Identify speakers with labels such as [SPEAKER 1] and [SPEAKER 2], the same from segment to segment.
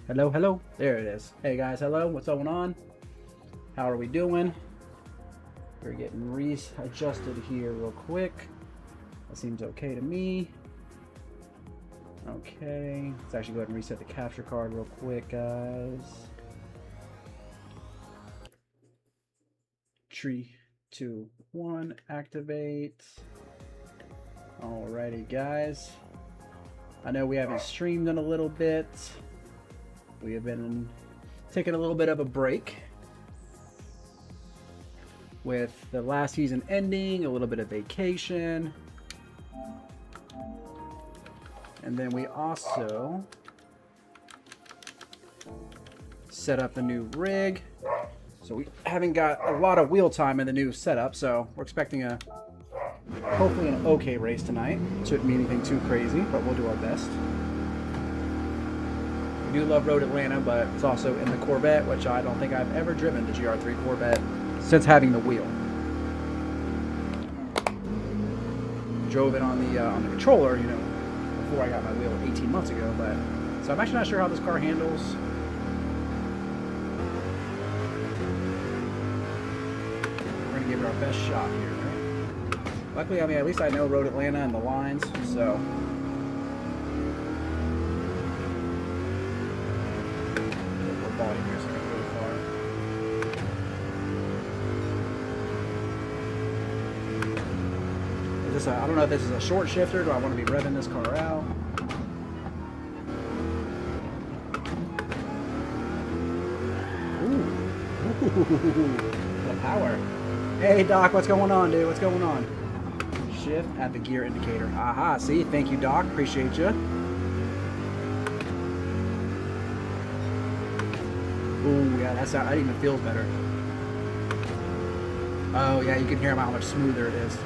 [SPEAKER 1] Hello, hello. There it is. Hey guys, hello. What's going on? How are we doing? We're getting readjusted here real quick. That seems okay to me. Okay. Let's actually go ahead and reset the capture card real quick, guys. 3, 2, 1, activate. Alrighty, guys. I know we haven't streamed in a little bit. We have been taking a little bit of a break with the last season ending, a little bit of vacation. And then we also set up the new rig. So we haven't got a lot of wheel time in the new setup, so we're expecting hopefully an okay race tonight. Shouldn't be anything too crazy, but we'll do our best. We do love Road Atlanta, but it's also in the Corvette, which I don't think I've ever driven the GR.3 Corvette since having the wheel. Drove it on the controller, you know, before I got my wheel 18 months ago, but so I'm actually not sure how this car handles. We're gonna give it our best shot here, right? Luckily, I mean, at least I know Road Atlanta and the lines, so. Volume here, so I can go far. Is this I don't know if this is a short shifter. Do I want to be revving this car out? Ooh, the power. Hey Doc, what's going on, dude? What's going on? Shift at the gear indicator. Aha, see? Thank you, Doc. Appreciate you. Ooh, yeah, that even feels better. Oh, yeah, you can hear how much smoother it is.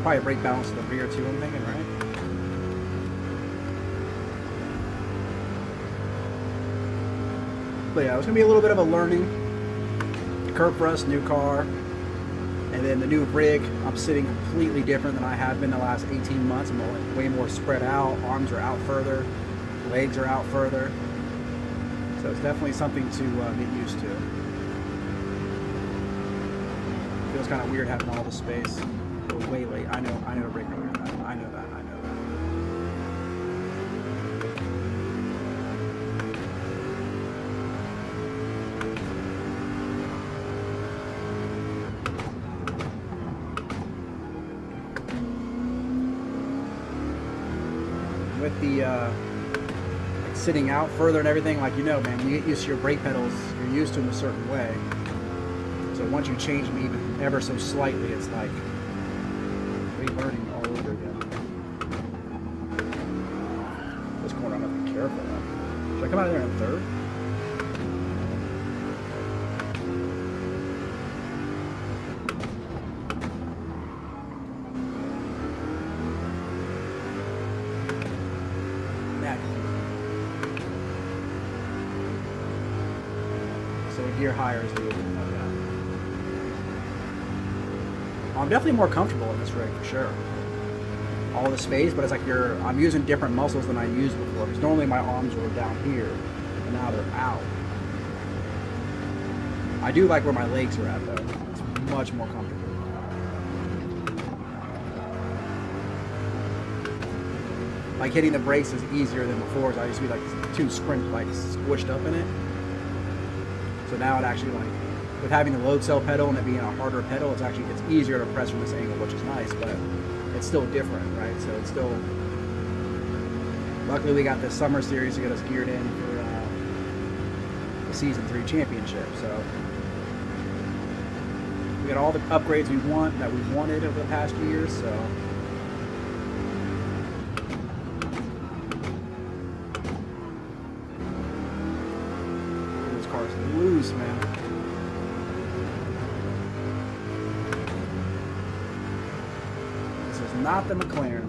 [SPEAKER 1] Probably brake balance to the rear too, I'm thinking, right? But yeah, it's gonna be a little bit of a learning curve for us, new car, and then the new rig. I'm sitting completely different than I have been the last 18 months. I'm way more spread out. Arms are out further, legs are out further. So it's definitely something to get used to. Feels kind of weird having all the space. Way late. I know a break earlier than that. I know that. With the like sitting out further and everything, like, you know, man, when you get used to your brake pedals, you're used to them a certain way. So once you change them even ever so slightly, it's like relearning all over again. This corner, I'm gonna be careful now. Should I come out of there in third? So a gear higher is the open. I'm definitely more comfortable in this rig for sure. All the space, but it's like I'm using different muscles than I used before. Because normally my arms were down here, and now they're out. I do like where my legs are at though. It's much more comfortable. Like hitting the brakes is easier than before, because I used to be like too squished up in it. So now it actually, like, with having the load cell pedal and it being a harder pedal, it's easier to press from this angle, which is nice, but it's still different, right? So it's still, luckily we got this summer series to get us geared in for the season 3 championship. So we got all the upgrades we wanted over the past few years. So this car's loose, man. not the McLaren.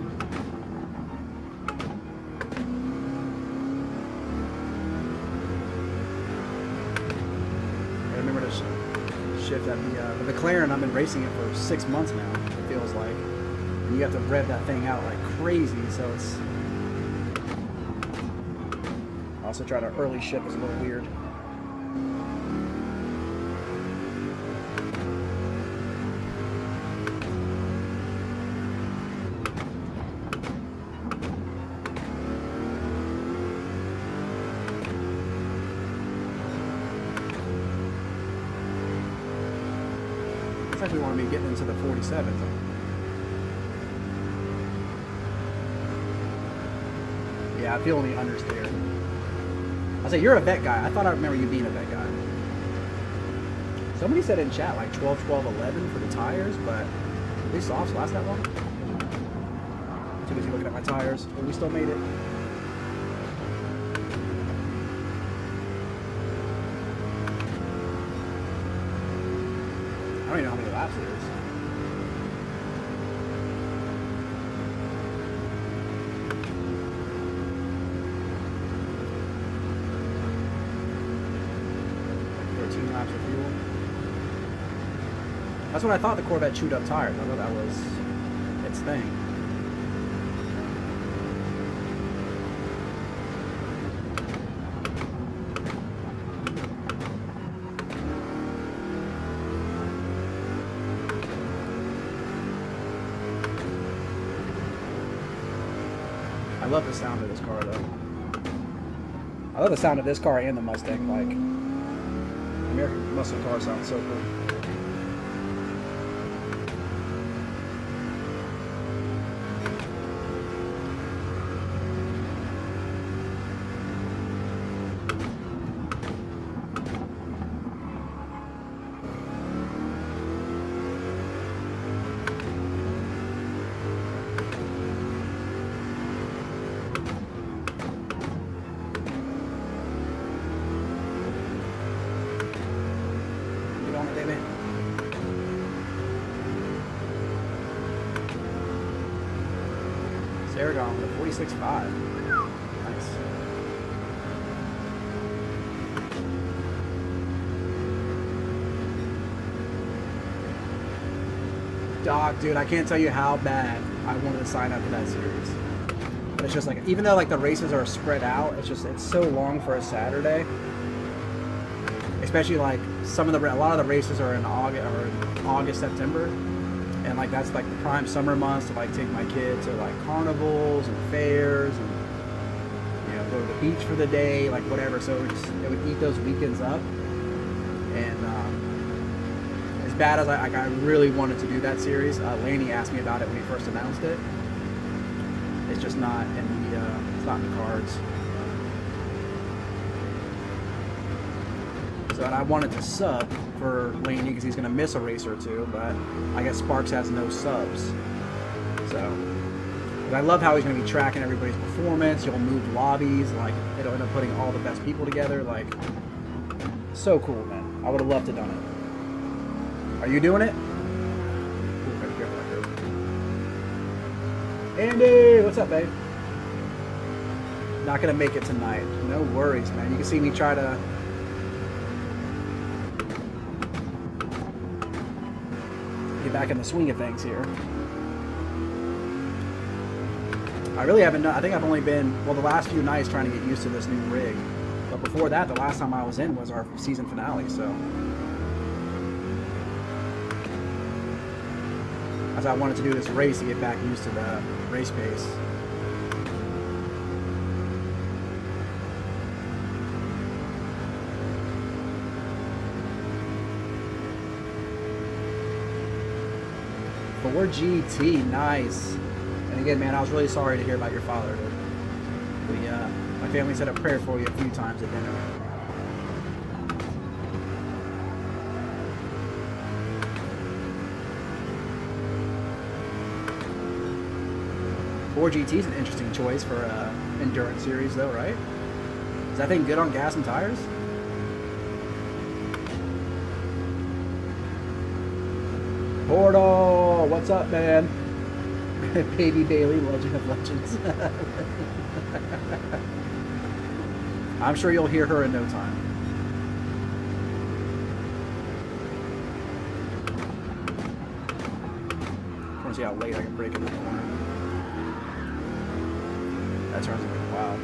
[SPEAKER 1] I remember to shift that. The McLaren, I've been racing it for 6 months now, it feels like. And you have to rev that thing out like crazy, so it's... Also try to early shift is a little weird. Looks like we want to be getting into the 47s. Yeah, I feel any unders there. I say you're a vet guy. I thought I remember you being a vet guy. Somebody said in chat like 12, 12, 11 for the tires, but are these softs last that long? Too busy looking at my tires, but we still made it. I don't even know how many laps it is. Laps of fuel. That's what I thought the Corvette chewed up tires. I thought that was its thing. I love the sound of this car though. I love the sound of this car and the Mustang. Like, American muscle car sounds so cool. Aragon with a 46.5. Nice. Dog, dude, I can't tell you how bad I wanted to sign up for that series. But it's just like, even though like the races are spread out, it's so long for a Saturday. Especially like a lot of the races are in August, September. And like that's like the prime summer months to like take my kid to like carnivals and fairs and, you know, go to the beach for the day, like whatever. So it would eat those weekends up. And as bad as I really wanted to do that series, Laney asked me about it when he first announced it. It's just not in the it's not in the cards. So I wanted to sub for Laney because he's going to miss a race or two, but I guess Sparks has no subs. So, but I love how he's going to be tracking everybody's performance. He'll move lobbies, like it'll end up putting all the best people together. Like, so cool, man. I would have loved to have done it. Are you doing it? Ooh, gotta be careful that curve. Andy, what's up, babe? Not going to make it tonight. No worries, man. You can see me try to back in the swing of things here. I really haven't done, I think I've only been, well, the last few nights trying to get used to this new rig. But before that, the last time I was in was our season finale, so. As I wanted to do this race to get back used to the race pace. Or GT, nice. And again, man, I was really sorry to hear about your father. My family said a prayer for you a few times at dinner. Or GT is an interesting choice for endurance series, though, right? Is that thing good on gas and tires? Portal, what's up, man? Baby Bailey, Legend of Legends. I'm sure you'll hear her in no time. I want to see how late I can break in the corner. That turns like wow.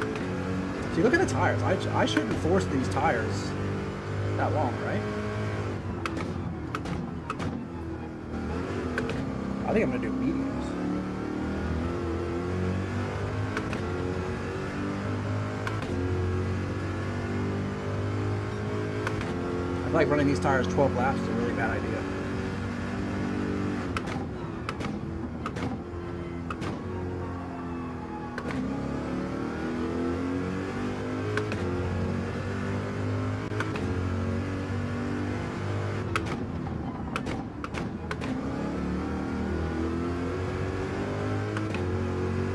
[SPEAKER 1] See, look at the tires. I shouldn't force these tires that long, right? I think I'm gonna do mediums. I feel like running these tires 12 laps is a really bad idea.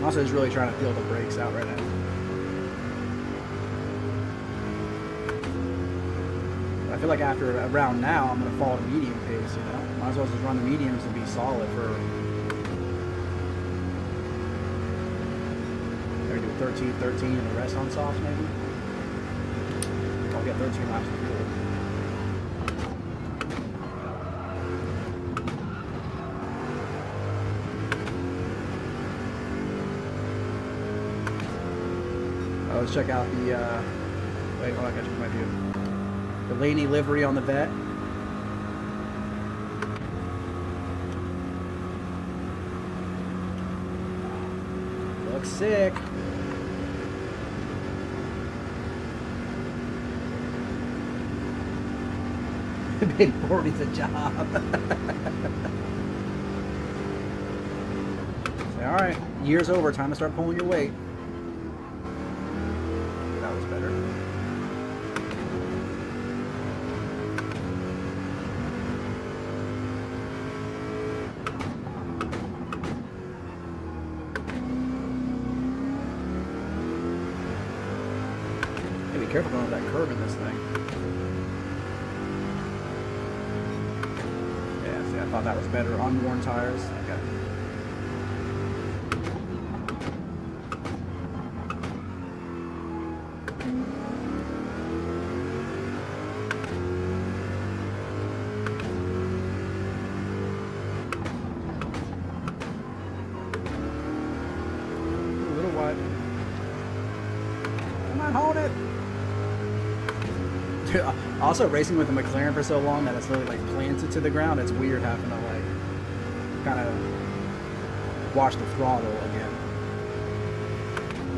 [SPEAKER 1] Also, just really trying to feel the brakes out right now. I feel like after a round now, I'm going to fall to medium pace, you know? Might as well just run the mediums and be solid for... Maybe do 13, 13 and the rest on softs, maybe? I'll get 13 laps of fuel. Let's check out the, wait, hold on, I got you my view. The Laney livery on the Vette. Looks sick. Big 40's a job. So, all right, year's over, time to start pulling your weight. Better. Hey, be careful going over that curve in this thing. Yeah, see, I thought that was better. Unworn tires. Okay. Also, racing with a McLaren for so long that it's really like planted to the ground, it's weird having to like kind of watch the throttle again.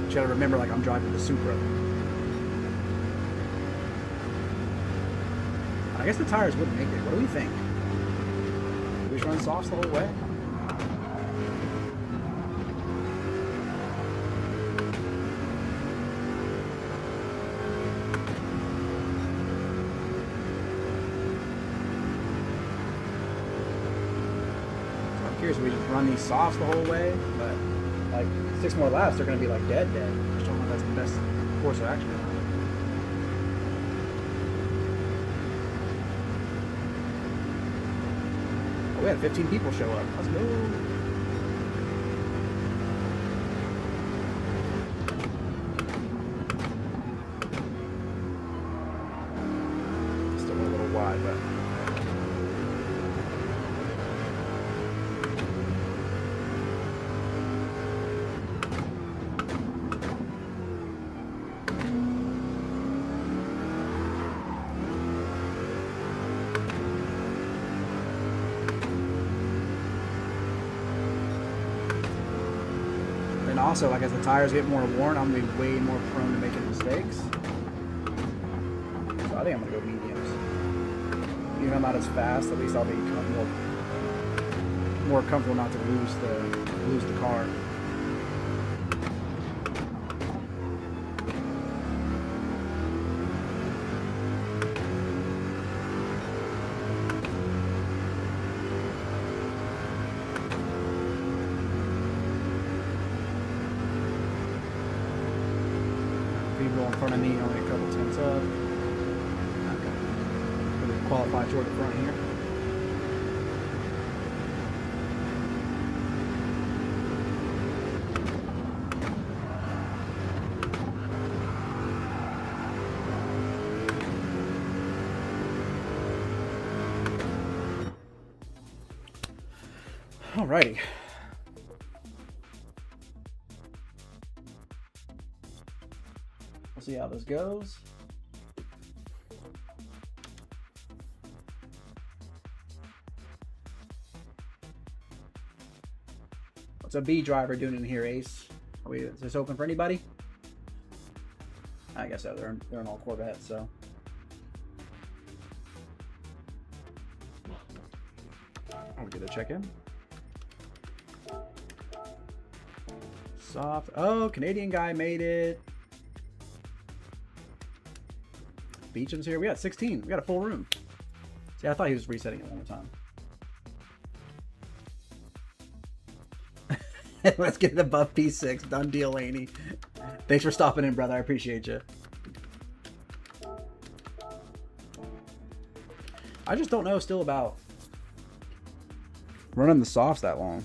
[SPEAKER 1] You gotta remember, like, I'm driving the Supra. I guess the tires would make it. What do we think? Do we just run softs the whole way? We just run these softs the whole way, but like 6 more laps, they're going to be like dead. I just don't know if that's the best course of action. Oh, we had 15 people show up. Let's go. Still a little wide, but. Also, like, as the tires get more worn, I'm going to be way more prone to making mistakes. So I think I'm going to go mediums. Even though I'm not as fast, at least I'll be more comfortable not to lose the car. People in front of me only a couple tenths up. Okay. Going to qualify toward the front here. Alrighty. We'll see how this goes. What's a B driver doing in here, Ace? Is this open for anybody? I guess so. They're in all Corvettes, so. I'll get a check in. Soft. Oh, Canadian guy made it. Beecham's here. We got 16. We got a full room. See, I thought he was resetting it one more time. Let's get it above P6. Done deal, Laney. Thanks for stopping in, brother. I appreciate you. I just don't know still about running the softs that long.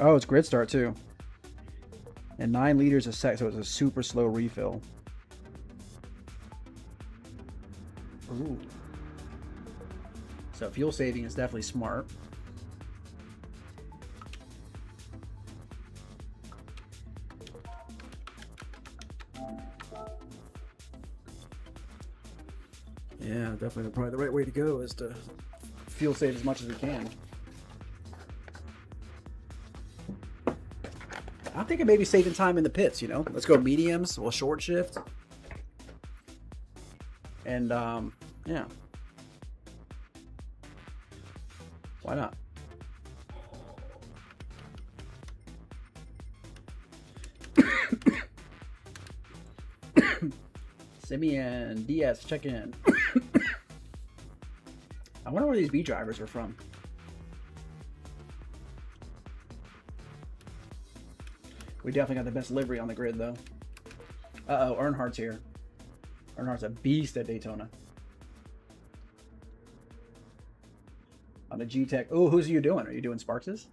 [SPEAKER 1] Oh, it's grid start too. And 9 liters a sec, so it's a super slow refill. Ooh. So fuel saving is definitely smart. Yeah, definitely probably the right way to go is to fuel save as much as we can. I'm thinking maybe saving time in the pits, you know? Let's go mediums, we'll short shift. And, yeah. Why not? Simeon, DS, check in. I wonder where these B drivers are from. We definitely got the best livery on the grid, though. Uh-oh, Earnhardt's here. Earnhardt's a beast at Daytona. On the G-Tech. Oh, who's you doing? Are you doing Sparks's?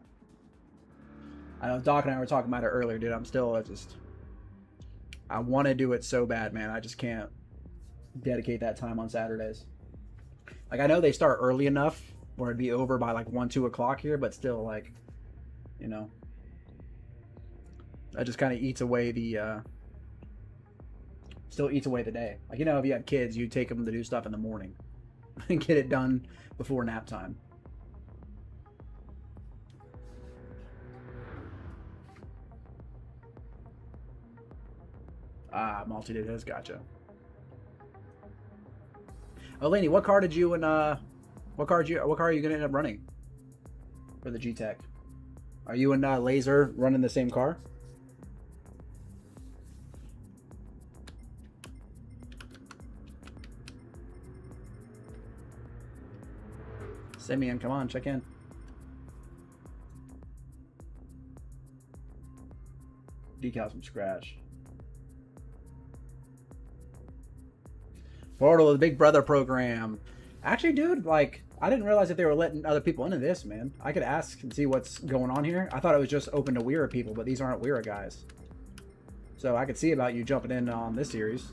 [SPEAKER 1] I know Doc and I were talking about it earlier, dude. I want to do it so bad, man. I just can't dedicate that time on Saturdays. Like, I know they start early enough where it'd be over by like 1, 2 o'clock here, but still, like, you know. That just kind of eats away the, still eats away the day. Like, you know, if you have kids, you take them to do stuff in the morning and get it done before nap time. Ah, multi-did his, gotcha. Oh, Laney, what car did you and, what car are you going to end up running for the G-Tech? Are you and Laser running the same car? Simeon, come on, check in. Decals from scratch. Portal, the Big Brother program. Actually, dude, like, I didn't realize that they were letting other people into this, man. I could ask and see what's going on here. I thought it was just open to WERA people, but these aren't WERA guys. So I could see about you jumping in on this series.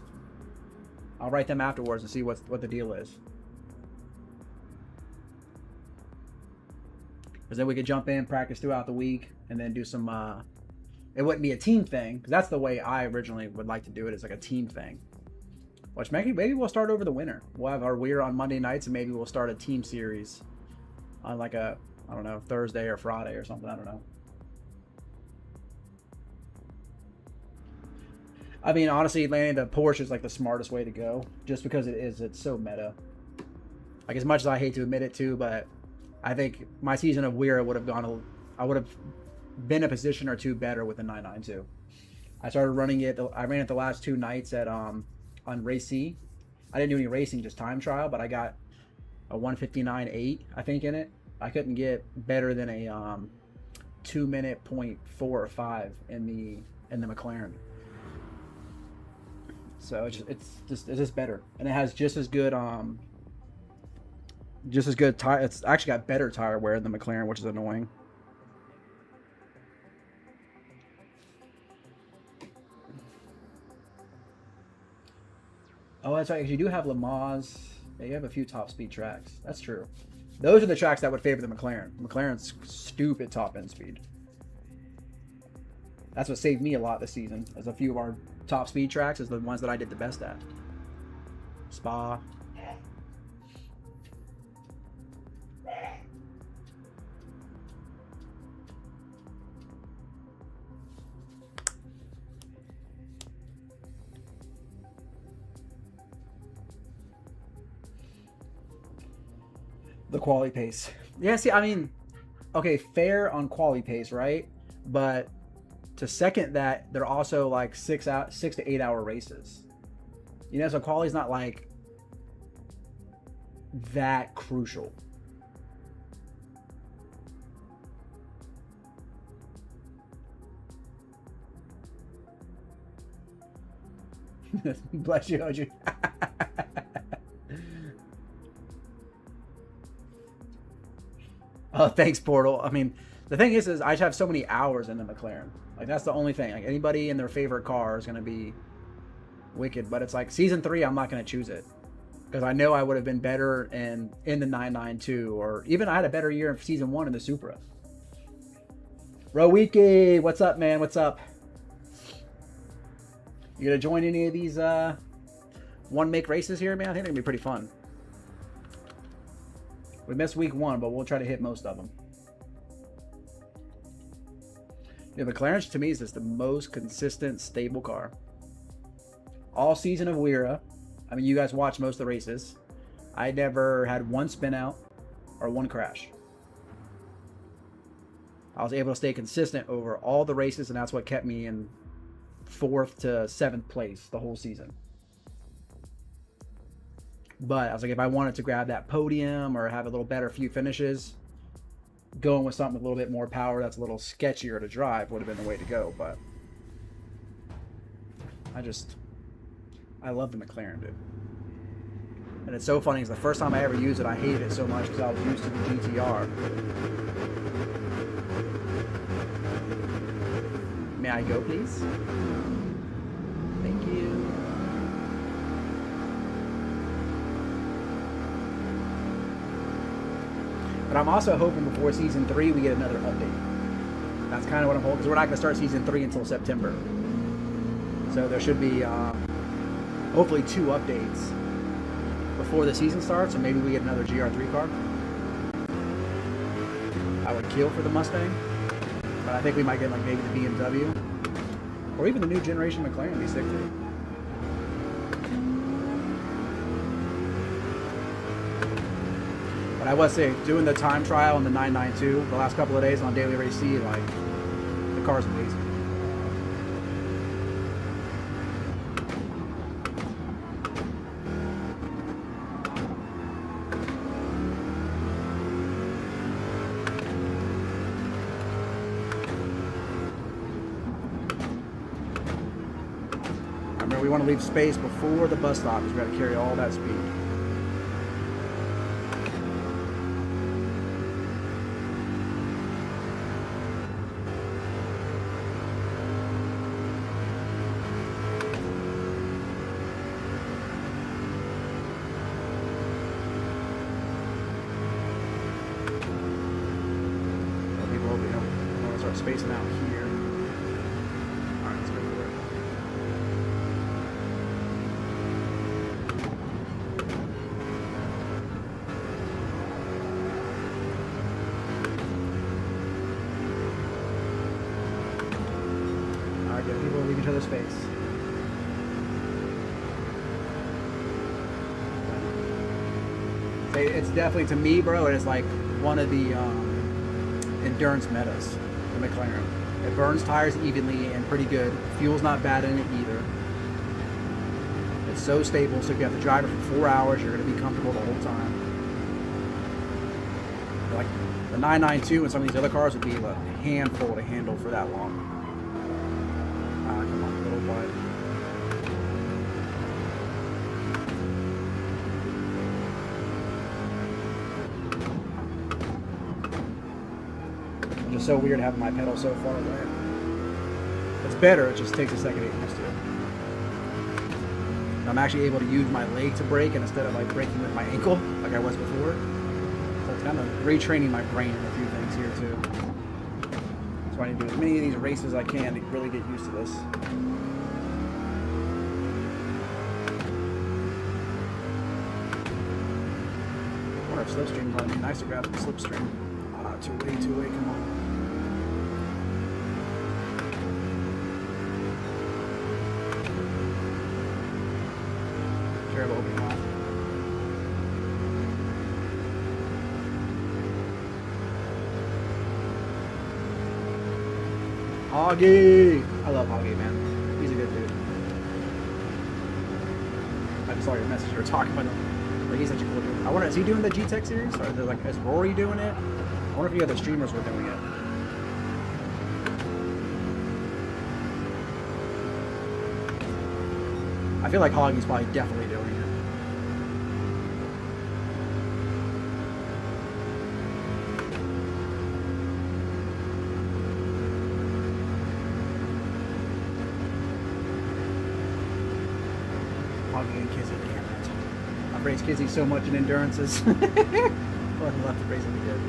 [SPEAKER 1] I'll write them afterwards and see what the deal is. Because then we could jump in, practice throughout the week, and then do some, it wouldn't be a team thing, because that's the way I originally would like to do it, is like a team thing. Which maybe we'll start over the winter. We'll have our WERA on Monday nights, and maybe we'll start a team series on like a, I don't know, Thursday or Friday or something, I don't know. I mean, honestly, landing the Porsche is like the smartest way to go, just because it's so meta. Like, as much as I hate to admit it too, but I think my season of WERA would have gone, I would have been a position or two better with the 992. I started running it, I ran it the last 2 nights at, on Race C. I didn't do any racing, just time trial, but I got a 1:59.8, I think, in it. I couldn't get better than a 2-minute .4 or 5 in the McLaren. So it's just better, and it has just as good Just as good tire. It's actually got better tire wear than the McLaren, which is annoying. Oh, that's right. 'Cause you do have Le Mans. Yeah, you have a few top speed tracks. That's true. Those are the tracks that would favor the McLaren. McLaren's stupid top end speed. That's what saved me a lot this season. As a few of our top speed tracks is the ones that I did the best at. Spa. The quality pace. Yeah, see, I mean, okay, fair on quality pace, right? But to second that, they're also like 6 to 8 hour races. You know, so quality's not like that crucial. Bless you, Oju. Oh, thanks, Portal. I mean, the thing is I just have so many hours in the McLaren. Like, that's the only thing. Like, anybody in their favorite car is going to be wicked. But it's like, Season 3, I'm not going to choose it. Because I know I would have been better in the 992. Or even I had a better year in Season 1 in the Supra. Rowiki, what's up, man? What's up? You going to join any of these one-make races here, man? I think they're going to be pretty fun. We missed week 1, but we'll try to hit most of them. Yeah, McLaren to me is just the most consistent, stable car. All season of WERA. I mean, you guys watch most of the races. I never had one spin out or one crash. I was able to stay consistent over all the races, and that's what kept me in 4th to 7th place the whole season. But I was like, if I wanted to grab that podium or have a little better few finishes, going with something with a little bit more power that's a little sketchier to drive would have been the way to go. But I love the McLaren, dude. And it's so funny because the first time I ever used it, I hated it so much because I was used to the GTR. May I go, please? Thank you. But I'm also hoping before Season 3 we get another update. That's kind of what I'm hoping, because we're not going to start Season 3 until September. So there should be hopefully 2 updates before the season starts, and maybe we get another GR.3 car. I would kill for the Mustang, but I think we might get like maybe the BMW or even the new generation McLaren would be sick too. But I was saying, doing the time trial in the 992 the last couple of days on Daily Race C, like, the car's amazing. Remember, we want to leave space before the bus stop because we got to carry all that speed. Spacing out here. Alright, let's go for it. Alright, good. People leave each other space. It's definitely, to me, bro, it's like one of the endurance metas. The McLaren. It burns tires evenly and pretty good. Fuel's not bad in it either. It's so stable, so if you have to drive it for 4 hours, you're going to be comfortable the whole time. Like the 992 and some of these other cars would be a handful to handle for that long. Come on, a little wide. so weird having my pedal so far away. It's better, it just takes a second to get used to it. I'm actually able to use my leg to brake instead of like braking with my ankle like I was before. So it's kind of retraining my brain in a few things here too. So I need to do as many of these races as I can to really get used to this. I wonder if slipstream might be nice to grab some slipstream. Too way, come on. Sure, will be on. Hoggy! I love Hoggy, man. He's a good dude. I just saw your message. You were talking about him. Like, he's such a cool dude. I wonder, is he doing the G-Tech series? Or is Rory doing it? I wonder if the other streamers were doing it. I feel like Hoggy's probably definitely doing it. Hoggy and Kizzy, damn it. I've raced Kizzy so much in endurances. I'd love to race him again.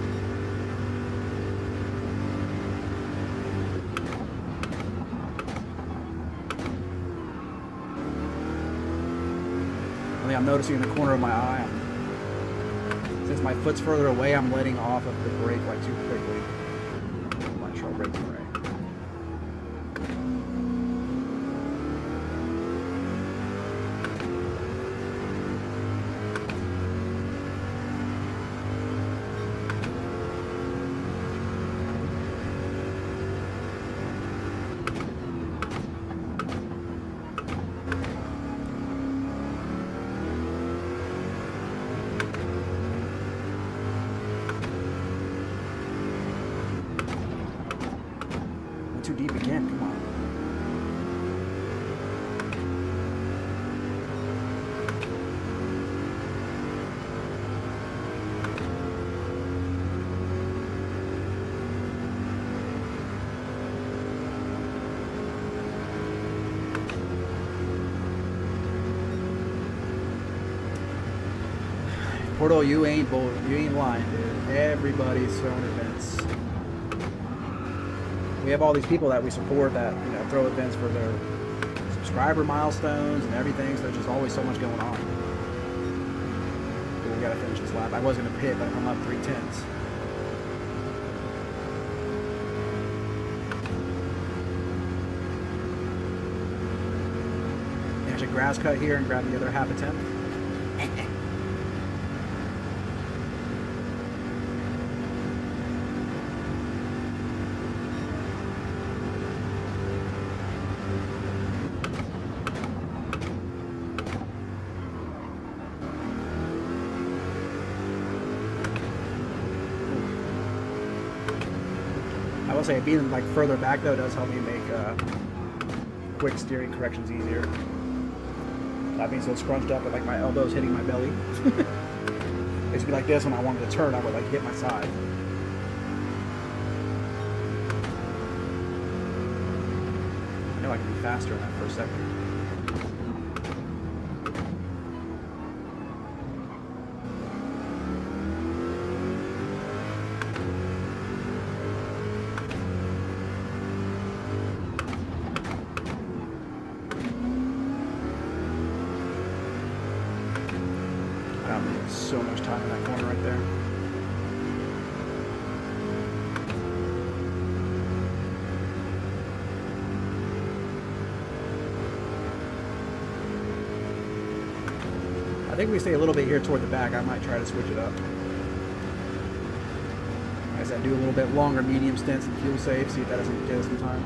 [SPEAKER 1] I'm noticing in the corner of my eye, since my foot's further away, I'm letting off of the brake like too quickly. I'm not sure I'll brake right. Too deep again, come on. Portal, you ain't lying, dude. Everybody's throwing events. We have all these people that we support that, you know, throw events for their subscriber milestones and everything, so there's just always so much going on. But we gotta finish this lap. I was gonna pit, but I'm up 3/10. There's a grass cut here and grab the other half a tenth. I will say being like further back though does help me make quick steering corrections easier. Not being so scrunched up with like my elbows hitting my belly. It used to be like this when I wanted to turn, I would like hit my side. I know I can be faster in that first sector. So much time in that corner right there. I think we stay a little bit here toward the back. I might try to switch it up. Like I said, do a little bit longer medium stints and fuel save, see if that doesn't get us some time.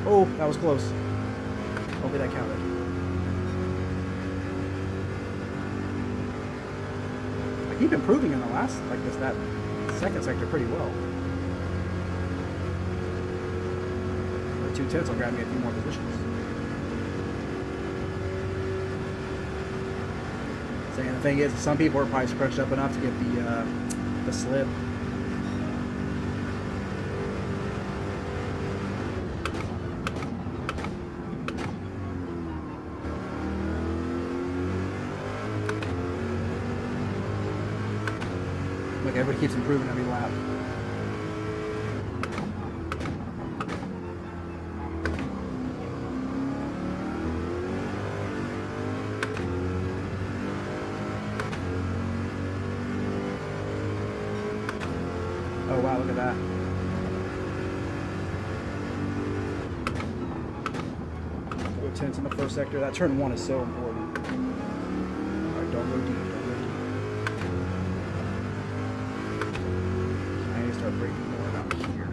[SPEAKER 1] Oh, that was close. Hopefully that counted. I keep improving in the last, like this, that second sector pretty well. The 2/10 will grab me a few more positions. saying the thing is, some people are probably scrunched up enough to get the slip. Look, everybody keeps improving every lap. Oh wow, look at that. Go 10s in the first sector. That turn 1 is so important. Alright, don't go deep, don't go deep. I need to start braking more down here.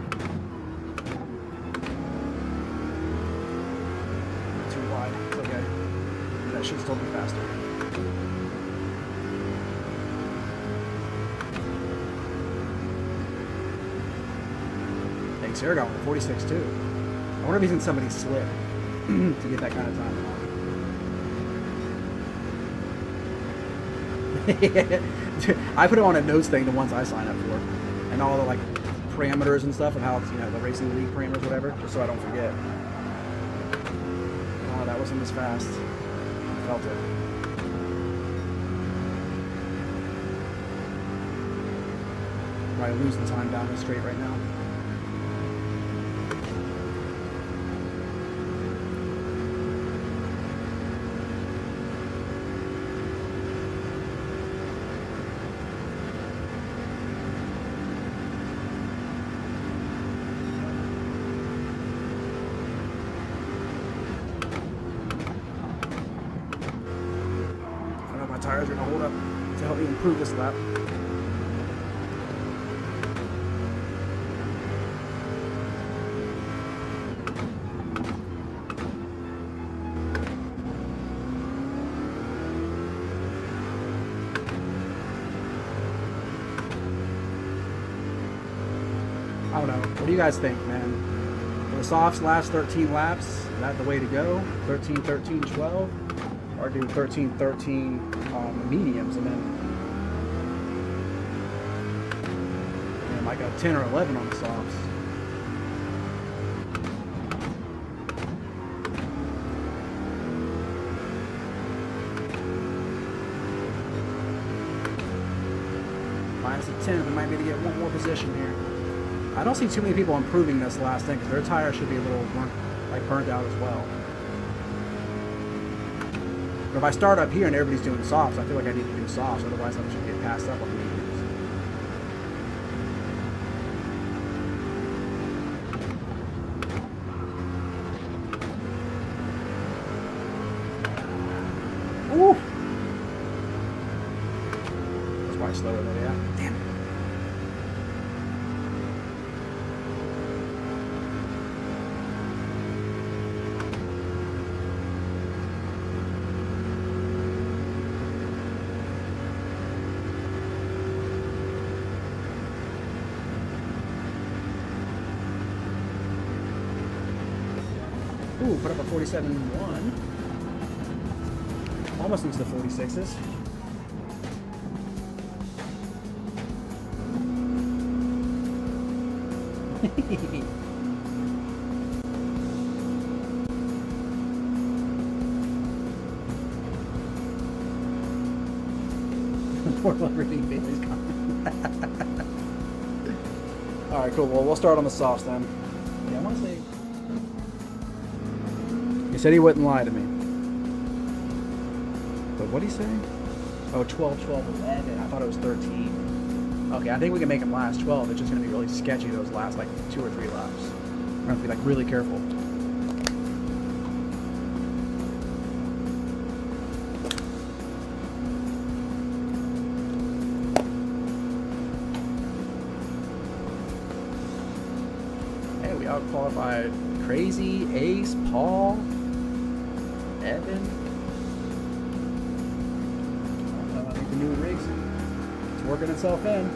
[SPEAKER 1] Too wide. It's okay. That should still be faster. Sarah got 46 too. I wonder if he's in somebody's slip to get that kind of time. I put him on a notes thing, the ones I sign up for, and all the like parameters and stuff of how it's, you know, the racing league parameters, whatever, just so I don't forget. Oh, that wasn't as fast. I felt it. Probably losing time down the straight right now. Tires are going to hold up to help me improve this lap. I don't know. What do you guys think, man? For the softs last 13 laps, is that the way to go? 13, 13, 12? Or do 13, 13 on the mediums and then like a 10 or 11 on the softs. Minus a 10, we might be able to get one more position here. I don't see too many people improving this last thing because their tires should be a little burnt out as well. But if I start up here and everybody's doing softs, I feel like I need to do softs, otherwise I'm just going to get passed up on the mediums. Ooh! That's probably slower though, yeah. Damn it. Ooh, put up a 47.1. Almost into the 46s. Poor Liberty Bailey's coming. Alright, cool. Well, we'll start on the softs then. Yeah, I want to say... He said he wouldn't lie to me. But what'd he say? Oh, 12, 12, 11. I thought it was 13. Okay, I think we can make him last 12. It's just going to be really sketchy those last, like, 2 or 3 laps. We're going to have to be, like, really careful. Hey, we out-qualified Crazy, Ace, Paul, Evan. I think the new rigs, it's working itself in.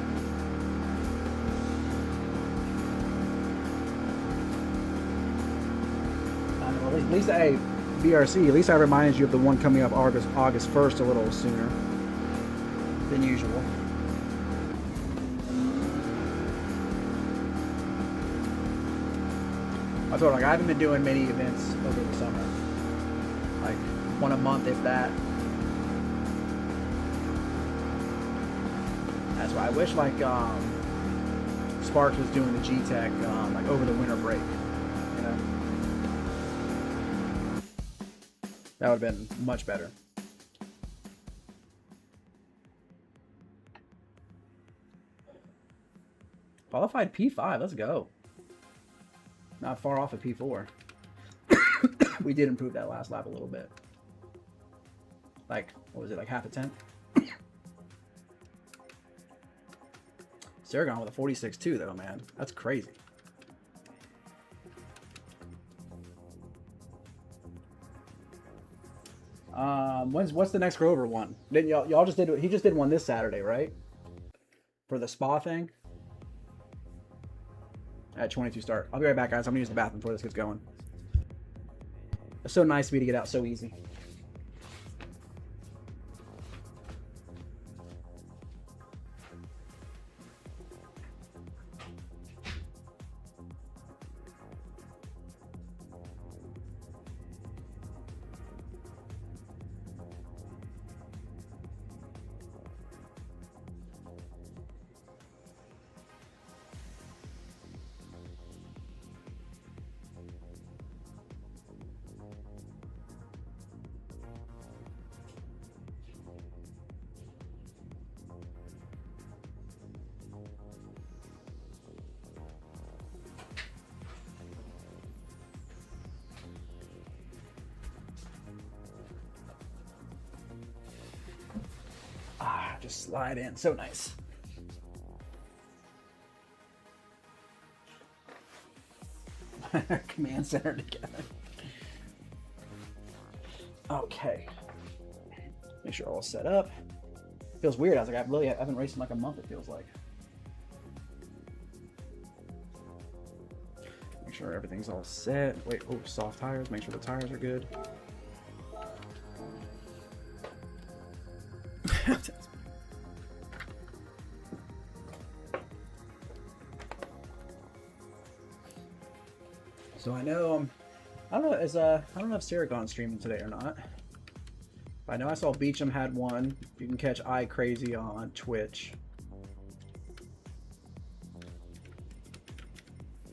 [SPEAKER 1] At least, hey, BRC, at least I reminded you of the one coming up August 1st a little sooner. than usual. I told her, like, I haven't been doing many events over the summer. Like, one a month, if that. That's why I wish, like, Sparks was doing the G-Tech, like, over the winter break, you know? That would have been much better. Qualified P5, let's go. Not far off of P4. We did improve that last lap a little bit. Like, what was it, like half a tenth? Saragon with a 46.2 though, man. That's crazy. What's the next Grover one? Didn't y'all just did? He just did one this Saturday, right? For the spa thing. At 22 start. I'll be right back, guys. I'm gonna use the bathroom before this gets going. It's so nice of me to get out so easy. Just slide in. So nice. Command center together. Okay. Make sure all set up. Feels weird. I was like, I haven't raced in like a month, it feels like. Make sure everything's all set. Wait, oh, soft tires. Make sure the tires are good. So I know, I don't know if Saragon's streaming today or not. But I know I saw Beecham had one. You can catch iCrazy on Twitch.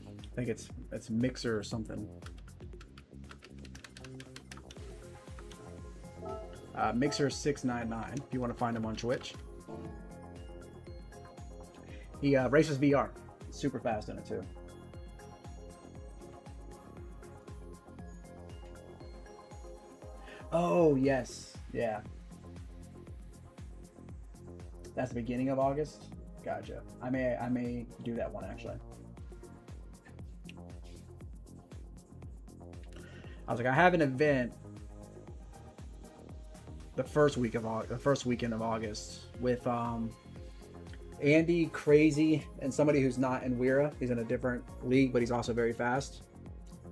[SPEAKER 1] I think it's Mixer or something. Mixer 699 if you want to find him on Twitch. He races VR. Super fast in it too. Oh yes, yeah. That's the beginning of August. Gotcha. I may do that one actually. I was like, I have an event the first weekend of August with Andy, Crazy, and somebody who's not in WERA. He's in a different league, but he's also very fast.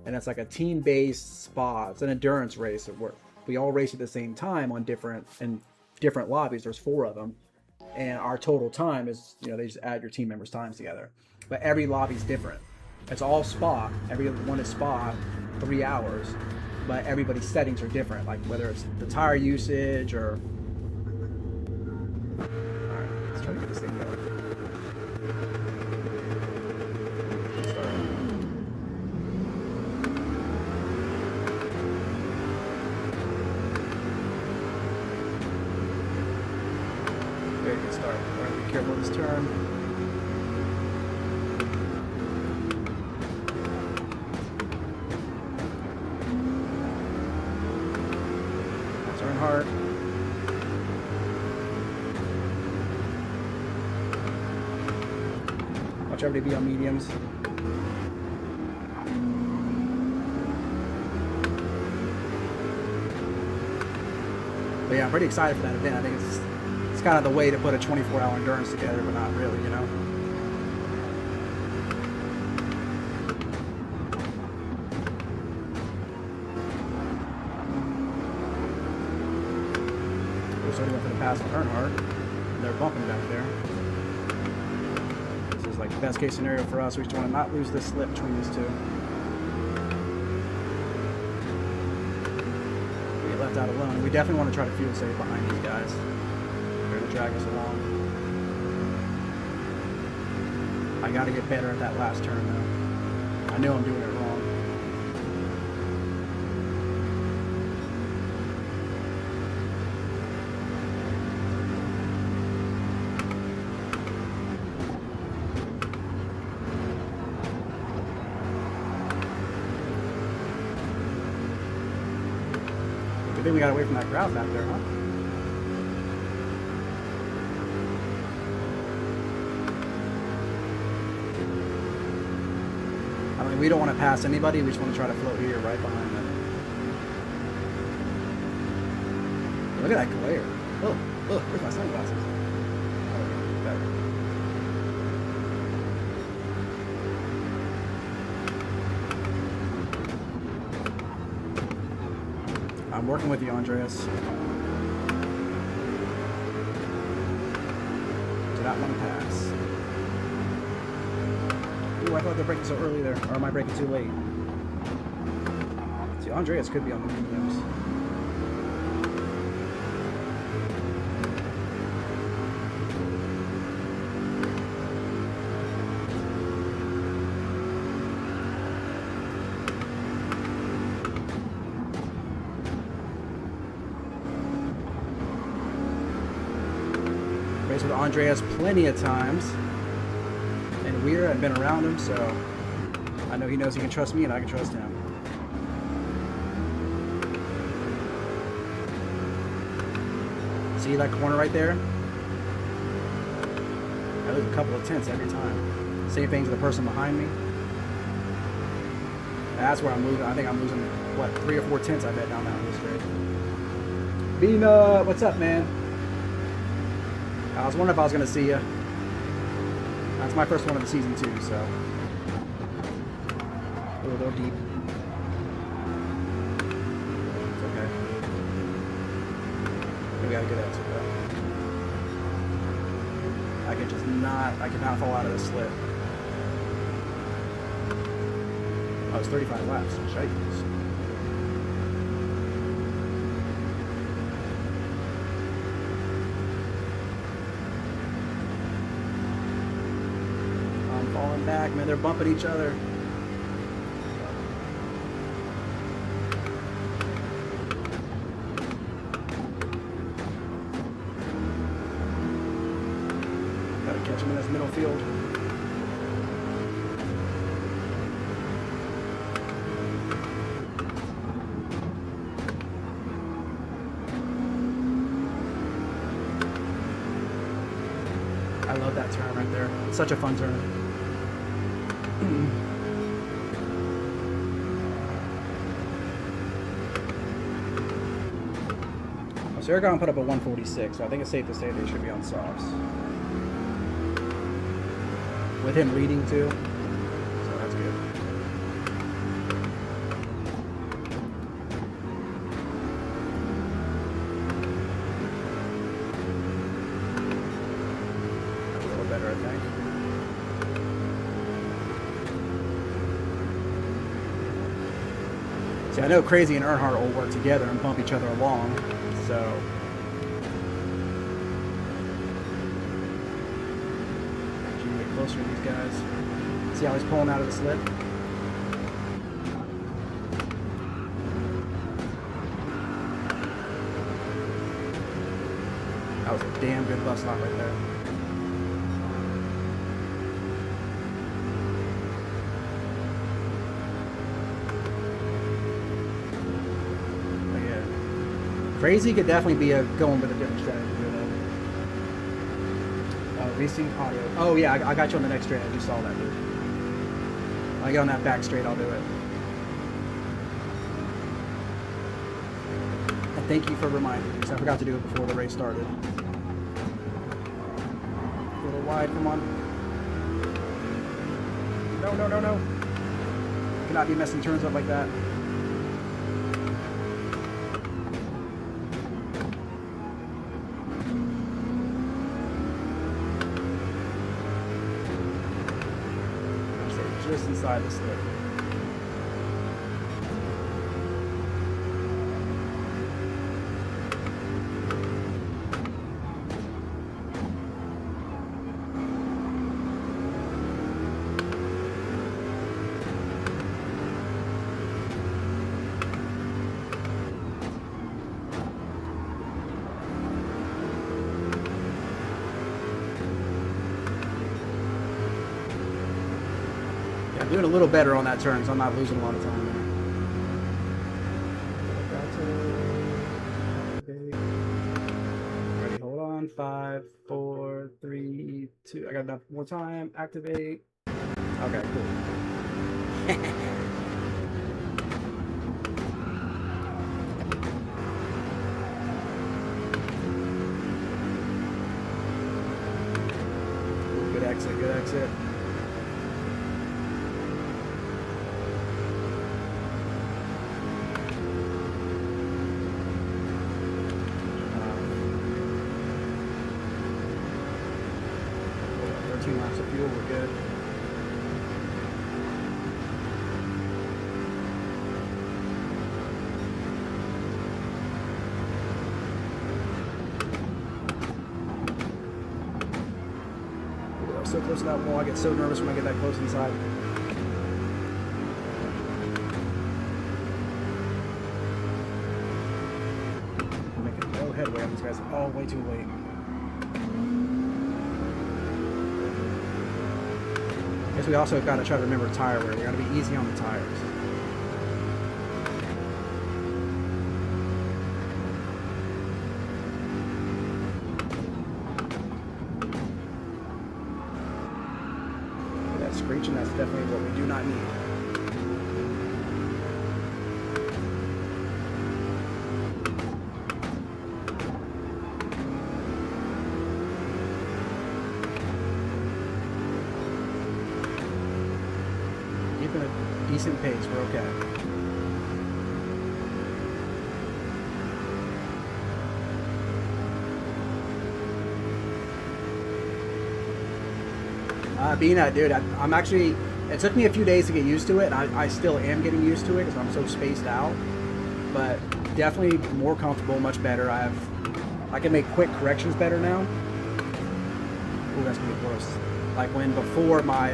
[SPEAKER 1] And it's like a team-based spa. It's an endurance race at work. We all race at the same time on different lobbies. There's 4 of them, and our total time is, you know, they just add your team members' times together. But every lobby's different. It's all spa. Every one is spa, 3 hours, but everybody's settings are different. Like whether it's the tire usage or. All right, let's try to get this thing going. Very good start. All right, be careful of this turn. Turn hard. Watch everybody be on mediums. But yeah, I'm pretty excited for that event. I think it's kind of the way to put a 24-hour endurance together, but not really, you know. We're starting for the pass and turn hard. And they're bumping back there. This is like the best case scenario for us. We just want to not lose this slip between these two. We get left out alone. We definitely want to try to fuel save behind these guys. They're going to drag us along. I got to get better at that last turn though. I know I'm doing it wrong. I think we got away from that crowd back there, huh? I mean, we don't want to pass anybody. We just want to try to float here right behind them. Look at that glare. Oh, look, where's my sunglasses? Oh, better. I'm working with you, Andreas. Do not want to pass. Ooh, I thought they're braking so early there. Or am I braking too late? See, Andreas could be on the mediums. Raced with Andreas plenty of times. And WERA had been around him, so I know he knows he can trust me and I can trust him. See that corner right there? I lose a couple of tenths every time. Same thing to the person behind me. That's where I'm losing. I think I'm losing, what, 3 or 4 tenths I bet down that whole straight. Bina, what's up, man? I was wondering if I was going to see you. That's my first one of the season too, so. Oh, they're deep. It's okay. We got a good exit though. I cannot fall out of this slip. Oh, it's 35 laps. Shite. Falling back, man, they're bumping each other. Gotta catch him in this middle field. I love that turn right there. It's such a fun turn. So they're going to put up a 146, so I think it's safe to say they should be on softs. With him leading too, so that's good. That's a little better, I think. See, I know Crazy and Earnhardt will work together and bump each other along. So, actually get closer to these guys. See how he's pulling out of the slip? That was a damn good bus stop right there. Crazy could definitely be going with a different strategy though. Racing audio. Oh yeah, I got you on the next straight. I just saw that, dude. I'll get on that back straight. I'll do it. And thank you for reminding me, because I forgot to do it before the race started. A little wide. Come on. No, no, no, no. Cannot be messing turns up like that. inside the slip. I'm doing a little better on that turn, so I'm not losing a lot of time there. Ready, hold on. 5, 4, 3, 2. I got enough more time. Activate. Okay, cool. Good exit, good exit. Laps of fuel, we're good. Ooh, I'm so close to that wall. I get so nervous when I get that close inside. I'm making no headway on these guys. Oh, way too late. I guess we also got to try to remember tire wear. We got to be easy on the tires. That screeching, that's definitely what we do not need. Keeping a decent pace, we're okay. Dude, I'm actually, it took me a few days to get used to it, and I still am getting used to it because I'm so spaced out, but definitely more comfortable, much better. I can make quick corrections better now. Ooh, that's gonna be worse. Like when before my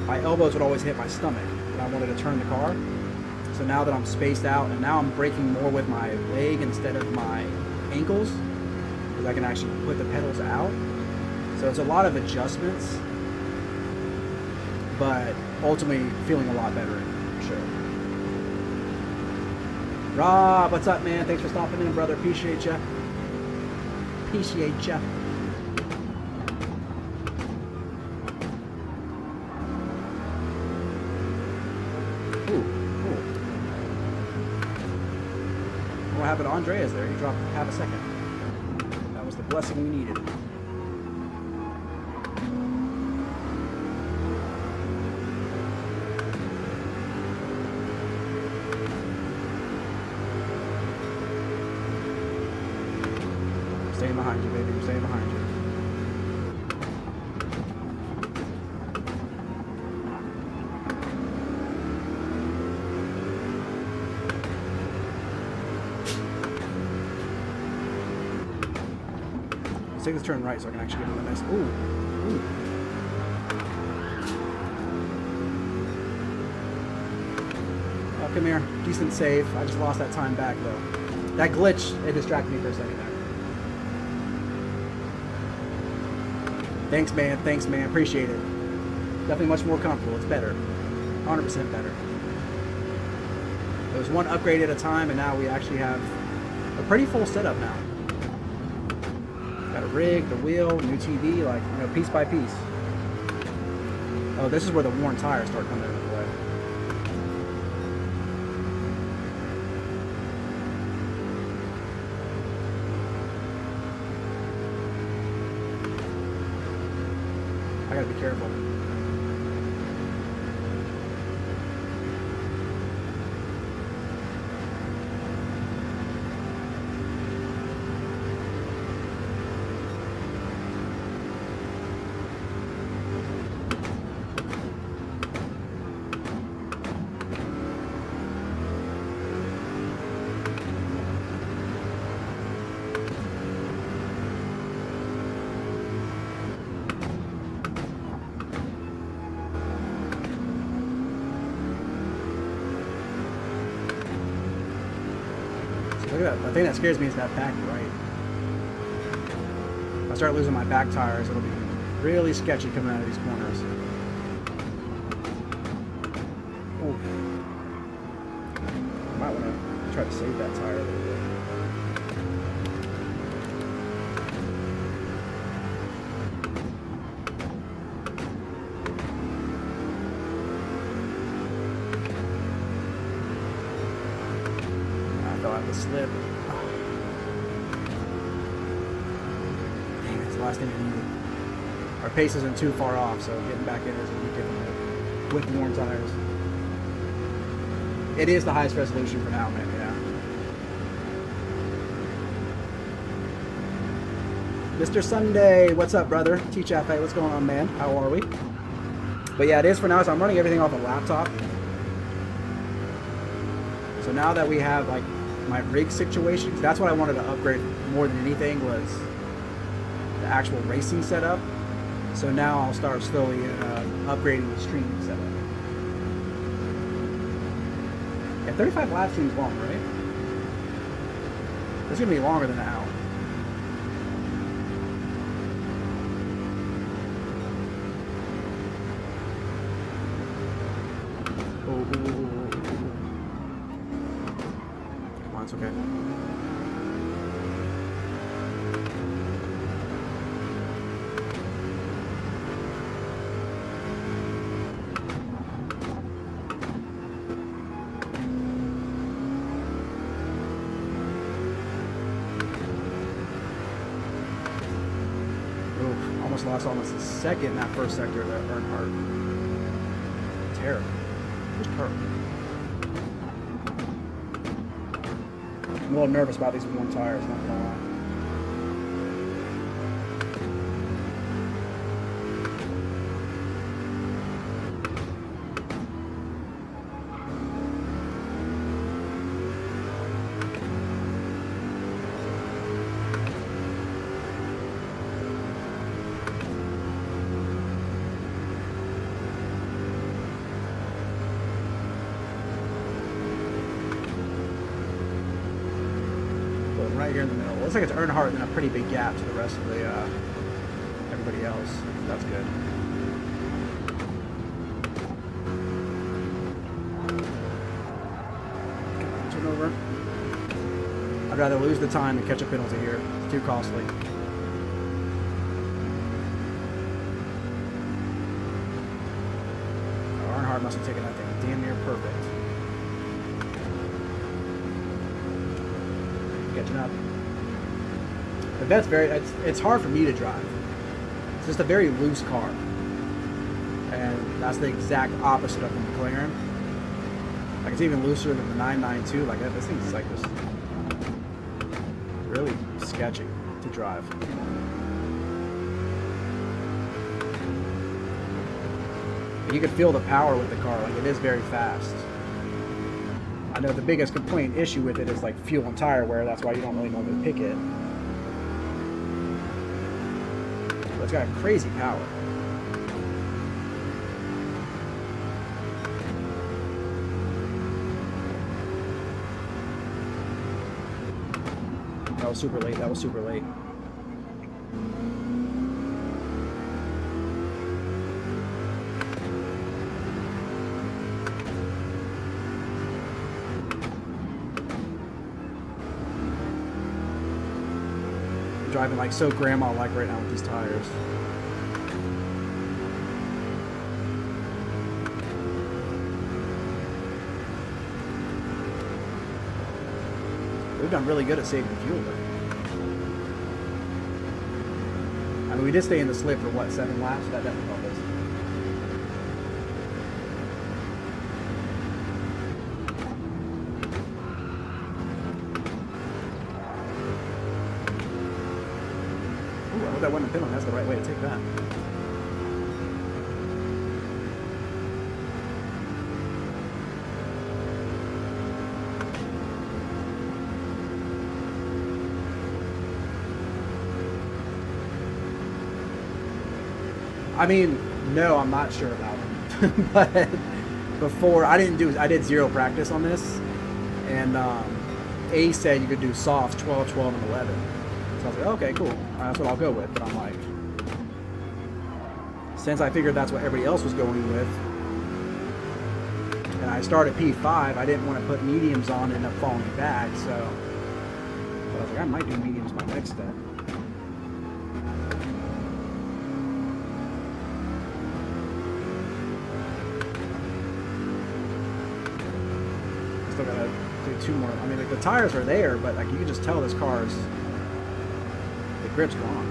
[SPEAKER 1] elbows would always hit my stomach when I wanted to turn the car. So now that I'm spaced out, and now I'm braking more with my leg instead of my ankles, because I can actually put the pedals out. So it's a lot of adjustments, but ultimately feeling a lot better, for sure. Rob, what's up, man? Thanks for stopping in, brother. Appreciate ya. Appreciate ya. Ooh, cool. What happened to Andreas there? He dropped half a second. That was the blessing we needed. Staying behind you, baby. We're staying behind you. Let's take this turn right so I can actually get another nice. Ooh. Ooh. Oh, come here. Decent save. I just lost that time back, though. That glitch, it distracted me for a second there. Thanks, man. Thanks, man. Appreciate it. Definitely much more comfortable. It's better. 100% better. It was one upgrade at a time, and now we actually have a pretty full setup now. Got a rig, the wheel, new TV, like, you know, piece by piece. Oh, this is where the worn tires start coming into play. I gotta be careful. Look at that. The thing that scares me is that back right. If I start losing my back tires, it'll be really sketchy coming out of these corners. Ooh. I might want to try to save that tire a little bit. Slip. Dang, that's the last thing I needed. Our pace isn't too far off, so getting back in is going to be difficult with worn tires. It is the highest resolution for now, man, yeah. Mr. Sunday, what's up, brother? T-Chafe, what's going on, man? How are we? But yeah, it is for now, so I'm running everything off a laptop. So now that we have, like, my rig situations, that's what I wanted to upgrade more than anything, was the actual racing setup. So now I'll start slowly upgrading the streaming setup. Yeah, 35 live streams long, right? It's gonna be longer than an hour. It's okay. Oof, almost lost almost a second in that first sector of that Earnhardt. Terrible. Just terrible. I'm a little nervous about these worn tires, not gonna lie. Right here in the middle. Looks like it's Earnhardt and a pretty big gap to the rest of the everybody else. That's good. Turn over. I'd rather lose the time and catch a penalty here. It's too costly. Oh, Earnhardt must have taken that thing damn near perfect. Catching up. But that's it's hard for me to drive. It's just a very loose car. And that's the exact opposite of the McLaren. Like, it's even looser than the 992. Like, this thing's like just really sketchy to drive. And you can feel the power with the car. Like, it is very fast. I know the biggest issue with it is like fuel and tire wear. That's why you don't really normally pick it. But it's got crazy power. That was super late. That was super late. Driving like so grandma-like right now with these tires. We've done really good at saving fuel though. I mean, we did stay in the slip for what, 7 laps? That definitely helped us. That wasn't a penalty. That's the right way to take that. I mean, no, I'm not sure about him. But before, I did 0 practice on this, and A said you could do softs 12, 12, and 11. So I was like, okay, cool. That's what I'll go with. But I'm like, since I figured that's what everybody else was going with, and I started P5, I didn't want to put mediums on and end up falling back. So I was like, I might do mediums my next step. Still gotta do 2 more. I mean, like, the tires are there, but like you can just tell this car's, the grip's gone.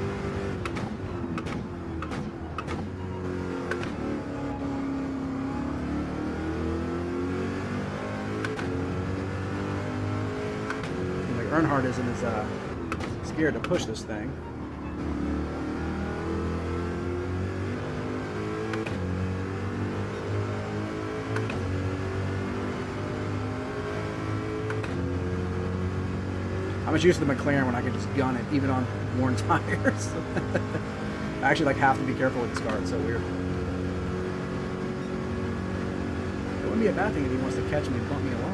[SPEAKER 1] And like Earnhardt isn't as scared to push this thing. I'm just used to the McLaren when I can just gun it, even on worn tires. I actually like have to be careful with this car. It's so weird. It wouldn't be a bad thing if he wants to catch me and bump me along.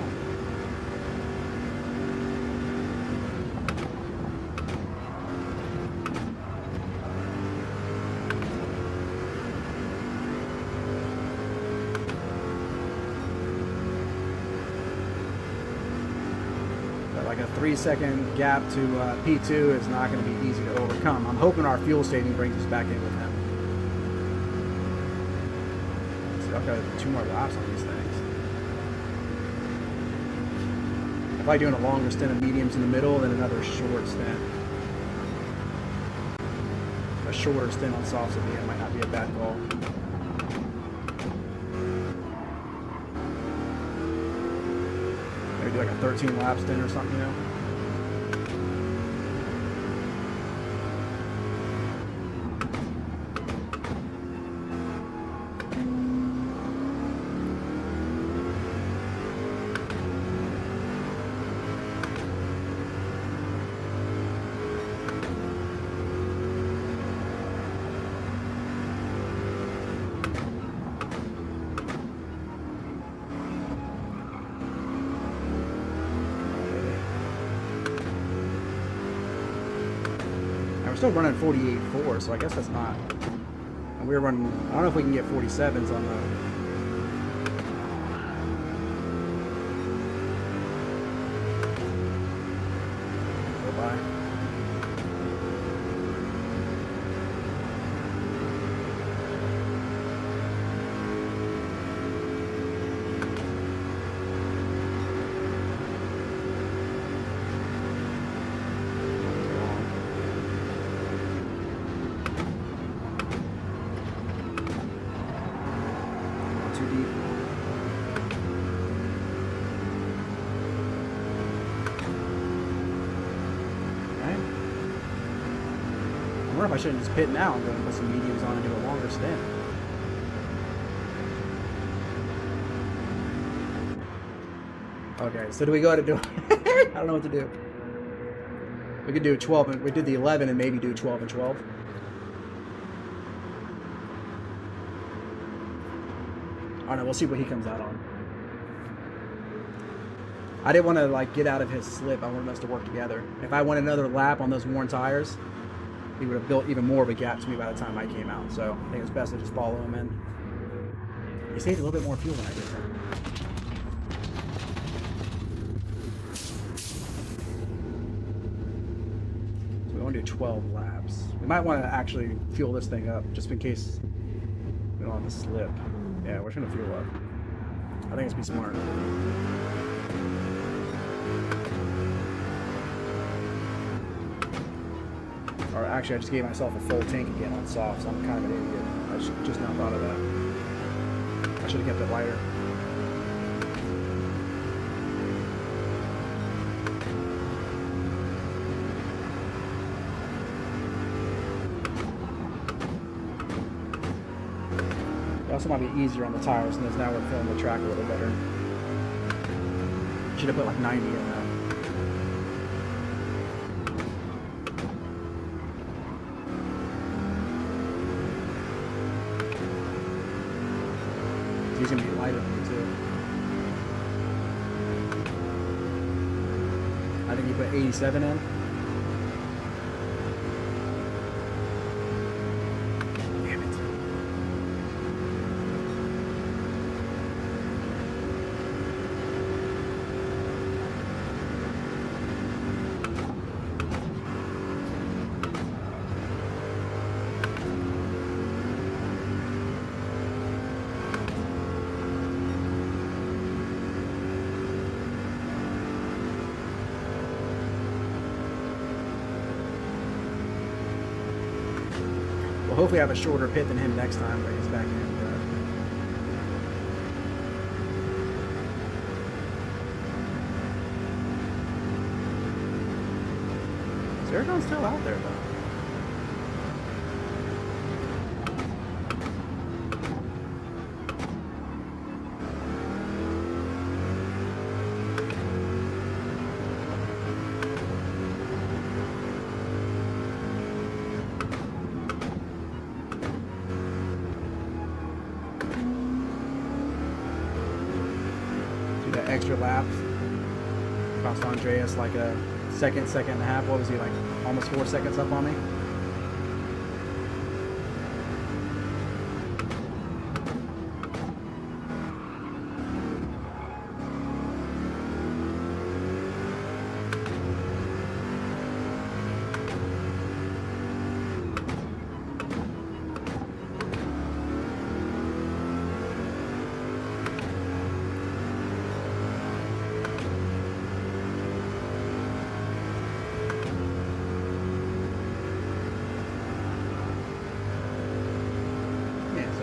[SPEAKER 1] Like a 3-second gap to P2 is not going to be easy to overcome. I'm hoping our fuel saving brings us back in with him. So I've got to do 2 more laps on these things. If I'm doing a longer stint of mediums in the middle, then another short stint. A shorter stint on softs at the end might not be a bad call. Maybe do like a 13 lap stint or something, you know? Still running 48.4, so I guess that's not. And we were running. I don't know if we can get 47s on the. Go by. I wonder if I shouldn't just pit now and go and put some mediums on and do a longer stint. Okay, so do we go ahead and do I don't know what to do. We could do 12, and we did the 11 and maybe do 12 and 12. I don't know, we'll see what he comes out on. I didn't want to like get out of his slip. I wanted us to work together. If I went another lap on those worn tires, he would have built even more of a gap to me by the time I came out. So I think it's best to just follow him in. He saved a little bit more fuel than I did. So we want to do 12 laps. We might want to actually fuel this thing up just in case we don't have to slip. Yeah, we're just going to fuel up. I think it's be smart. Or actually, I just gave myself a full tank again on softs. I'm kind of an idiot. I just not thought of that. I should have kept it lighter. It also might be easier on the tires since now we're feeling the track a little better. Should have put like 90 in that. He's gonna be lighter than me too. I think he put 87 in. Damn it. Well, hopefully I have a shorter pit than him next time when he's back in. Zergon's still out there, though. Extra laps. Cost Andreas like a second and a half. What was he, like almost 4 seconds up on me?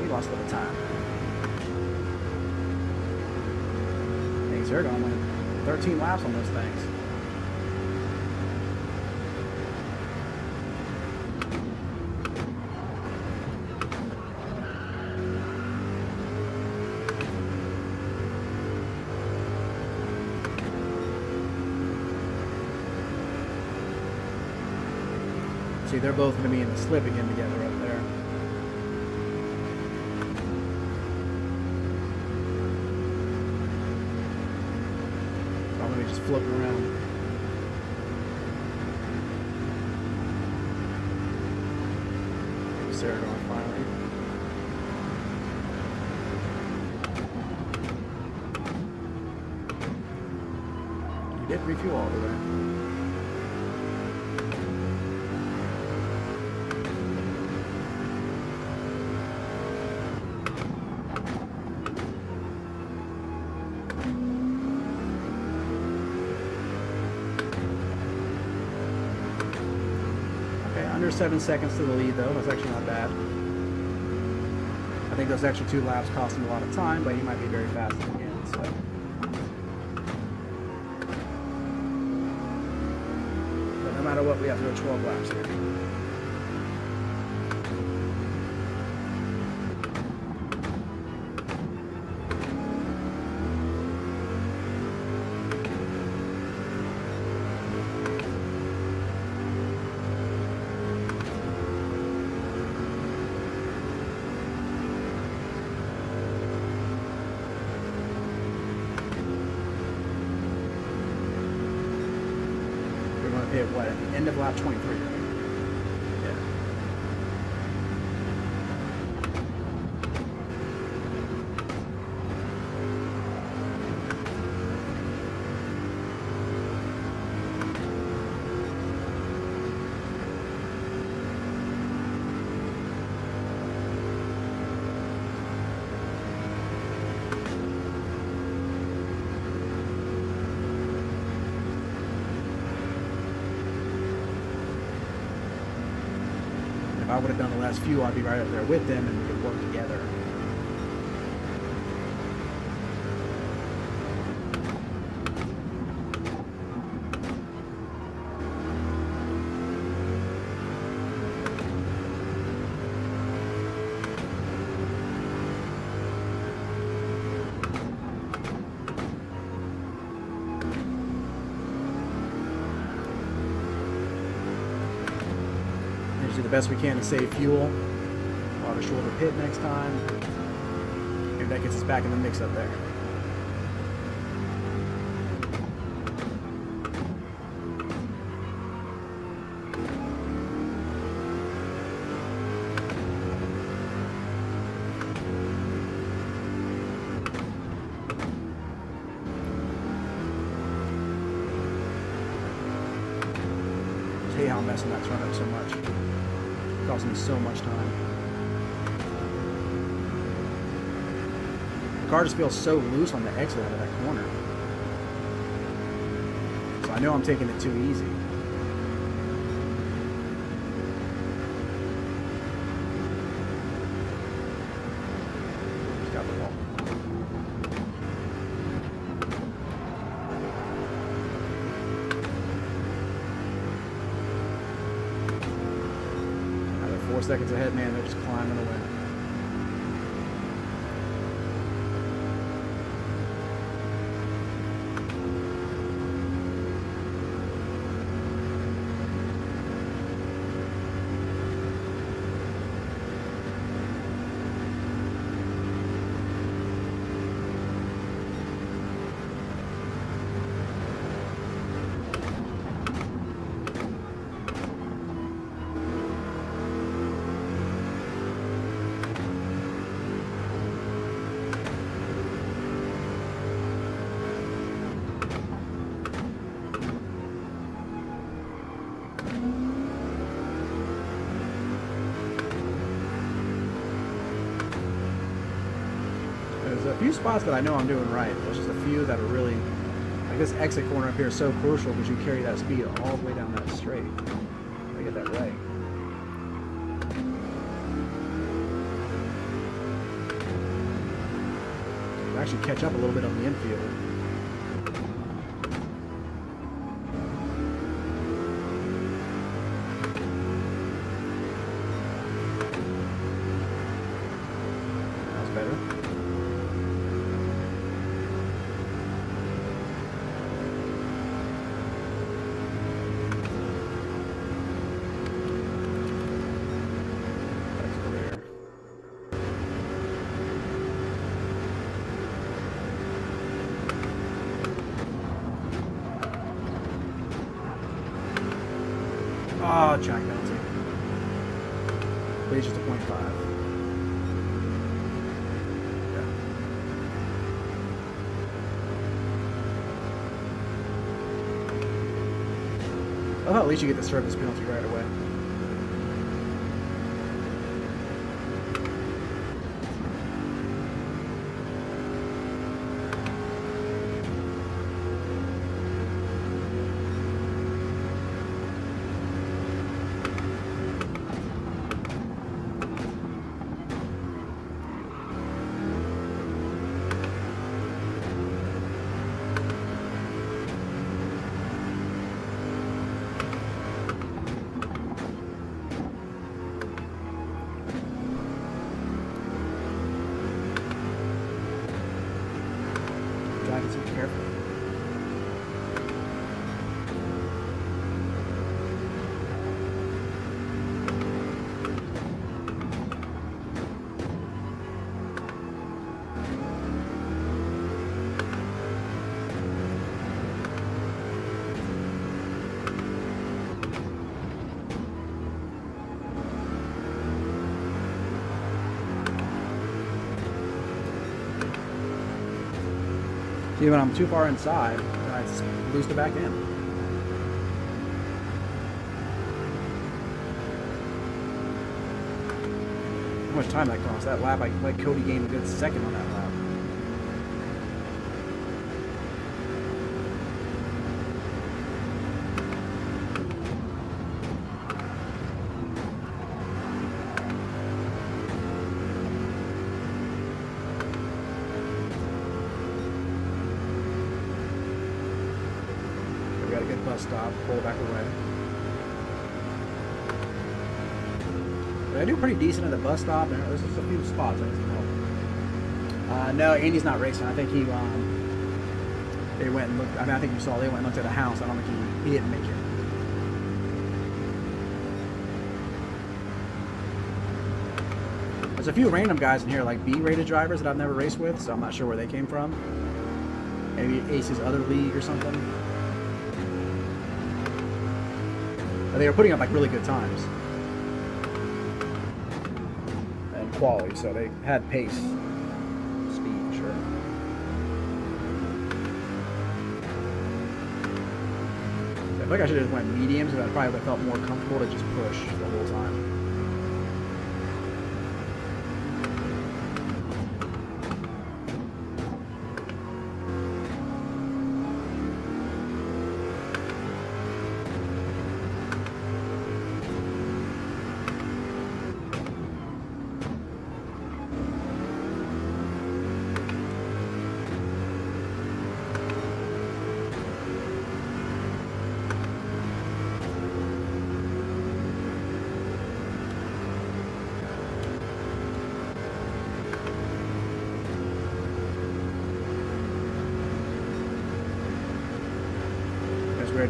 [SPEAKER 1] Lost a little time. Things are going to win 13 laps on those things. See, they're both going to be in the slip again together up there. Just floating around. Maybe Sarah going finally. You did refuel all the way. Under 7 seconds to the lead, though. That's actually not bad. I think those extra 2 laps cost him a lot of time, but he might be very fast at the end. So. But no matter what, we have to go 12 laps here. Hit what, at the end of lap 23, right? Yeah. If I would have done the last few, I'd be right up there with them and we could work together. Do the best we can to save fuel. We'll have a shorter pit next time. Maybe that gets us back in the mix up there. hate how I'm messing that turn up so much. It costs me so much time. The car just feels so loose on the exit out of that corner. So I know I'm taking it too easy. Just got the wall. Now they're 4 seconds ahead, man. They're just climbing away. There's a few spots that I know I'm doing right. There's just a few that are really, like this exit corner up here is so crucial because you carry that speed all the way down that straight. I get that right. You actually catch up a little bit on the infield. That's better. Oh, track penalty. But it's just a 0.5. Yeah. Oh, at least you get the service penalty right away. Driving so carefully. See, when I'm too far inside, I just lose the back end. How much time that cost? That lap, I let Cody gain a good second on that lap. We got a good bus stop, pull back away. But I do pretty decent at the bus stop, and there's just a few spots I need some help. No, Andy's not racing. I think he, they went and looked, I mean, I think you saw they went and looked at a house. I don't think he didn't make it. There's a few random guys in here, like B-rated drivers that I've never raced with, so I'm not sure where they came from. Maybe Ace's other league or something. But they were putting up like really good times. And quality, so they had pace. Speed, sure. feel like I should have just went mediums, because I probably would have felt more comfortable to just push the whole time.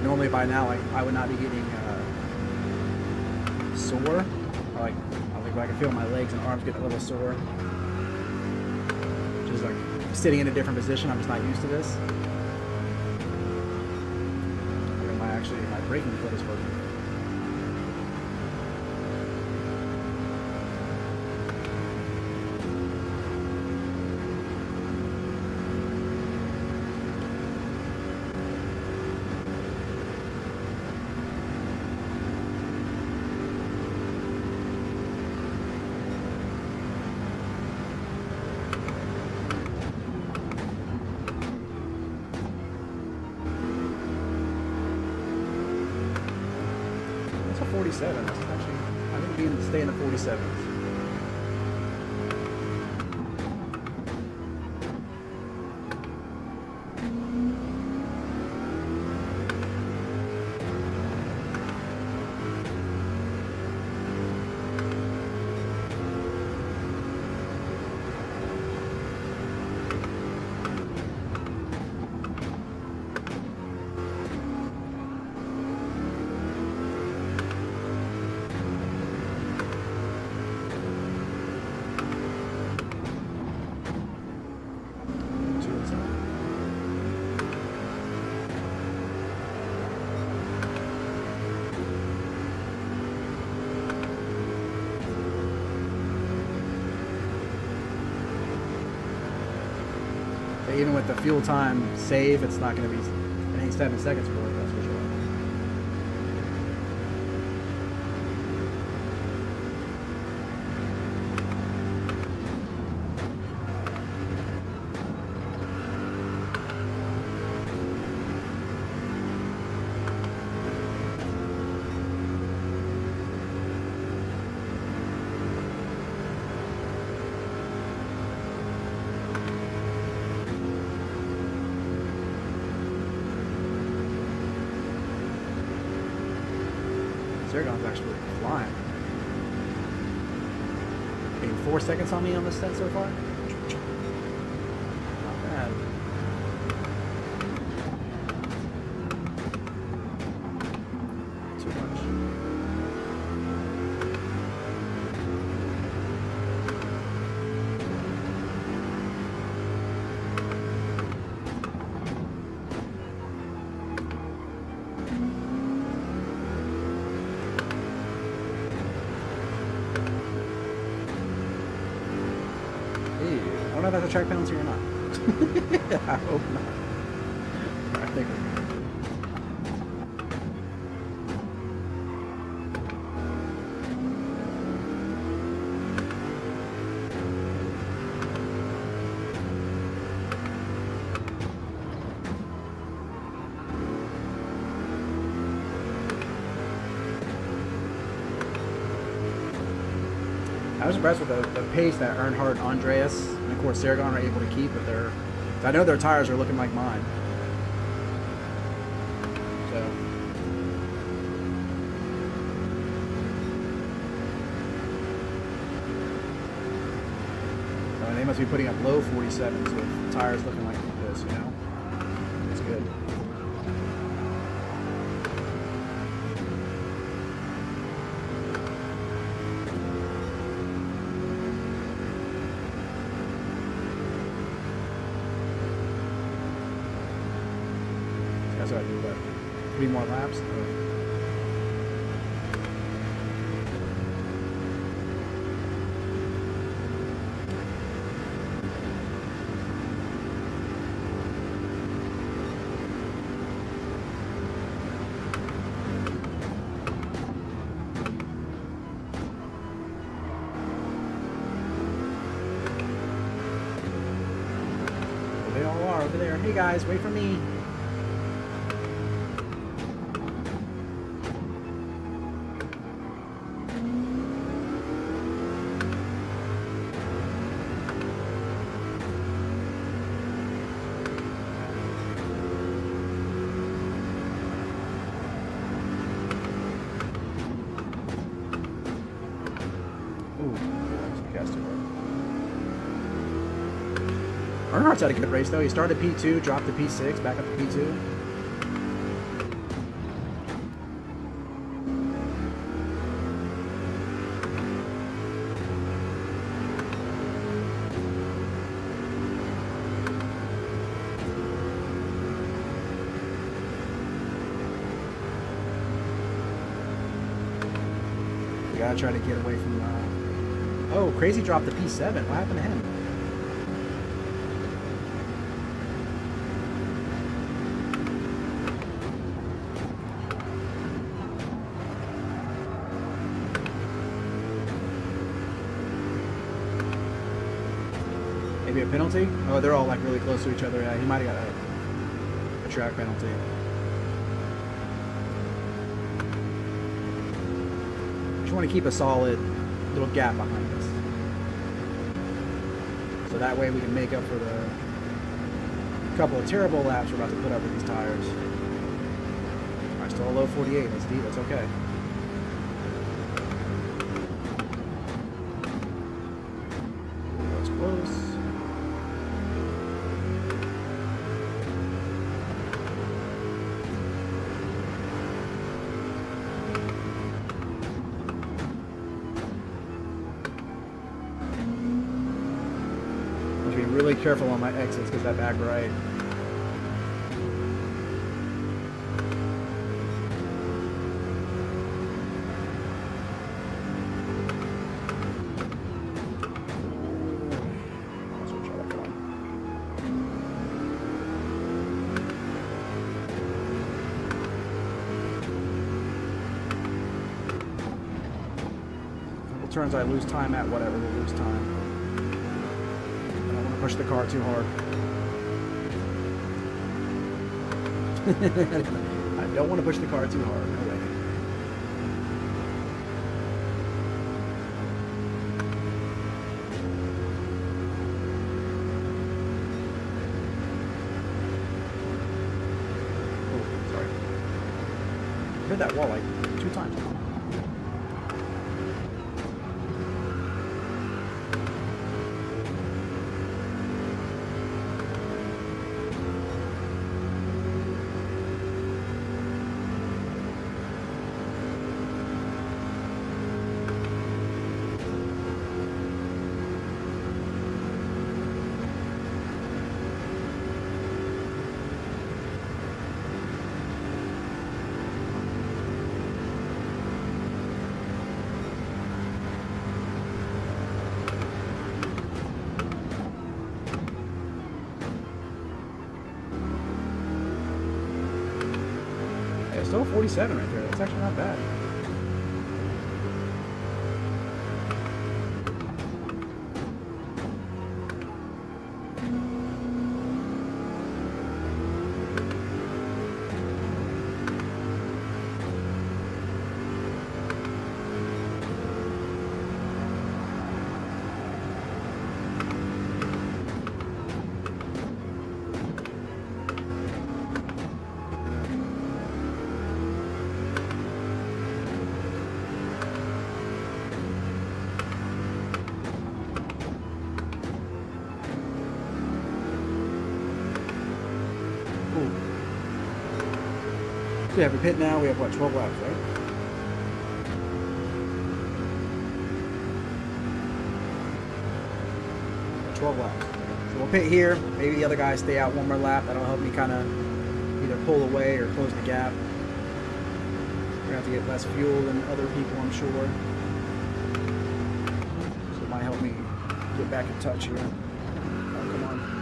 [SPEAKER 1] Normally by now, like, I would not be getting sore. Like, I can feel my legs and arms getting a little sore. Just like sitting in a different position. I'm just not used to this. My braking foot is working. That's a 47. That's actually, I think being stay in the 47s. Even with the fuel time save, it's not going to be any 7 seconds for it, that's for sure. Zergon's actually flying. Getting 4 seconds on me on this set so far. Not bad. Too much. I don't know if that's a track penalty or not. I hope not. I think I was impressed with the pace that Earnhardt, Andreas, and of course Aragon are able to keep, but I know their tires are looking like mine. So they must be putting up low 47s with tires looking like this, you know? It's good. So I do what? 3 more laps? me, guys. Wait for me. Earnhardt's had a good race though. He started P2, dropped to P6, back up to P2. We gotta try to get away from. Oh, Crazy dropped to P7. What happened to him? Maybe a penalty? Oh, they're all like really close to each other. Yeah, he might have got a track penalty. Just want to keep a solid little gap behind us, so that way we can make up for the couple of terrible laps we're about to put up with these tires. All right, still a low 48. That's deep. That's okay. That's close. Really careful on my exits because that back right. Let's try that one. Couple turns I lose time at, whatever, we'll lose time. Push the car too hard. I don't want to push the car too hard. No way. Oh, sorry. I hit that wall like 2 times. Still 47 right there. That's actually not bad. We have a pit now. We have what, 12 laps, right? Yeah, 12 laps. So we'll pit here. Maybe the other guys stay out one more lap. That'll help me kind of either pull away or close the gap. We're gonna have to get less fuel than other people, I'm sure. So it might help me get back in touch here. Oh, come on.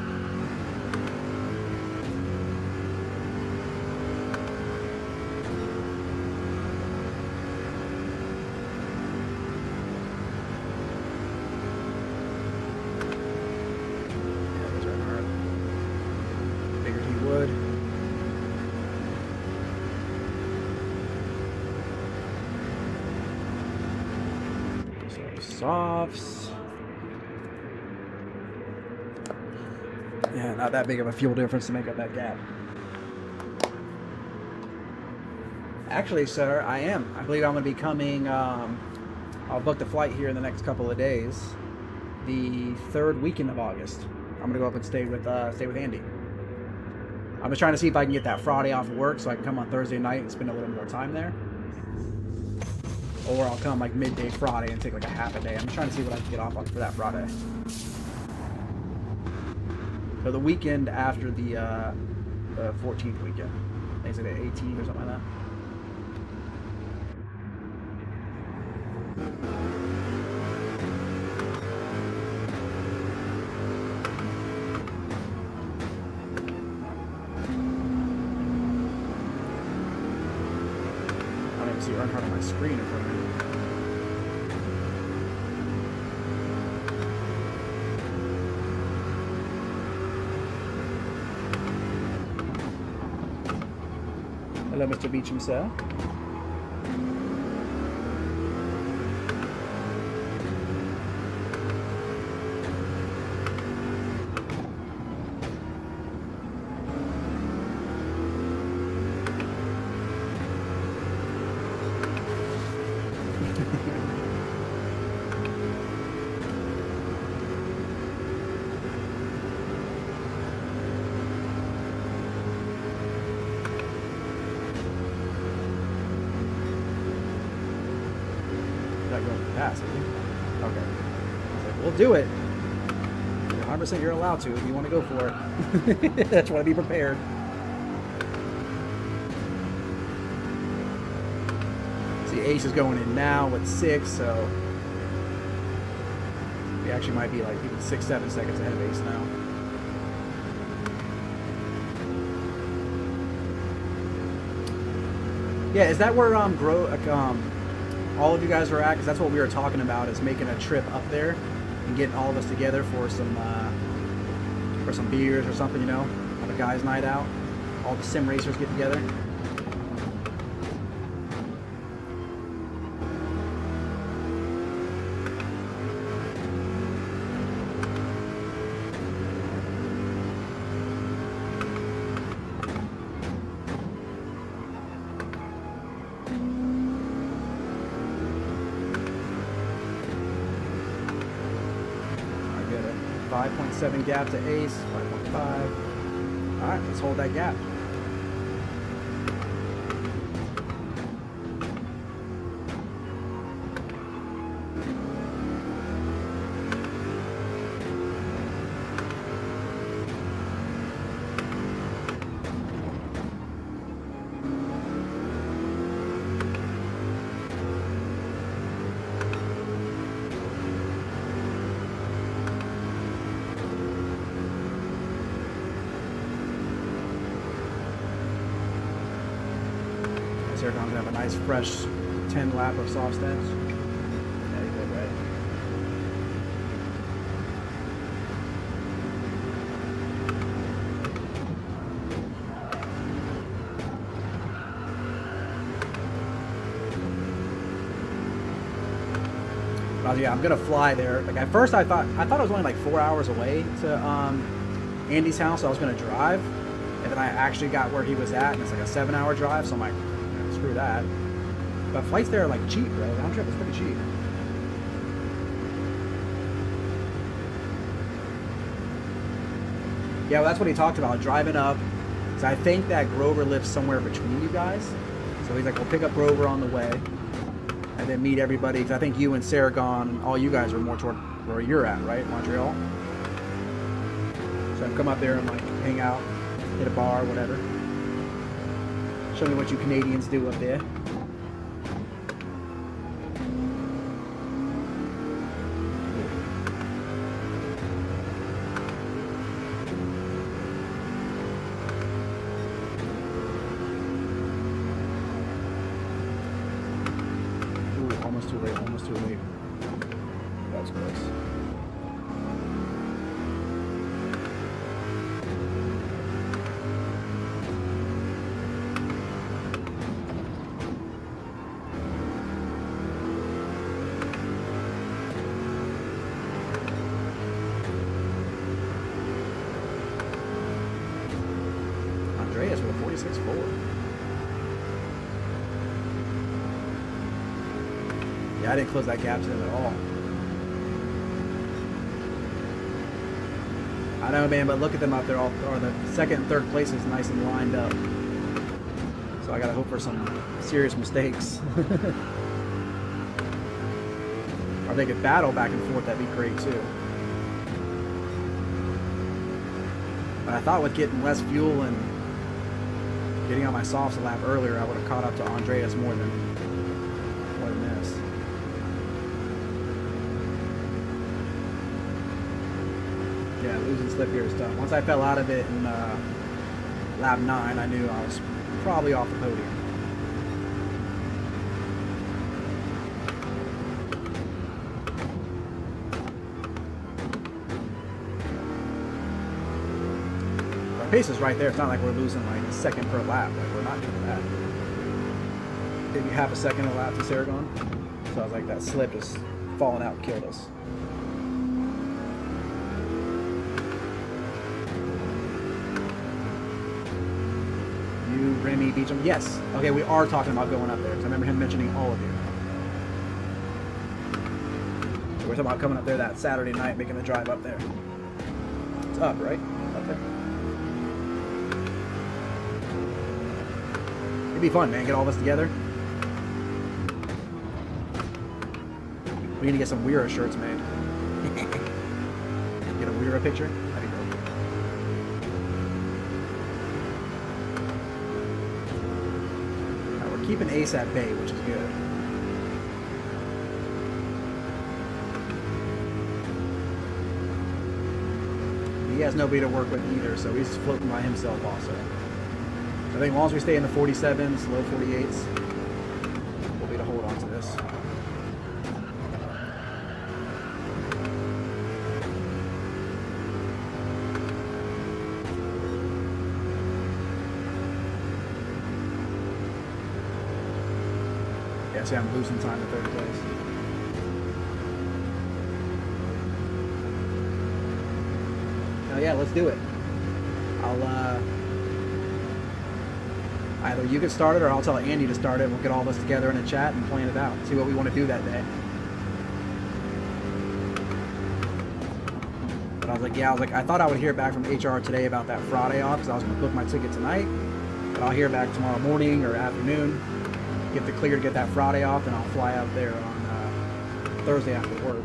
[SPEAKER 1] softs. Yeah, not that big of a fuel difference to make up that gap. Actually, sir, I am. I believe I'm going to be coming. I'll book the flight here in the next couple of days. The 3rd weekend of August. I'm going to go up and stay with Andy. I'm just trying to see if I can get that Friday off of work so I can come on Thursday night and spend a little more time there. Or I'll come like midday Friday and take like a half a day. I'm trying to see what I can get off on for that Friday. So the weekend after the 14th weekend. I think it's like the 18th or something like that. I don't even see Earnhardt on my screen in front of me. Hello, Mr. Beecham, sir. Pass, okay. I was like, we'll do it. 100% you're allowed to if you want to go for it. That's why be prepared. See, Ace is going in now with 6, so we actually might be like even 6-7 seconds ahead of Ace now. Yeah, is that where all of you guys are at? Because that's what we were talking about, is making a trip up there and getting all of us together for some beers or something, you know, have a guys' night out. All the sim racers get together. I get it. 5.7 gap to Ace, 5.5. All right, let's hold that gap. Here comes have a nice fresh 10 lap of soft stance. Yeah, you did right. But yeah, I'm gonna fly there. Like at first I thought it was only like 4 hours away to Andy's house, so I was gonna drive. And then I actually got where he was at, and it's like a 7-hour drive, so I'm like, screw that. But flights there are like cheap, right? Round trip is pretty cheap. Yeah, well, that's what he talked about, driving up. So I think that Grover lives somewhere between you guys. So he's like, we'll pick up Grover on the way and then meet everybody. Because I think you and Saragon, all you guys are more toward where you're at, right? Montreal. So I'd come up there and like hang out, hit a bar, whatever. Show me what you Canadians do up there. Ooh, almost too late, almost too late. That was close. 6.4. Yeah, I didn't close that gap to them at all. I know, man, but look at them up there. All, or the second and third place is nice and lined up. So I gotta hope for some serious mistakes. Or they could battle back and forth. That'd be great too. But I thought with getting less fuel and getting on my softs a lap earlier, I would have caught up to Andreas more than this. Yeah, losing slip here is tough. Once I fell out of it in lap 9, I knew I was probably off the podium. Our pace is right there. It's not like we're losing like a second per lap. Like, we're not doing that. Maybe half a second a lap to Saragon. So I was like, that slip just falling out and killed us. Remy Beecham. Yes. Okay, we are talking about going up there. Because I remember him mentioning all of you. So we're talking about coming up there that Saturday night, making the drive up there. It's up, right? Up there. It'd be fun, man. Get all of us together. We need to get some WERA shirts made. Get a WERA picture. That'd be dope. Keeping Ace at bay, which is good. He has nobody to work with either, so he's floating by himself also. So I think as long as we stay in the 47s, low 48s, we'll be able to hold on to this. See, I'm losing time in third place. Oh yeah, let's do it. I'll either you get started or I'll tell Andy to start it. We'll get all of us together in a chat and plan it out. See what we want to do that day. But I was like, yeah, I thought I would hear back from HR today about that Friday off because I was going to book my ticket tonight. But I'll hear back tomorrow morning or afternoon. Get the clear to get that Friday off, and I'll fly out there on Thursday after work.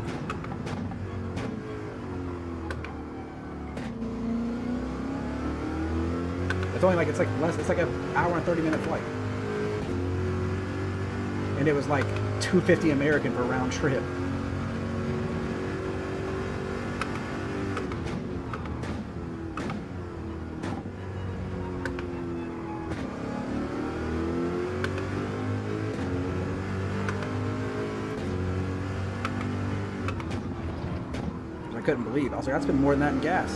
[SPEAKER 1] It's only like it's like an hour and 30-minute flight, and it was like $250 American for a round trip. I couldn't believe. I was like, I spent more than that in gas.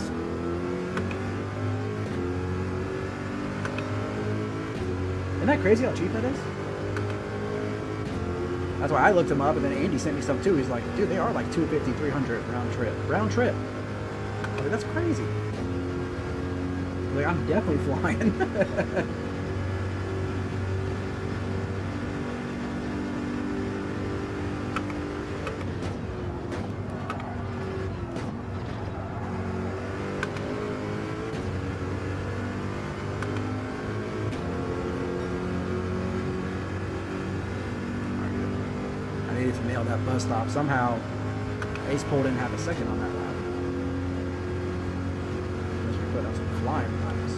[SPEAKER 1] Isn't that crazy how cheap that is? That's why I looked him up, and then Andy sent me some too. He's like, dude, they are like $250, $300 round trip. Round trip. I was like, that's crazy. I was like, I'm definitely flying. To nail that bus stop. Somehow Ace Pole didn't have a second on that lap. Unless we put out some flying times.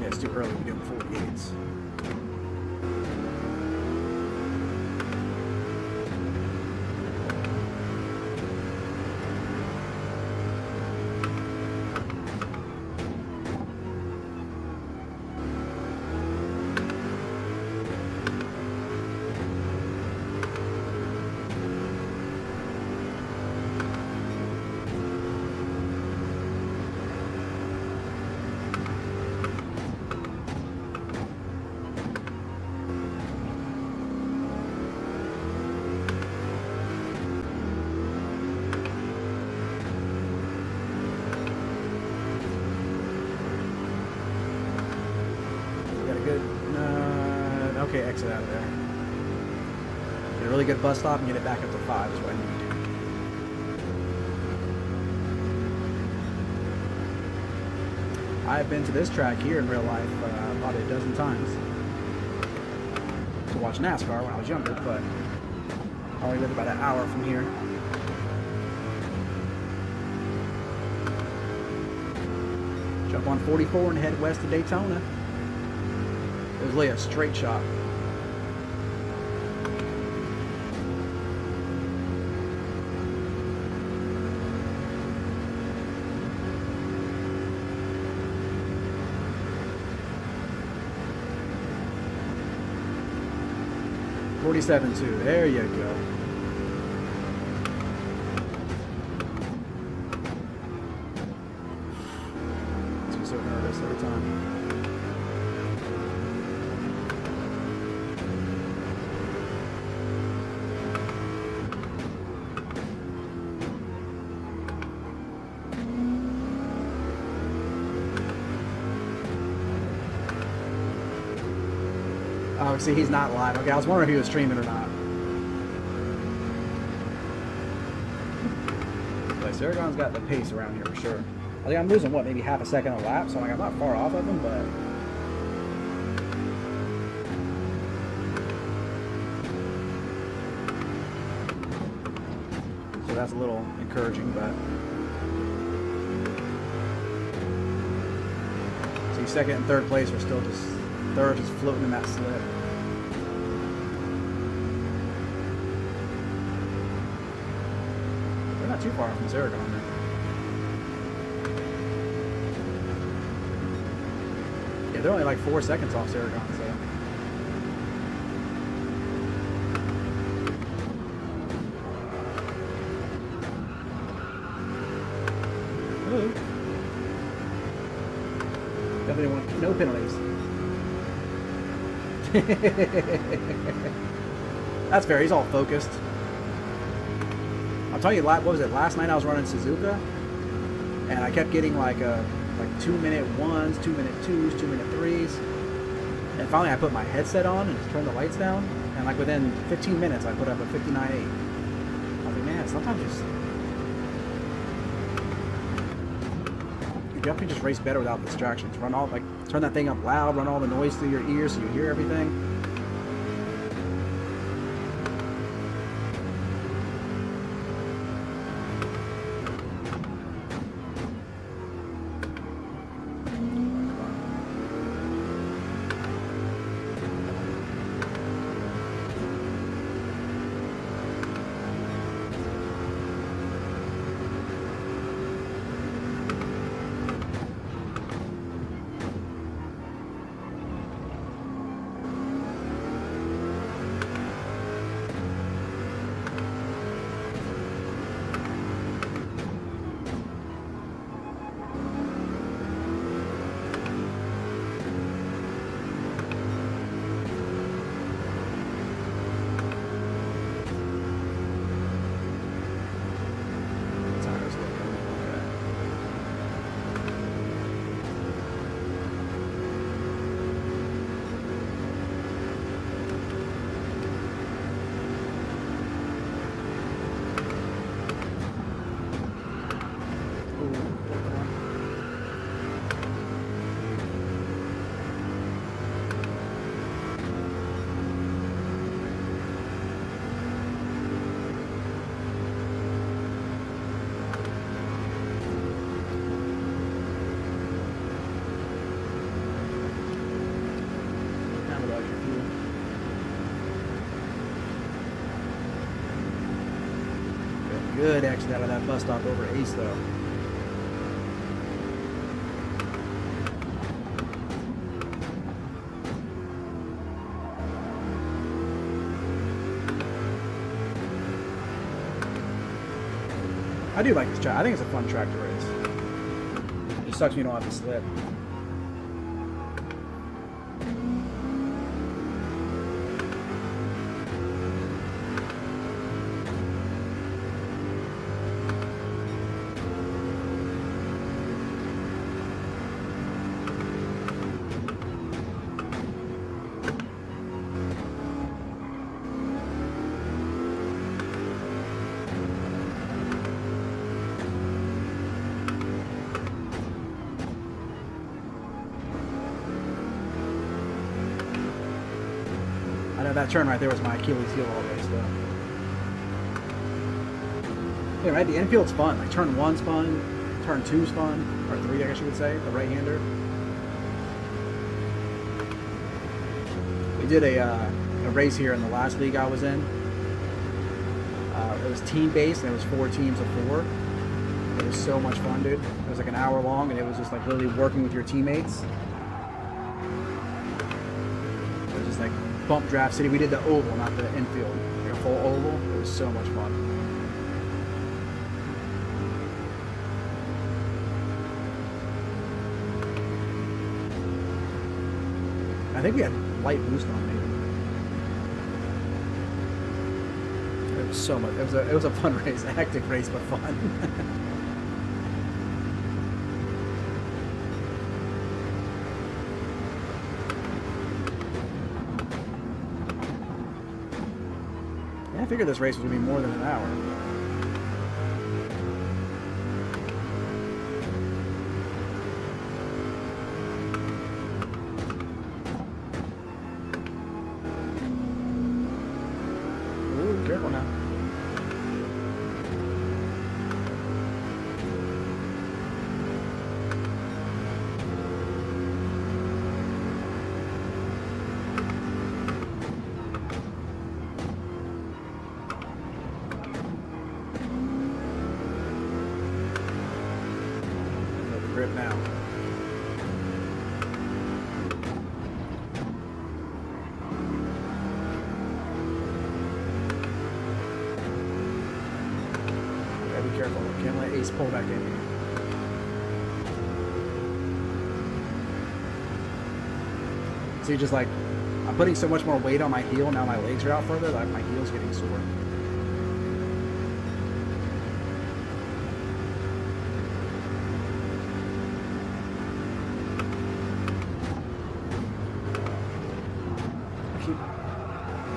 [SPEAKER 1] Yeah, it's too early to be doing 48s. Okay, exit out of there. Get a really good bus stop and get it back up to 5 is what I need to do. I've been to this track here in real life about a dozen times to watch NASCAR when I was younger, but I only live about an hour from here. Jump on 44 and head west to Daytona. It was really a straight shot. .47.2, there you go. I'm so nervous every time. Oh, see, he's not live. Okay, I was wondering if he was streaming or not. But Saragon's got the pace around here for sure. I think I'm losing, what, maybe half a second a lap, so like, I'm not far off of him, but... So that's a little encouraging, but... See, second and third place are still just... Third just floating in that slip. They're not too far from Zaragon there. Yeah, they're only like 4 seconds off Zaragon, so. Ooh. Definitely want no penalties. That's fair, he's all focused. I'll tell you, what was it, last night I was running Suzuka, and I kept getting like 2-minute 1s, 2-minute 2s, 2-minute 3s, and finally I put my headset on and turned the lights down, and like within 15 minutes I put up a 59.8. I was like, man, sometimes you definitely just race better without distractions. Run all, like, turn that thing up loud, run all the noise through your ears so you hear everything. Good exit out of that bus stop over Ace, though. I do like this track. I think it's a fun track to race. It just sucks when you don't have to slip. I know that turn right there was my Achilles heel all race, though. Yeah, right, the infield's fun. Like, turn 1's fun, turn 2's fun, or 3, I guess you would say, the right-hander. We did a race here in the last league I was in. It was team-based, and it was 4 teams of 4. It was so much fun, dude. It was like an hour long, and it was just like literally working with your teammates. It was just like bump draft city. We did the oval, not the infield. Like a full oval. It was so much fun. I think we had light boost on maybe. It was so much. It was a fun race, a hectic race, but fun. I figured this race was going to be more than an hour. Ooh, careful now. Grip now. Gotta be careful. Can't let Ace pull back in here. See, just like I'm putting so much more weight on my heel now, my legs are out further. Like my heel's getting sore.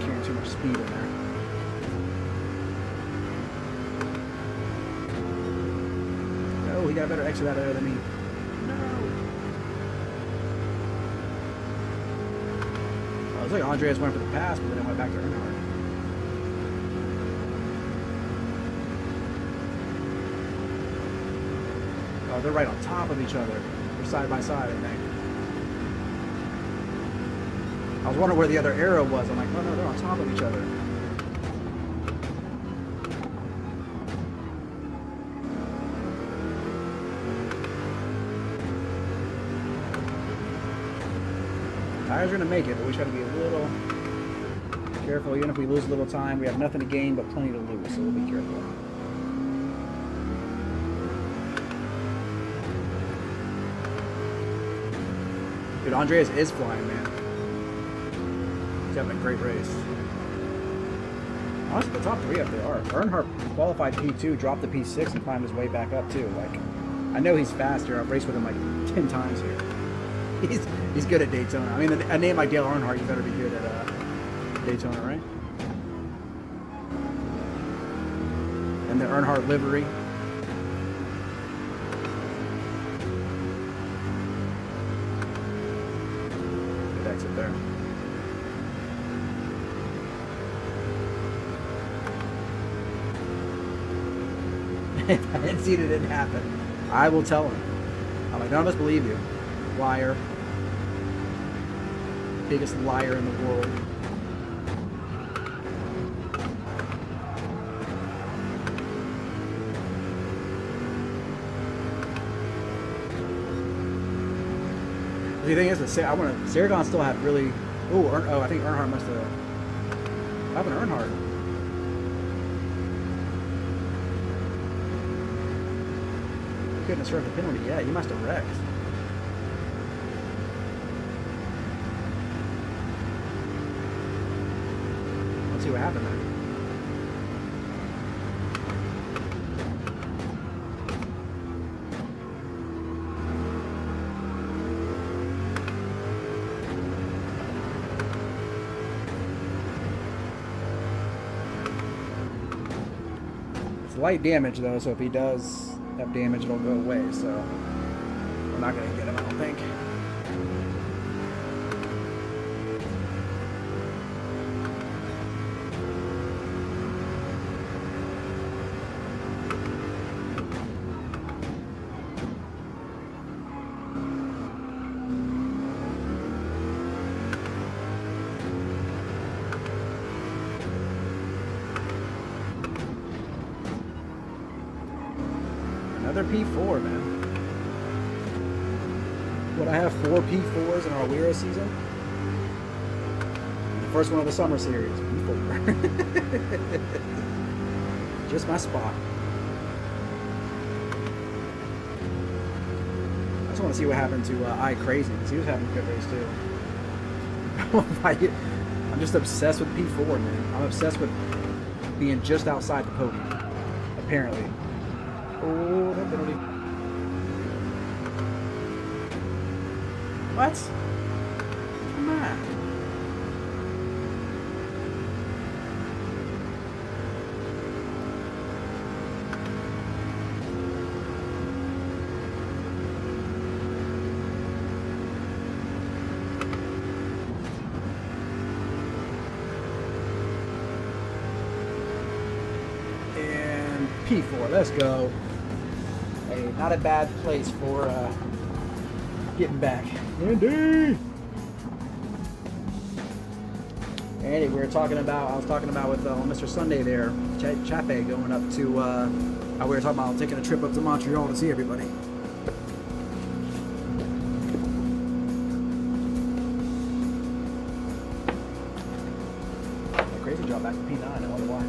[SPEAKER 1] Carrying too much speed in there. Oh, he got a better exit out of there than me. No. Well, it was like Andreas went for the pass, but then it went back to Earnhardt. Oh, they're right on top of each other. They're side by side, I think. I was wondering where the other arrow was. I'm like, oh no, they're on top of each other. Tires are going to make it, but we try to be a little careful. Even if we lose a little time, we have nothing to gain but plenty to lose, so we'll be careful. Dude, Andreas is flying, man. He's having a great race. Honestly, the top 3 up there are. Earnhardt qualified P2, dropped to P6, and climbed his way back up too. Like, I know he's fast here. I've raced with him like 10 times here. He's good at Daytona. I mean, a name like Dale Earnhardt, you better be good at Daytona, right? And the Earnhardt livery. Good exit there. If I didn't see it, it didn't happen. I will tell him. I'm like, none of us believe you. Liar. Biggest liar in the world. The thing is, Saragon still had really. Oh, I think Earnhardt must have. What happened to Earnhardt? Couldn't have served the penalty yet. He must have wrecked. Let's see what happened there. It's light damage though, so if he does have damage, it'll go away, so we're not going to get him, I don't think. Another P4, man. Would I have 4 P4s in our WERA season? The first one of the summer series, P4. Just my spot. I just want to see what happened to iCrazy, because he was having a good race too. I'm just obsessed with P4, man. I'm obsessed with being just outside the podium, apparently. Oh, that penalty. What? Come on. And P4, let's go. Hey, not a bad place for getting back. Andy! Andy, I was talking about with Mr. Sunday there, Chape going up to, we were talking about taking a trip up to Montreal to see everybody. A crazy drop back to P9, I wonder why.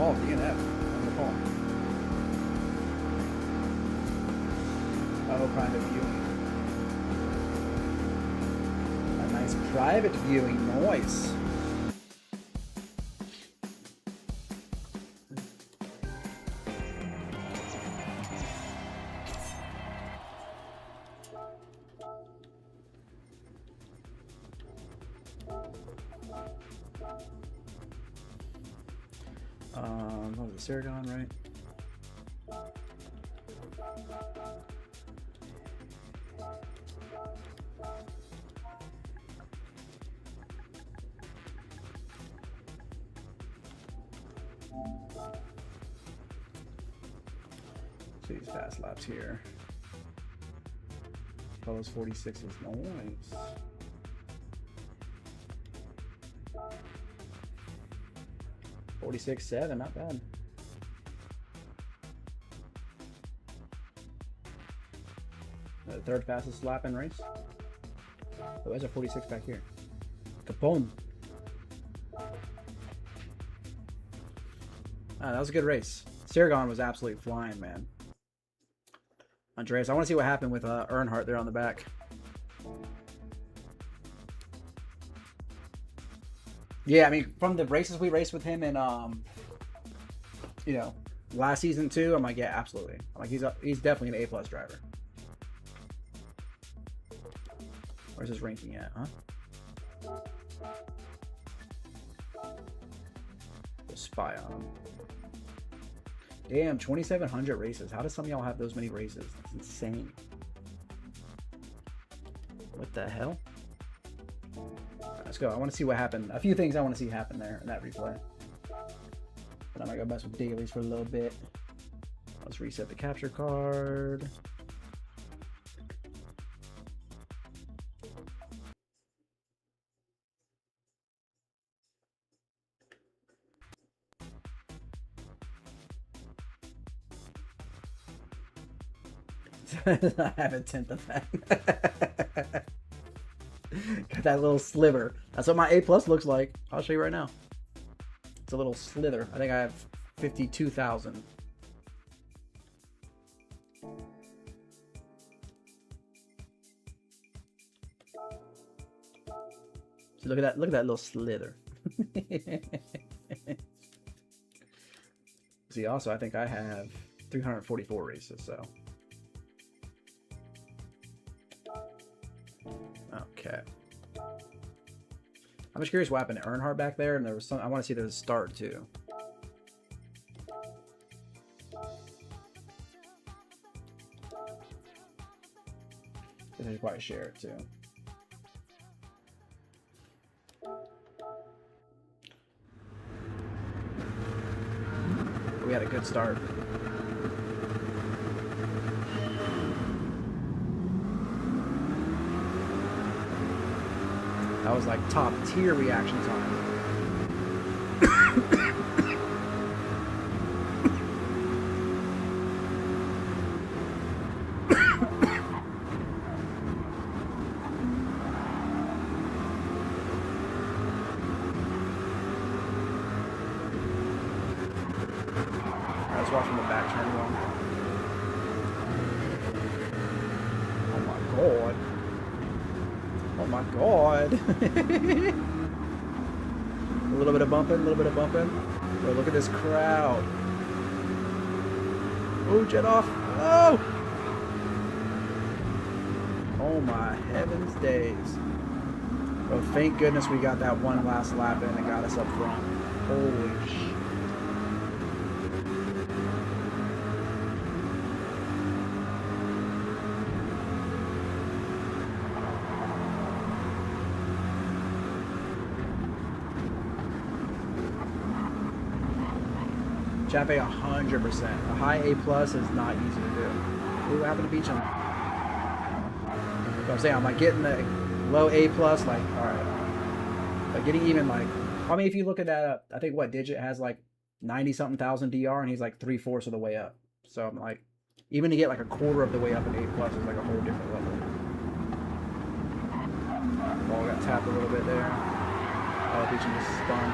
[SPEAKER 1] Oh, DNF on the phone. Oh, kind of viewing. A nice private viewing noise. What was it, Saragon, right? See these fast laps here. Follows 46 is nice. .46.7, not bad. The third fastest lap in race. Oh, there's a 46 back here. Capone. That was a good race. Saragon was absolutely flying, man. Andreas, I want to see what happened with Earnhardt there on the back. Yeah, I mean, from the races we raced with him in, you know, last season too, I'm like, yeah, absolutely. I'm like, he's definitely an A+ driver. Where's his ranking at, huh? We'll spy on him. Damn, 2,700 races. How does some of y'all have those many races? That's insane. What the hell? Let's go. I want to see what happened. A few things I want to see happen there in that replay. But I'm going to go mess with dailies for a little bit. Let's reset the capture card. I have a tenth of that. Got that little sliver. That's what my A+ looks like. I'll show you right now. It's a little slither. I think I have 52,000. So look at that little slither. See, also I think I have 344 races, so. Okay. I'm just curious what happened to Earnhardt back there, and there was some. I want to see the start too. I should probably share it too. We had a good start. That was like top tier reaction time. Let's watch from the back turn one. Oh my god. A little bit of bumping, a little bit of bumping. Bro, look at this crowd. Oh, jet off. Oh! Oh my heavens days. Bro, thank goodness we got that one last lap in and got us up front. Holy shit. Chape 100%. A high A plus is not easy to do. Ooh, what happened to beach him? So I'm saying, I'm like getting the low A plus, like, alright. But getting even like, I mean, if you look at that, I think what Digit has like 90 something thousand DR and he's like 3/4 of the way up. So I'm like, even to get like a quarter of the way up in A plus is like a whole different level. Ball got tapped a little bit there. Oh, Beecham just spun.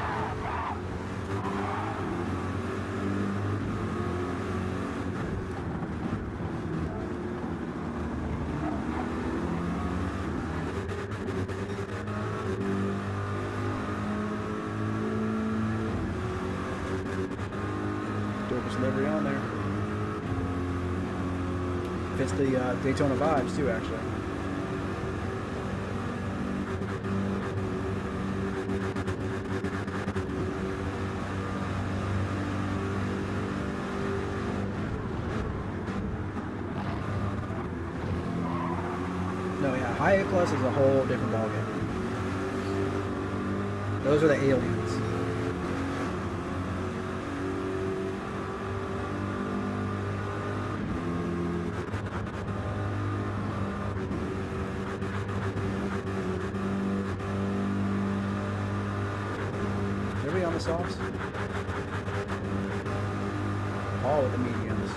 [SPEAKER 1] Delivery on there. Fits the Daytona vibes too, actually. No, yeah, high A plus is a whole different ballgame. Those are the aliens. On the softs. All with the mediums.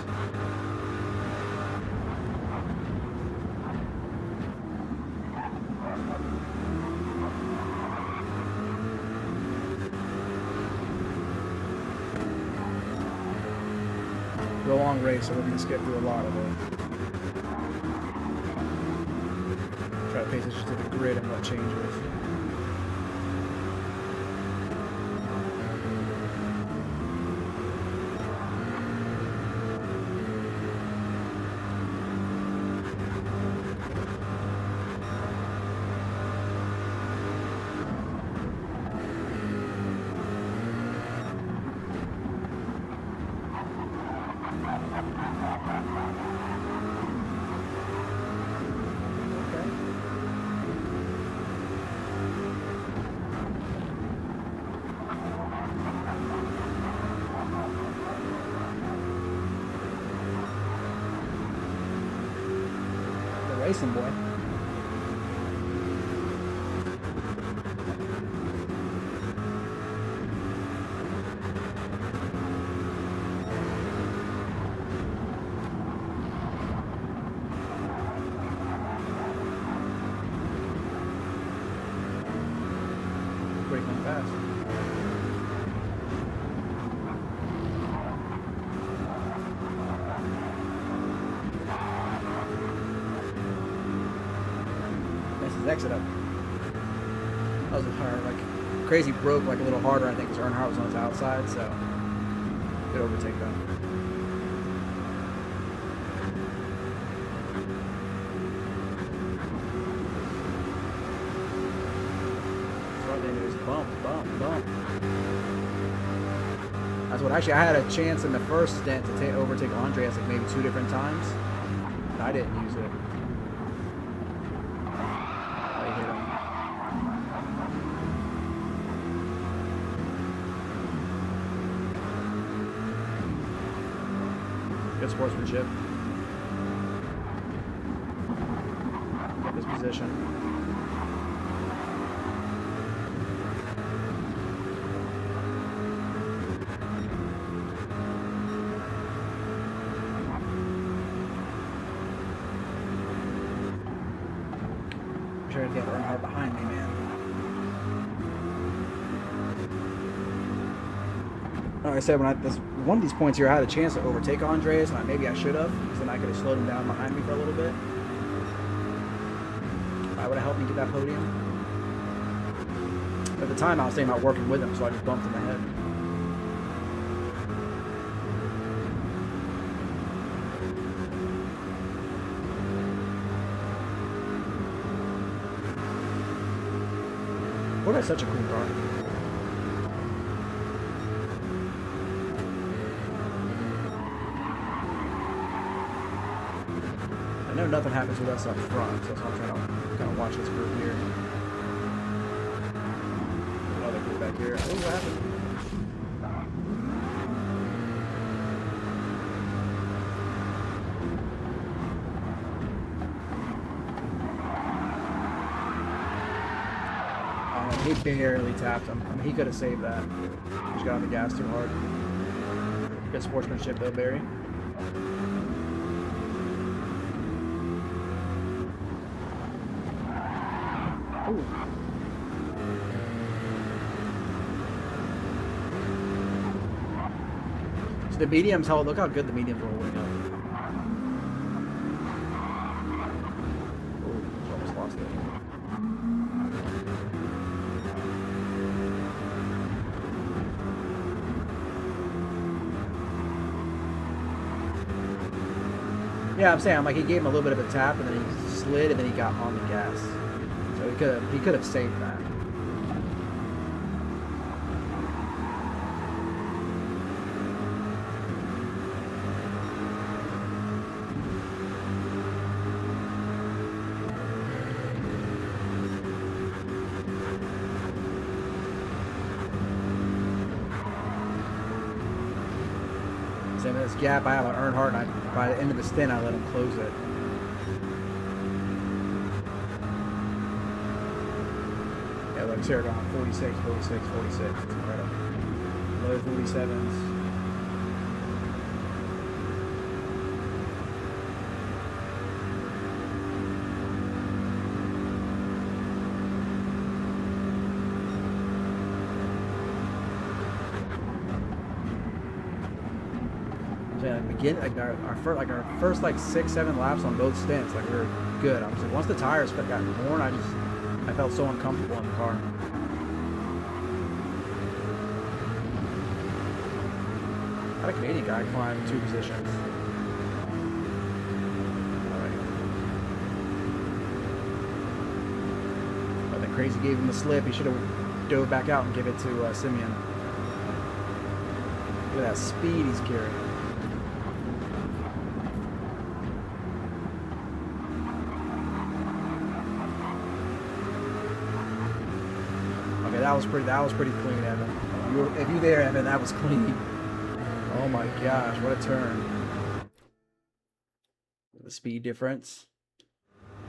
[SPEAKER 1] Go long race, so we're going to skip through a lot of it. Try to pay attention to the grid and what changes. Racing boy. Breaking fast. Exit up. That was hard, like crazy broke like a little harder, I think, because Earnhardt was on his outside, so good overtake though. So all they do is bump, bump, bump. That's what actually I had a chance in the first stint to overtake Andreas like maybe 2 different times, but I didn't use it. Good sportsmanship. Get this position. gotta get Earnhardt behind me, man. Like I said, when one of these points here, I had a chance to overtake Andres, and maybe I should have, because then I could have slowed him down behind me for a little bit. That would have helped me get that podium. At the time, I was thinking about working with him, so I just bumped him ahead. What is such a cool car? I know nothing happens with us up front, so I'm trying to kind of watch this group here. Another group back here. Oh, what happened? He barely tapped him. I mean, he could have saved that. He just got on the gas too hard. Good sportsmanship though, Barry. Ooh. So the mediums held. Look how good the mediums were holding up. Ooh, almost lost it. Yeah, I'm saying, like, he gave him a little bit of a tap, and then he slid, and then he got on the gas. So he could have saved that. Same as this gap I have on Earnhardt, and by the end of the stint, I let him close it. Yeah, look, here going 46, 46, 46. It's incredible. Low 47s. Our first like 6-7 laps on both stints, like we were good. I was like, once the tires got worn, I felt so uncomfortable in the car. I had a Canadian guy climb 2 positions. Alright. But then Crazy gave him the slip. He should have dove back out and give it to Simeon. Look at that speed he's carrying. That was pretty clean, Evan. If you there, Evan, that was clean. Oh my gosh, what a turn. The speed difference.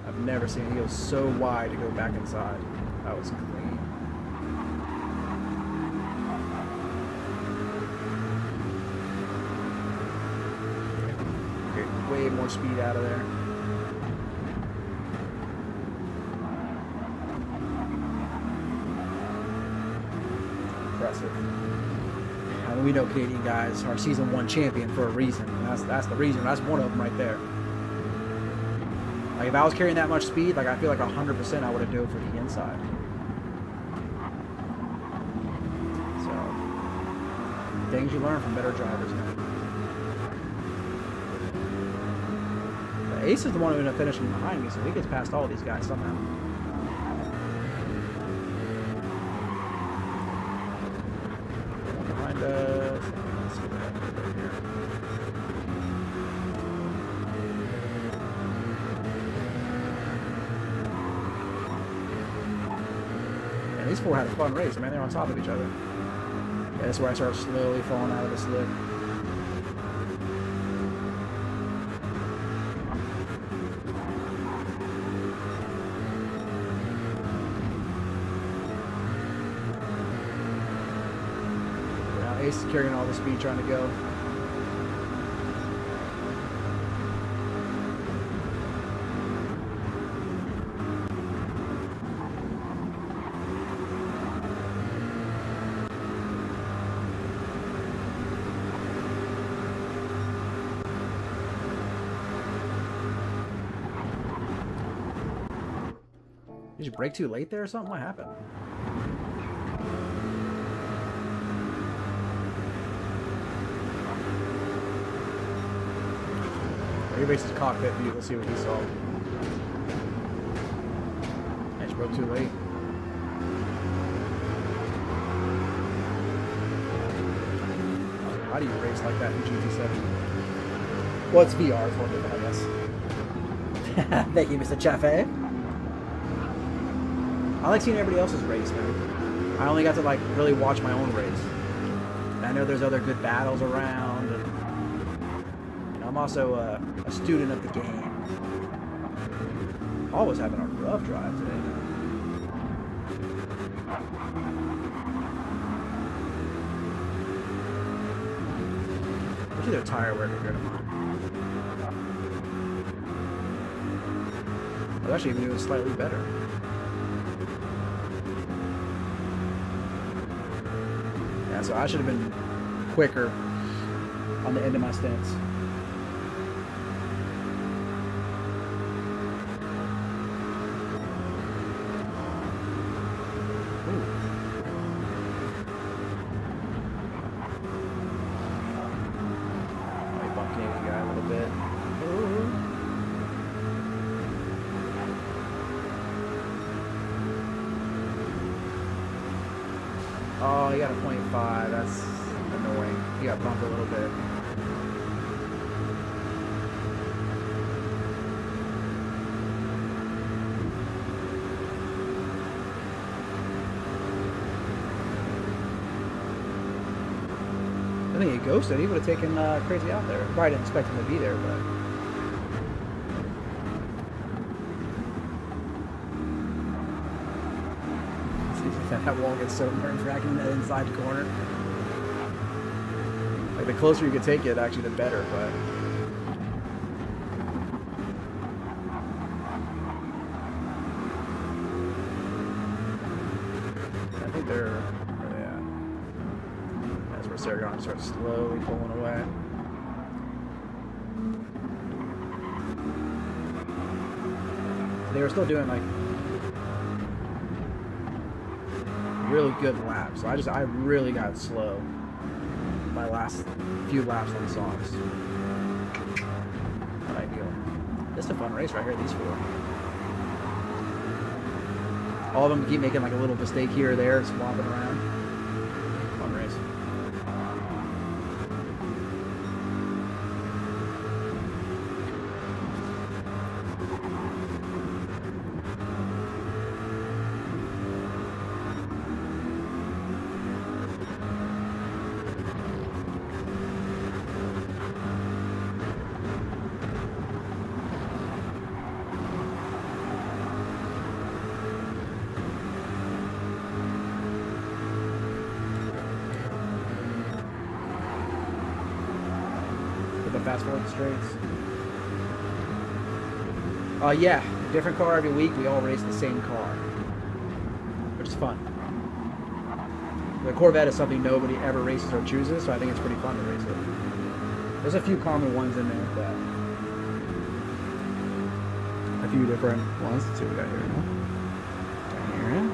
[SPEAKER 1] I've never seen it go so wide to go back inside. That was clean. Okay, way more speed out of there. Impressive. I mean, we know Canadian guys are season 1 champion for a reason. And that's the reason. That's one of them right there. Like if I was carrying that much speed, like I feel like 100% I would have dove for the inside. So things you learn from better drivers, man. The Ace is the one who ended up finishing behind me, so he gets past all these guys somehow. Let's see what happens right here. And these four had a fun race, man. They're on top of each other. Yeah, that's where I start slowly falling out of the slip. Ace is carrying all the speed trying to go. Did you brake too late there or something? What happened? He races cockpit view. Let's see what he saw. I just broke too late. How do you race like that in GT7? Well, it's VR for it, I guess. Thank you, Mr. Chaffee. I like seeing everybody else's race, man. I only got to like really watch my own race. And I know there's other good battles around. And I'm also a student of the game. Paul was having a rough drive today. Look at their tire wear compared to mine. I was actually even doing slightly better. Yeah, so I should have been quicker on the end of my stints. Oh, he got a 0.5. That's annoying. He got bumped a little bit. I think he ghosted. He would have taken Crazy out there. Probably didn't expect him to be there, but... that wall gets so nerve-wracking, that inside corner. Like, the closer you could take it, actually, the better, but... I think they're... where are they at? That's where Sargon starts slowly pulling away. So they were still doing, like, really good laps. So I really got slow my last few laps on the softs. Not ideal. This is a fun race right here, these four. All of them keep making like a little mistake here or there, swapping around. Fun race. Fast forward the straights. Yeah, different car every week. We all race the same car, which is fun. The Corvette is something nobody ever races or chooses, so I think it's pretty fun to race it. There's a few common ones in there, but a few different ones. Let's see what we got here now. Down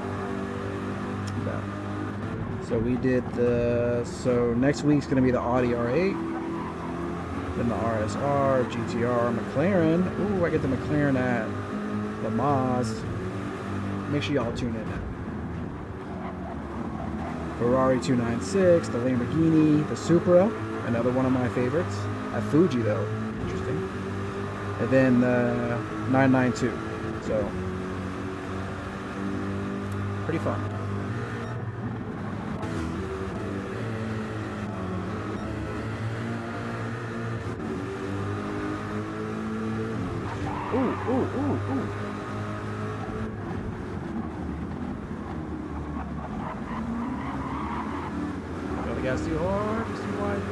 [SPEAKER 1] here. So we did the. So next week's gonna be the Audi R8. Then the RSR, GTR, McLaren. Ooh, I get the McLaren at the Maz. Make sure y'all tune in now. Ferrari 296, the Lamborghini, the Supra, another one of my favorites. At Fuji though, interesting. And then the 992. So, pretty fun. Ooh. Go the gas too hard, just too wide.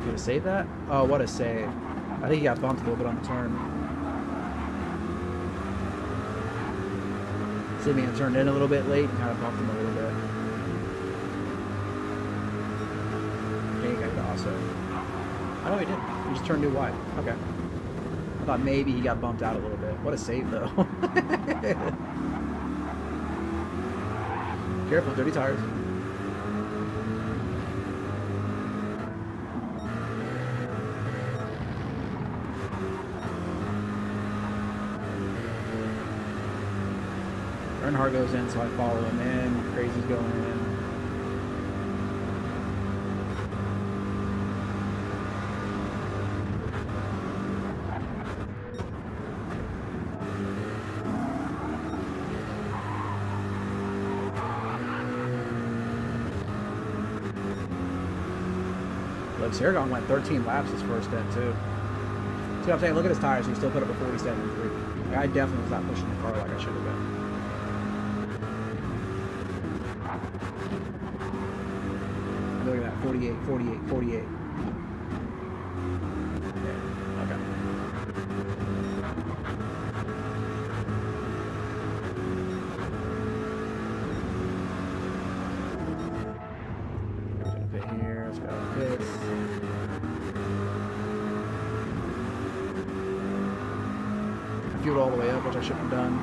[SPEAKER 1] You gonna save that? Oh, what a save. I think he got bumped a little bit on the turn. Simeon turned in a little bit late and kind of bumped him a little bit. also. I know he didn't. He just turned new wide. Okay. I thought maybe he got bumped out a little bit. What a save, though. Careful, dirty tires. Earnhardt goes in, so I follow him in. Crazy's going in. Look, Saragon went 13 laps his first stint, too. See what I'm saying? Look at his tires. He still put up a 47.3. I definitely was not pushing the car like I should have been. Look at that, 48, 48, 48. Yeah, okay. There's a pit here, let's go pit. I fueled all the way up, which I shouldn't have done.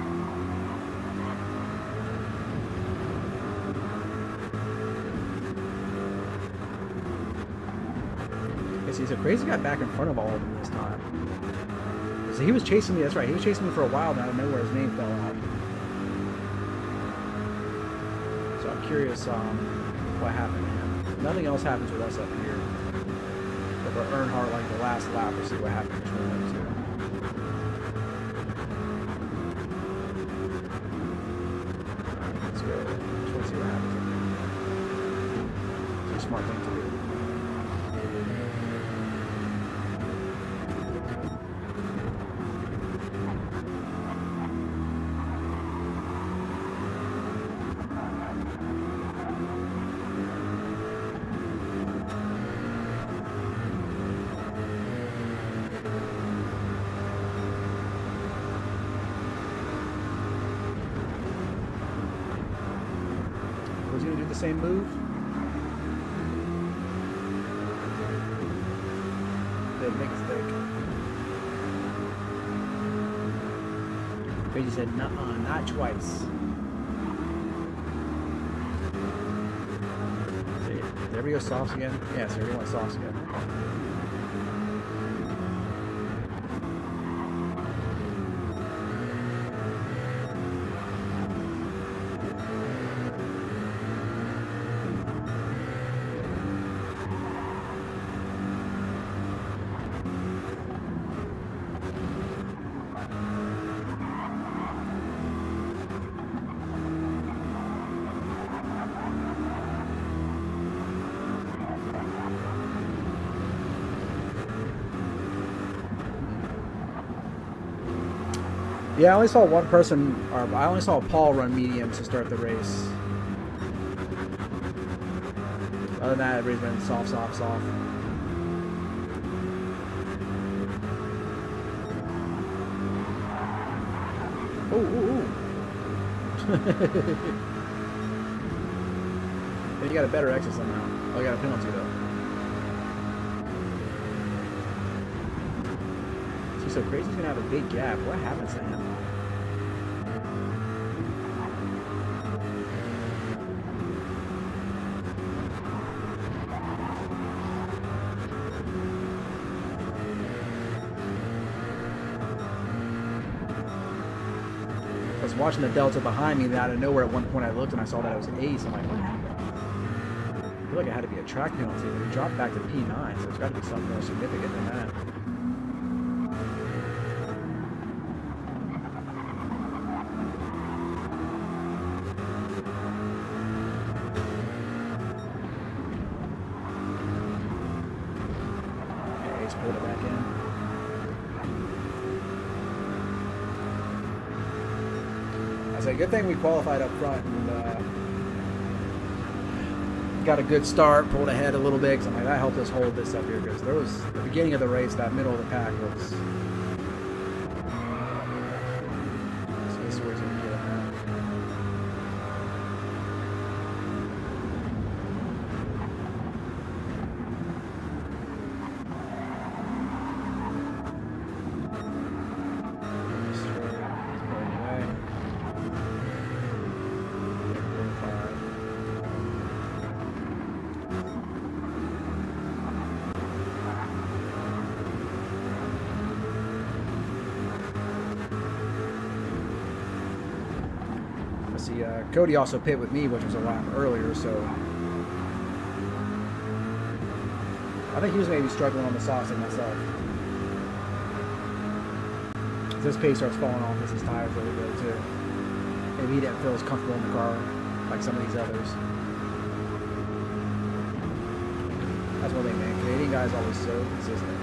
[SPEAKER 1] See, so Crazy got back in front of all of them this time. So he was chasing me, that's right, he was chasing me for a while, and out of nowhere his name fell out. So I'm curious what happened to him. Nothing else happens with us up here. But for Earnhardt, like the last lap, we'll see what happens between them two. Let's go. Just want to see what happens up here. It's a smart thing to do. Was he going to do the same move? Didn't make a mistake. Crazy said, nuh-uh, not twice. Did everybody go softs again? Yes, everyone went softs again. Yeah, I only saw one person, or I only saw Paul run mediums to start the race. Other than that, everybody's been soft, soft, soft. Ooh, ooh, ooh. Then you got a better exit somehow. Oh, you got a penalty though. So Crazy's gonna have a big gap. What happens to him? I was watching the Delta behind me, and out of nowhere at one point I looked and I saw that it was an ace. I'm like, what happened? I feel like it had to be a track penalty, but it dropped back to P9, so it's got to be something more significant than that. Pulled it back in. I say, good thing we qualified up front and got a good start, pulled ahead a little bit, because I'm like, that helped us hold this up here, because there was, the beginning of the race, that middle of the pack was... This is where he's going to get it now. See, Cody also pit with me, which was a lap earlier, so I think he was maybe struggling on the softs like myself. This pace starts falling off as his tires really good too. Maybe he didn't feel as comfortable in the car like some of these others. That's one thing, man. Canadian guys always so consistent.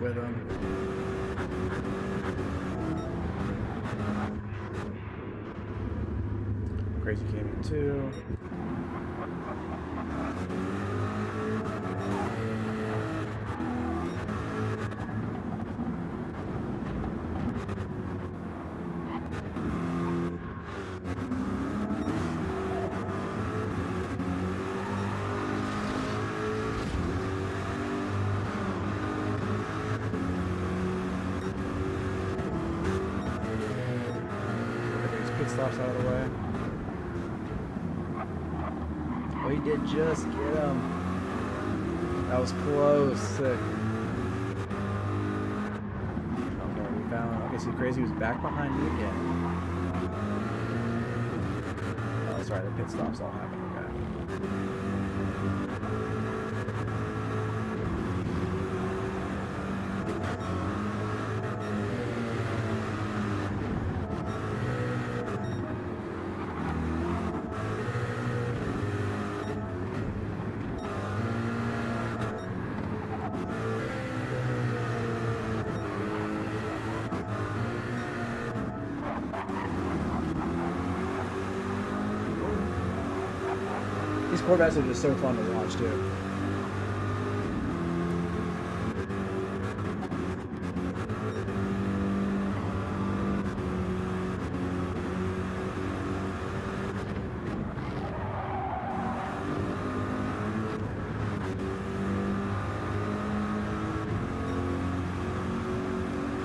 [SPEAKER 1] With him. Crazy came in too. Stops out of the way. Oh, he did just get him. That was close. Sick. Okay, we found. Okay, see, Crazy was back behind me again. Oh, sorry, the pit stops all happened. These Corvettes are just so fun to watch too.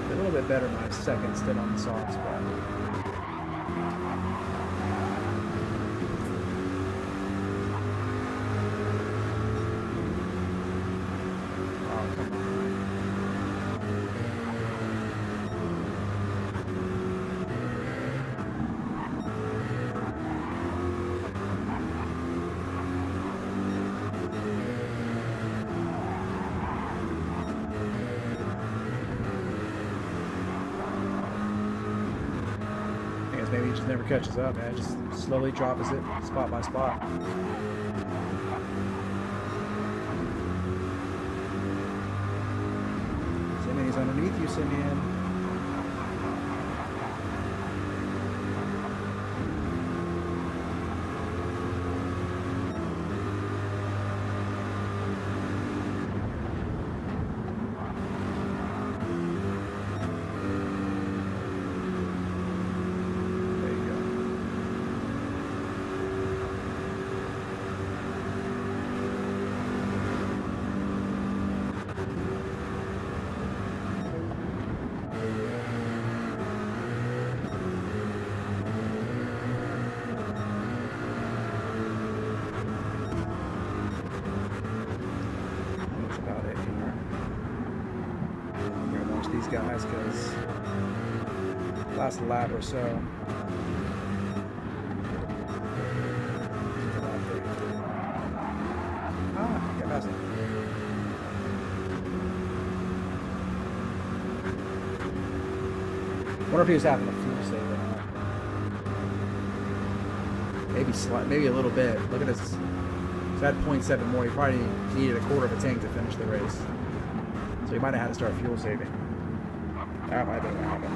[SPEAKER 1] A little bit better my second stint on the softs, but maybe he just never catches up, man. Just slowly drops it spot by spot. Simeon's underneath you, Simeon. These guys, because last lap or so. Get past it. Wonder if he was having a fuel save or not. Maybe a little bit. Look at this. He's had 0.7 more. He probably needed a quarter of a tank to finish the race. So he might have had to start fuel saving. That might have been what happened.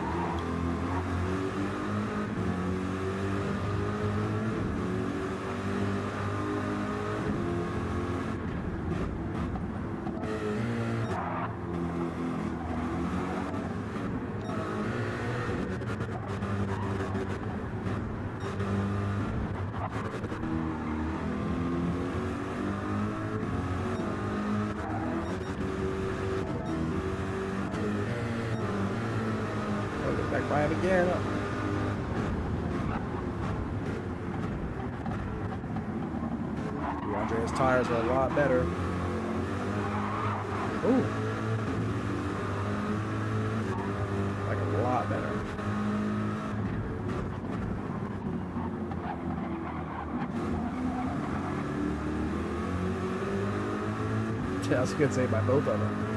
[SPEAKER 1] Try it again. Andrea's tires are a lot better. Ooh. Like a lot better. That's a good save by both of them.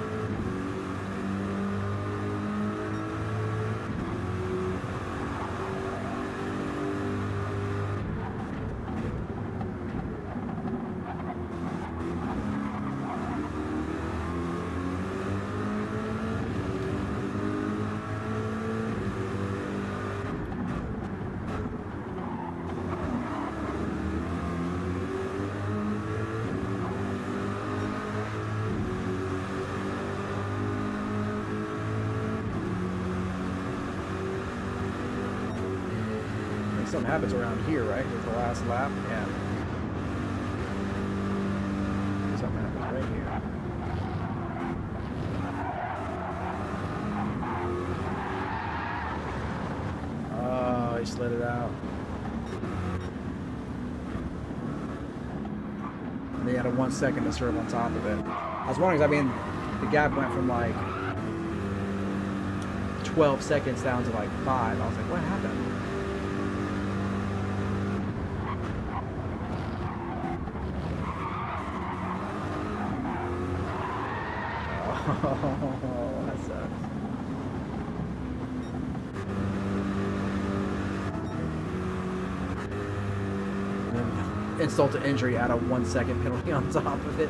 [SPEAKER 1] Something happens around here, right? There's the last lap, yeah. Something happens right here. Oh, he slid it out. And they had a 1 second to serve on top of it. I was wondering, I mean, the gap went from like 12 seconds down to like 5. I was like, what happened? Oh, that sucks. And insult to injury, add a 1 second penalty on top of it.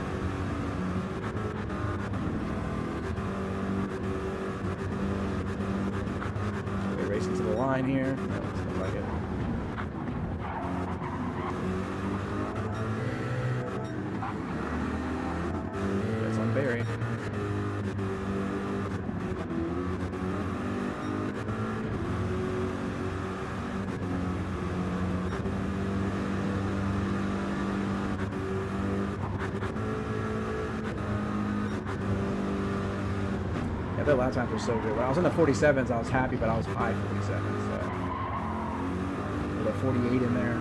[SPEAKER 1] Okay, racing to the line here. No, it's not like it. That's on Barry. The lap times were so good. When I was in the 47s, I was happy, but I was high 47s, so with a 48 in there.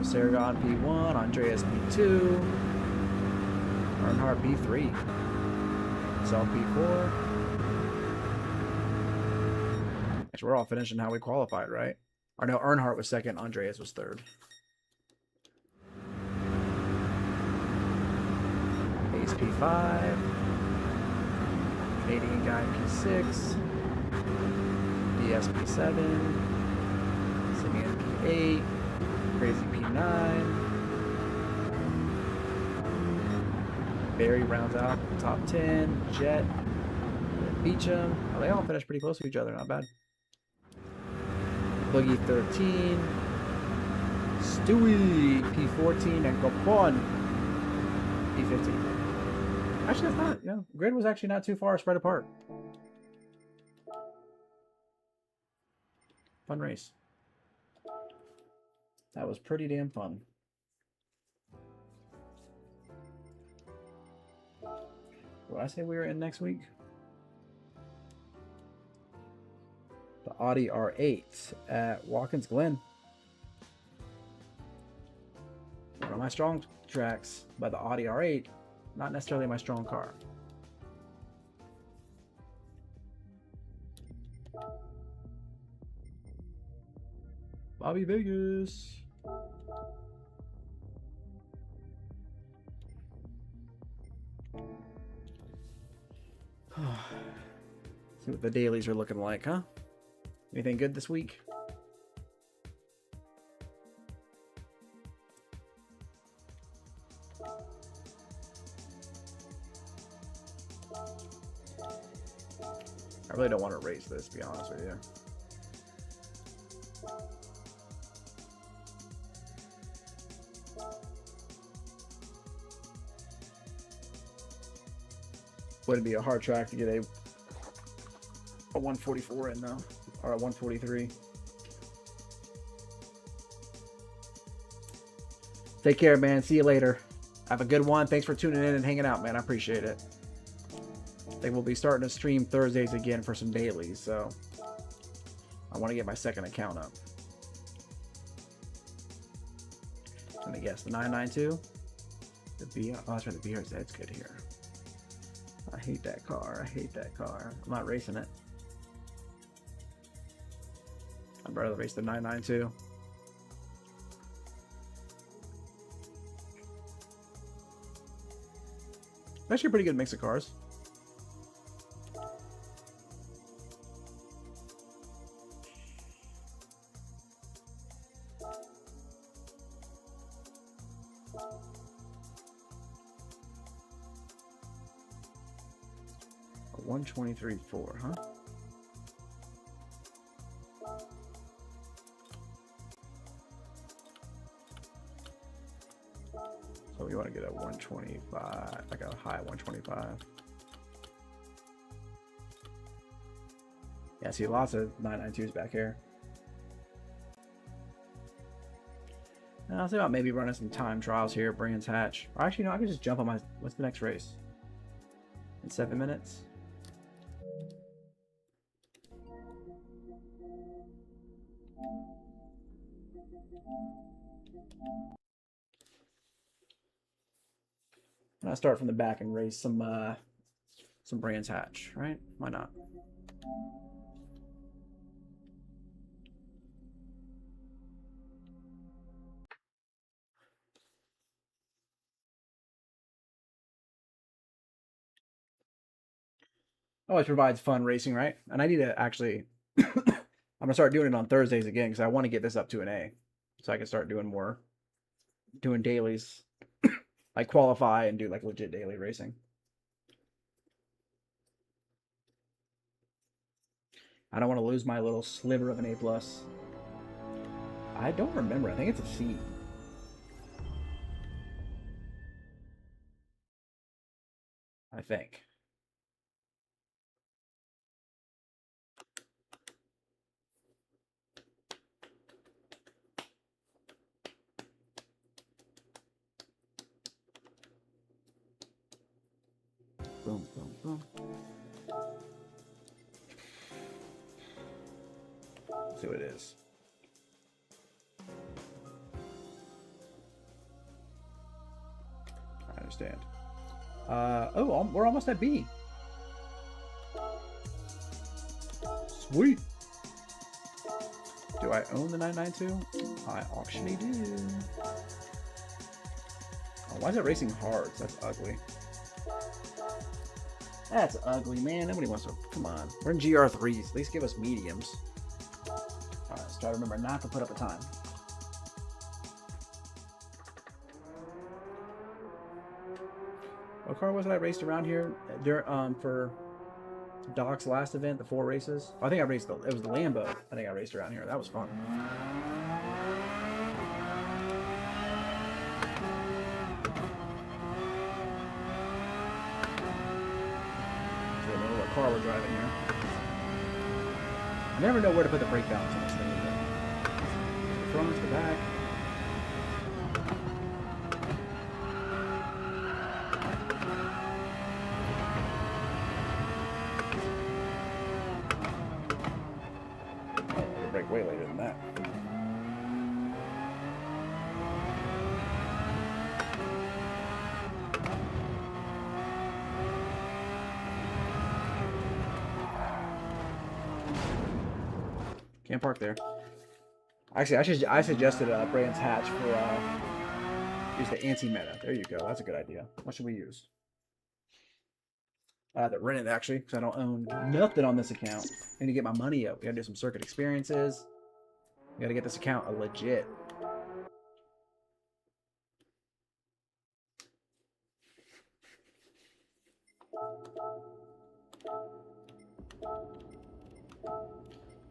[SPEAKER 1] Saragon P1, Andreas P2, Earnhardt P3, Self P4. Actually, we're all finishing how we qualified, right? Or no, Earnhardt was second, Andreas was third. Ace P5. Canadian guy P6. DS P7. Simeon P8. Crazy P9. Barry rounds out top 10. Jet. Beecham. Oh, they all finished pretty close to each other, not bad. Boogie 13, Stewie P14, and Gopon P15. Actually, that's not, you know, grid was actually not too far spread apart. Fun race. That was pretty damn fun. Did I say we were in next week? The Audi R8 at Watkins Glen. One of my strong tracks, but the Audi R8, not necessarily my strong car. Bobby Vegas. See what the dailies are looking like, huh? Anything good this week? I really don't want to race this, to be honest with you. Would it be a hard track to get a 144 in though, or a 143? Take care, man. See you later. Have a good one. Thanks for tuning in and hanging out, man. I appreciate it. I think we'll be starting to stream Thursdays again for some dailies, so I want to get my second account up. I'm gonna guess the 992. The BR. Oh, that's right. The BRZ's good here. I hate that car. I hate that car. I'm not racing it. I'd rather race the 992. Actually a pretty good mix of cars. A 123.4, huh? So we want to get a 125, like a high 125. Yeah, see lots of 992s back here. And I'll think about maybe running some time trials here at Brands Hatch. Or actually, no, I can just jump on my, what's the next race? In 7 minutes? And I'll start from the back and race some Brands Hatch, right? Why not? Always provides fun racing, right? And I need to actually, I'm gonna start doing it on Thursdays again because I want to get this up to an A, so I can start doing more, doing dailies, like qualify and do like legit daily racing. I don't want to lose my little sliver of an A+. I don't remember. I think it's a C. I think. Boom, boom, boom. Let's see what it is. I understand. Oh, we're almost at B. Sweet. Do I own the 992? I actually do. Oh, why is it racing hard? That's ugly. That's ugly, man. Nobody wants to. Come on. We're in GR3s. At least give us mediums. Alright, let's try to remember not to put up a time. What car was it I raced around here for Doc's last event, the 4 races? I think I raced it was the Lambo. I think I raced around here. That was fun. I don't know what car we're driving here. I never know where to put the brake balance on this thing. The front, the back. Way later than that. Can't park there. Actually, I suggested Brands Hatch for use the anti-meta. There you go. That's a good idea. What should we use? The rent it actually, because I don't own nothing on this account. I need to get my money up. We gotta do some circuit experiences. We gotta get this account a legit.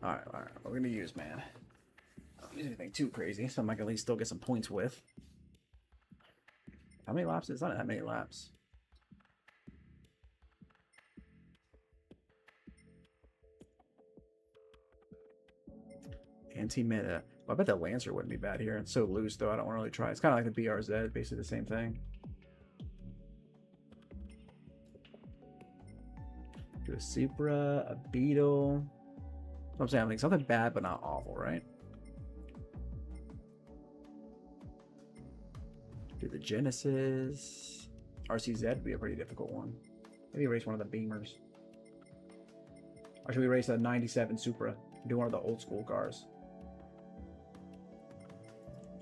[SPEAKER 1] Alright. What we're gonna use, man. Don't use anything too crazy, so I might at least still get some points with. How many laps? It's not that many laps. Anti-meta. I bet the Lancer wouldn't be bad here. It's so loose, though. I don't want to really try. It's kind of like the BRZ, basically the same thing. Do a Supra, a Beetle. I'm saying, like something bad but not awful, right? Do the Genesis. RCZ would be a pretty difficult one. Maybe race one of the Beamers. Or should we race a 97 Supra? Do one of the old school cars.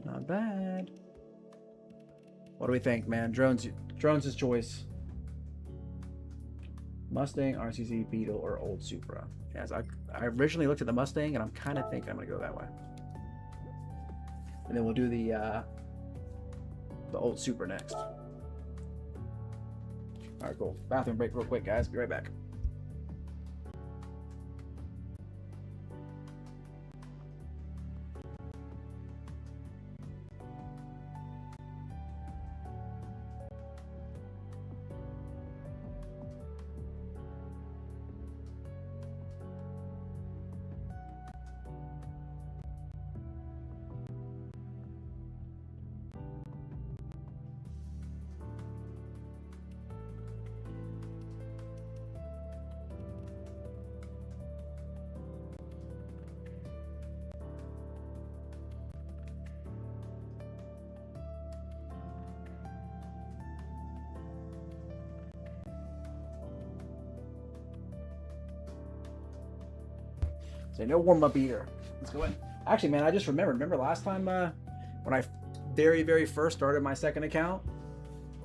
[SPEAKER 1] Not bad. What do we think, man? Drones' choice. Mustang, RCZ, Beetle, or old Supra. Yes, I originally looked at the Mustang, and I'm kind of thinking I'm gonna go that way. And then we'll do the old Supra next. All right, cool. Bathroom break real quick, guys. Be right back. So no warm-up either. Let's go in. Actually, man, I just remembered. Remember last time when I very first started my second account?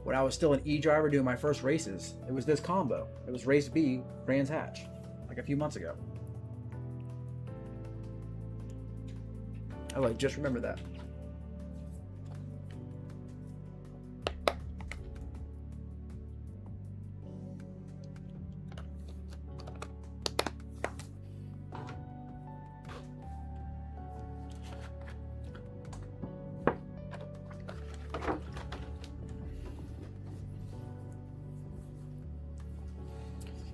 [SPEAKER 1] When I was still an e-driver doing my first races. It was this combo. It was race B, Brands Hatch. Like a few months ago. I like just remember that.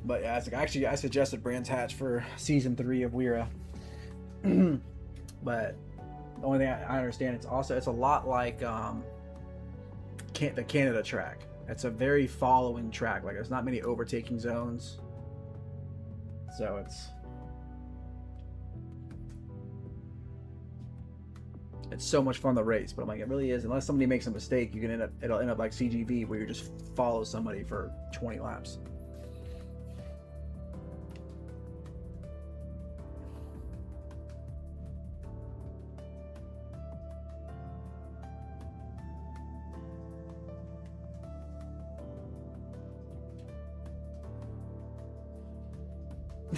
[SPEAKER 1] But yeah, it's like actually I suggested Brands Hatch for season 3 of WERA. But the only thing I understand, it's a lot like the Canada track. It's a very following track. Like there's not many overtaking zones. So it's so much fun to race, but I'm like, it really is. Unless somebody makes a mistake, it'll end up like CGV where you just follow somebody for 20 laps.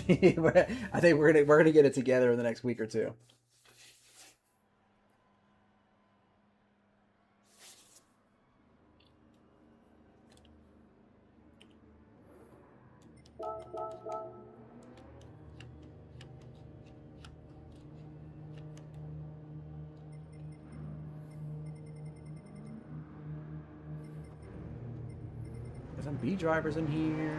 [SPEAKER 1] I think we're gonna get it together in the next week or two. There's some B drivers in here.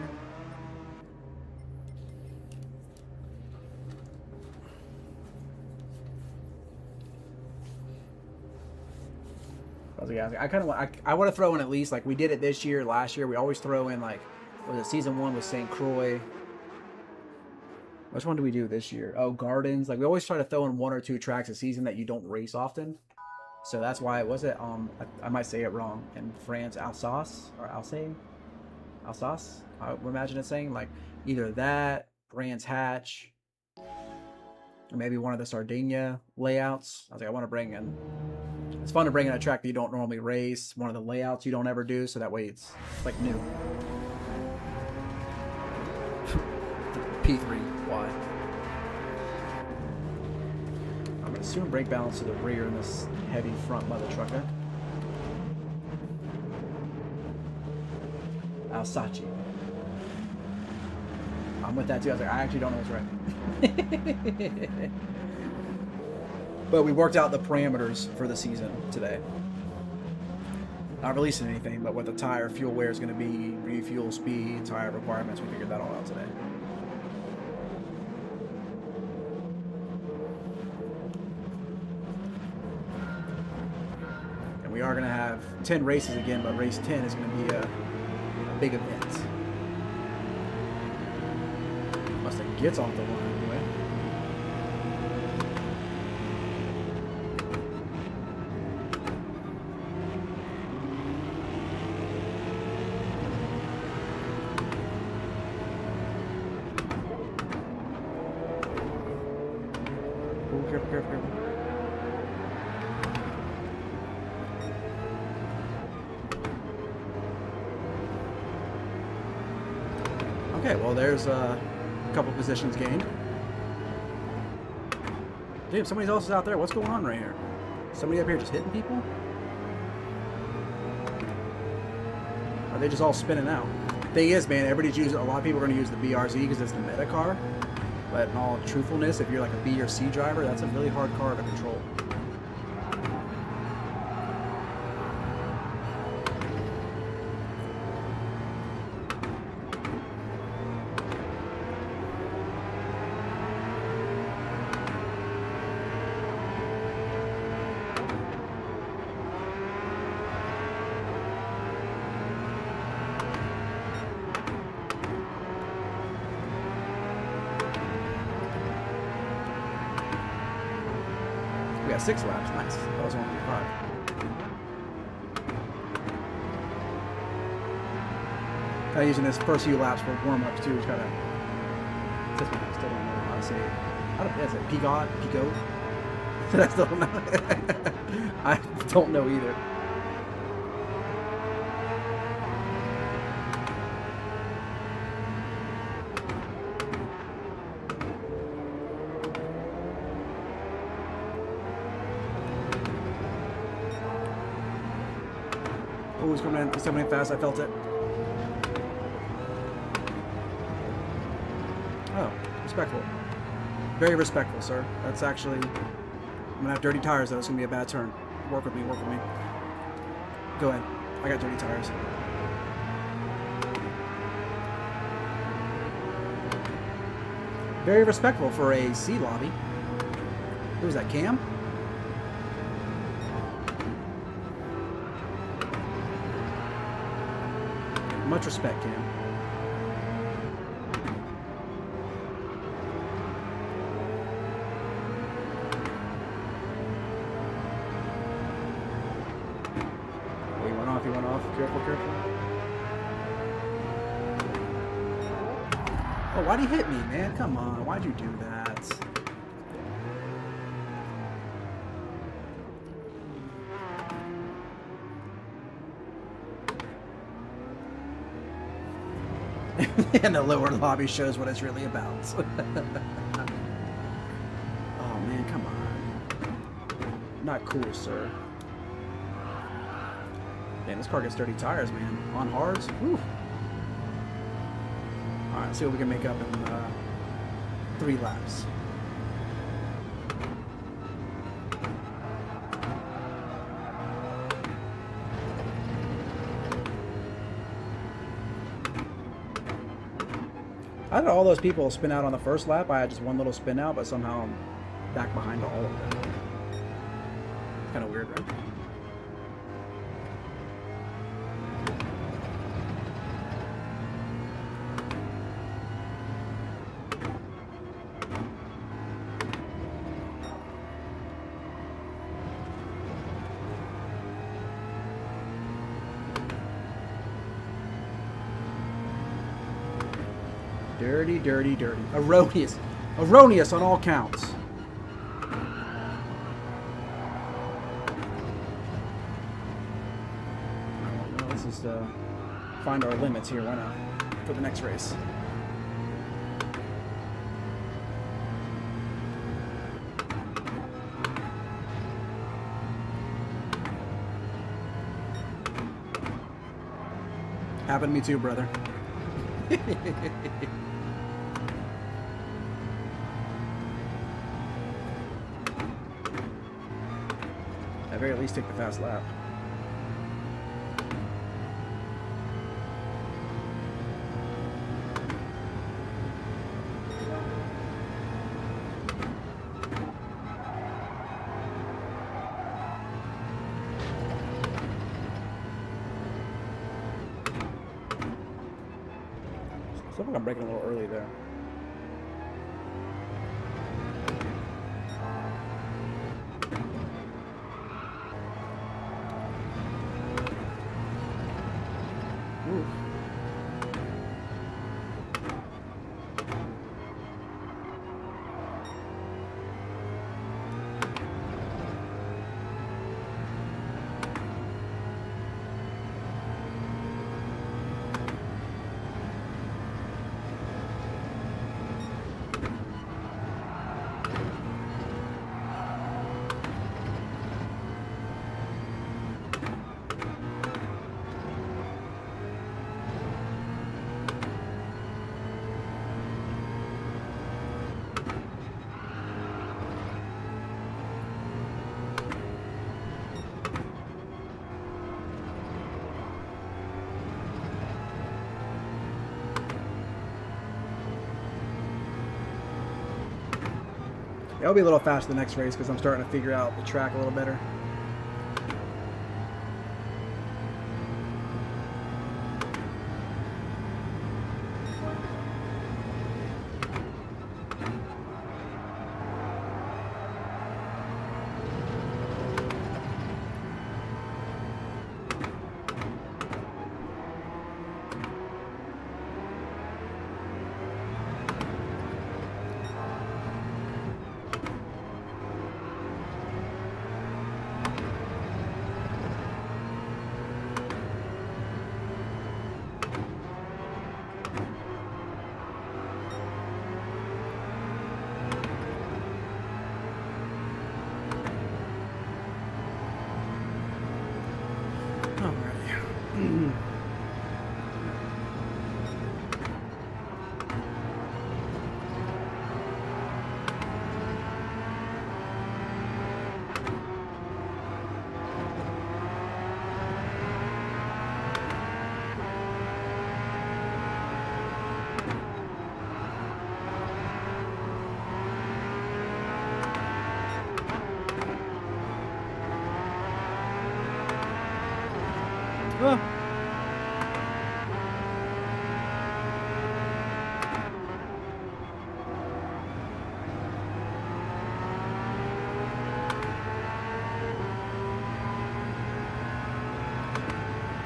[SPEAKER 1] I want to throw in at least, like we did it this year, last year. We always throw in like, what was it, season 1 with St. Croix. Which one do we do this year? Oh, Gardens. Like we always try to throw in 1 or 2 tracks a season that you don't race often. So that's why it was it. I might say it wrong. In France, Alsace or Alsace. I would imagine it saying like either that, Brands Hatch, or maybe one of the Sardinia layouts. I was like, I want to bring in. It's fun to bring in a track that you don't normally race, one of the layouts you don't ever do, so that way it's like new. P3Y. I'm going to assume brake balance to the rear in this heavy front mother trucker. Alsace. I'm with that too. I was like, I actually don't know what's right. But we worked out the parameters for the season today. Not releasing anything, but what the tire fuel wear is going to be, refuel speed, tire requirements. We figured that all out today. And we are going to have 10 races again, but race 10 is going to be a big event. Mustang gets off the line anyway. Oh, careful, careful, careful. Okay, well, there's a couple positions gained. Damn, somebody else is out there. What's going on right here? Somebody up here just hitting people? Are they just all spinning out? Thing is, man, everybody's using. A lot of people are going to use the BRZ because it's the meta car. But in all truthfulness, if you're like a B or C driver, that's a really hard car to control. We got 6 laps. Nice. That was 1.5. Kind of using this first few laps for warm-ups too. Try to. Still don't know how to say it. How to say it? Pigot? I still don't know. I don't know either. Oh, he's coming in. He's coming in fast. I felt it. Oh, respectful. Very respectful, sir. That's actually... I'm going to have dirty tires, though. It's going to be a bad turn. Work with me. Work with me. Go ahead. I got dirty tires. Very respectful for a C lobby. Who was that, Cam? Much respect, Cam. Oh, he went off, he went off. Careful, careful. Oh, why'd he hit me, man? Come on, why'd you do that? And the lower lobby shows what it's really about. Oh man, come on. Not cool, sir. Damn, this car gets dirty tires, man. On hards. Whew. Alright, let's see what we can make up in 3 laps. How did all those people spin out on the first lap? I had just one little spin out, but somehow I'm back behind all of them. Kind of weird, right? Dirty, dirty, dirty. Erroneous. Erroneous on all counts. Well, let's just find our limits here. Why not? For the next race. Happened to me too, brother. At very least take the fast lap. So I think I'm breaking a little early there. Ooh. Yeah, I'll be a little faster the next race because I'm starting to figure out the track a little better.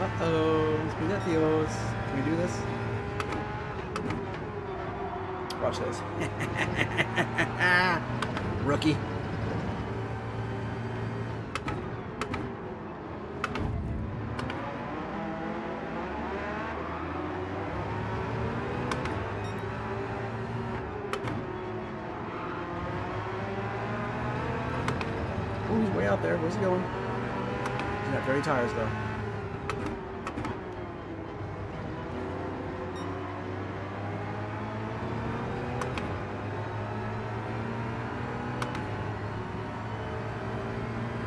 [SPEAKER 1] Uh-oh, Spaghettios. Can we do this? Watch this. Rookie. Oh, he's way out there. Where's he going? He's got dirty tires, though.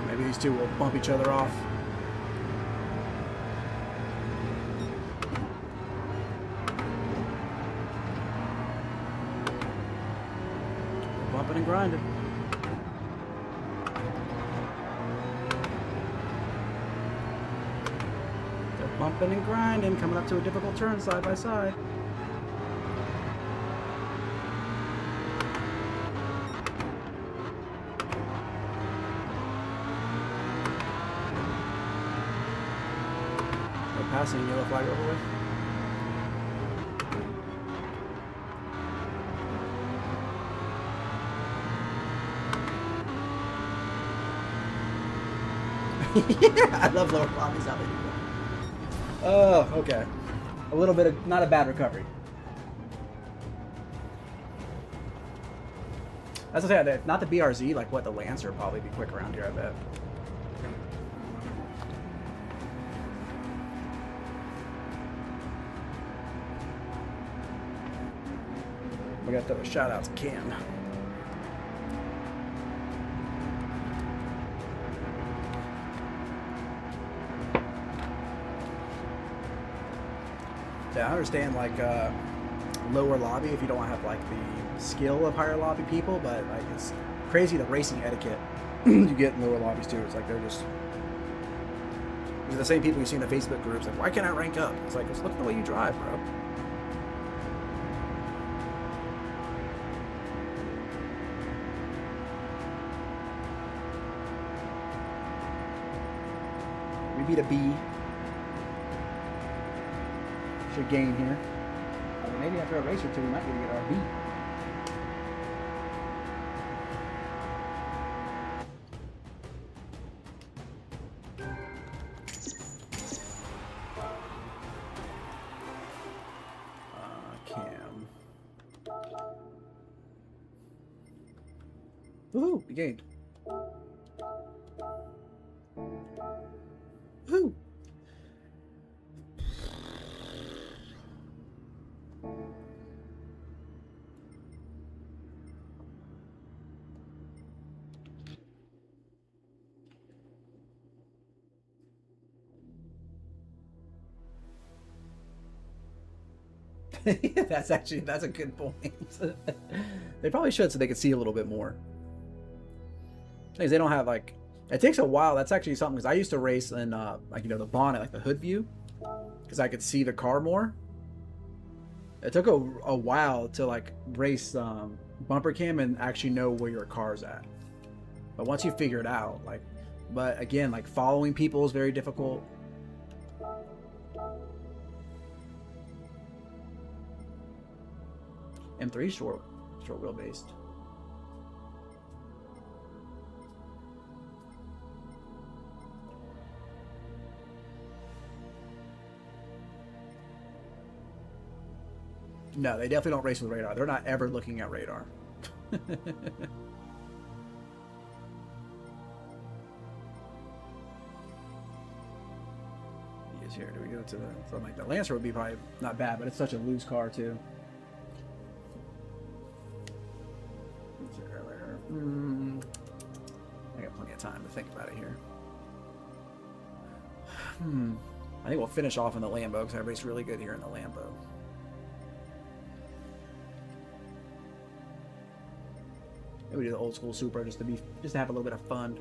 [SPEAKER 1] Maybe these two will bump each other off. They're bumping and grinding. They're bumping and grinding, coming up to a difficult turn side by side. Passing, yellow flag over with. Yeah, I love lower lobbies, how they do that. Oh, okay. A little bit of, not a bad recovery. As I said, not the BRZ, like what the Lancer would probably be quick around here, I bet. We got to throw a shout out to Cam. Yeah, I understand like lower lobby if you don't have like the skill of higher lobby people, but like it's crazy the racing etiquette you get in lower lobbies too. It's like they're just the same people you see in the Facebook groups. Like, why can't I rank up? It's like, just look at the way you drive, bro. We beat a B. Should gain here. Maybe after a race or two, we might be able to get our B. Cam. Woohoo! We gained. Woohoo! That's a good point. They probably should so they could see a little bit more. Things they don't have like it takes a while. That's actually something because I used to race in like the bonnet, like the hood view, because I could see the car more. It took a while to like race bumper cam and actually know where your car's at. But once you figure it out, like, but again, like following people is very difficult. M3 short wheelbase. No, they definitely don't race with radar. They're not ever looking at radar. He is here. Do we go to the something like the Lancer would be probably not bad, but it's such a loose car too. I got plenty of time to think about it here. I think we'll finish off in the Lambo because everybody's really good here in the Lambo. Maybe we do the old school Supra just to have a little bit of fun.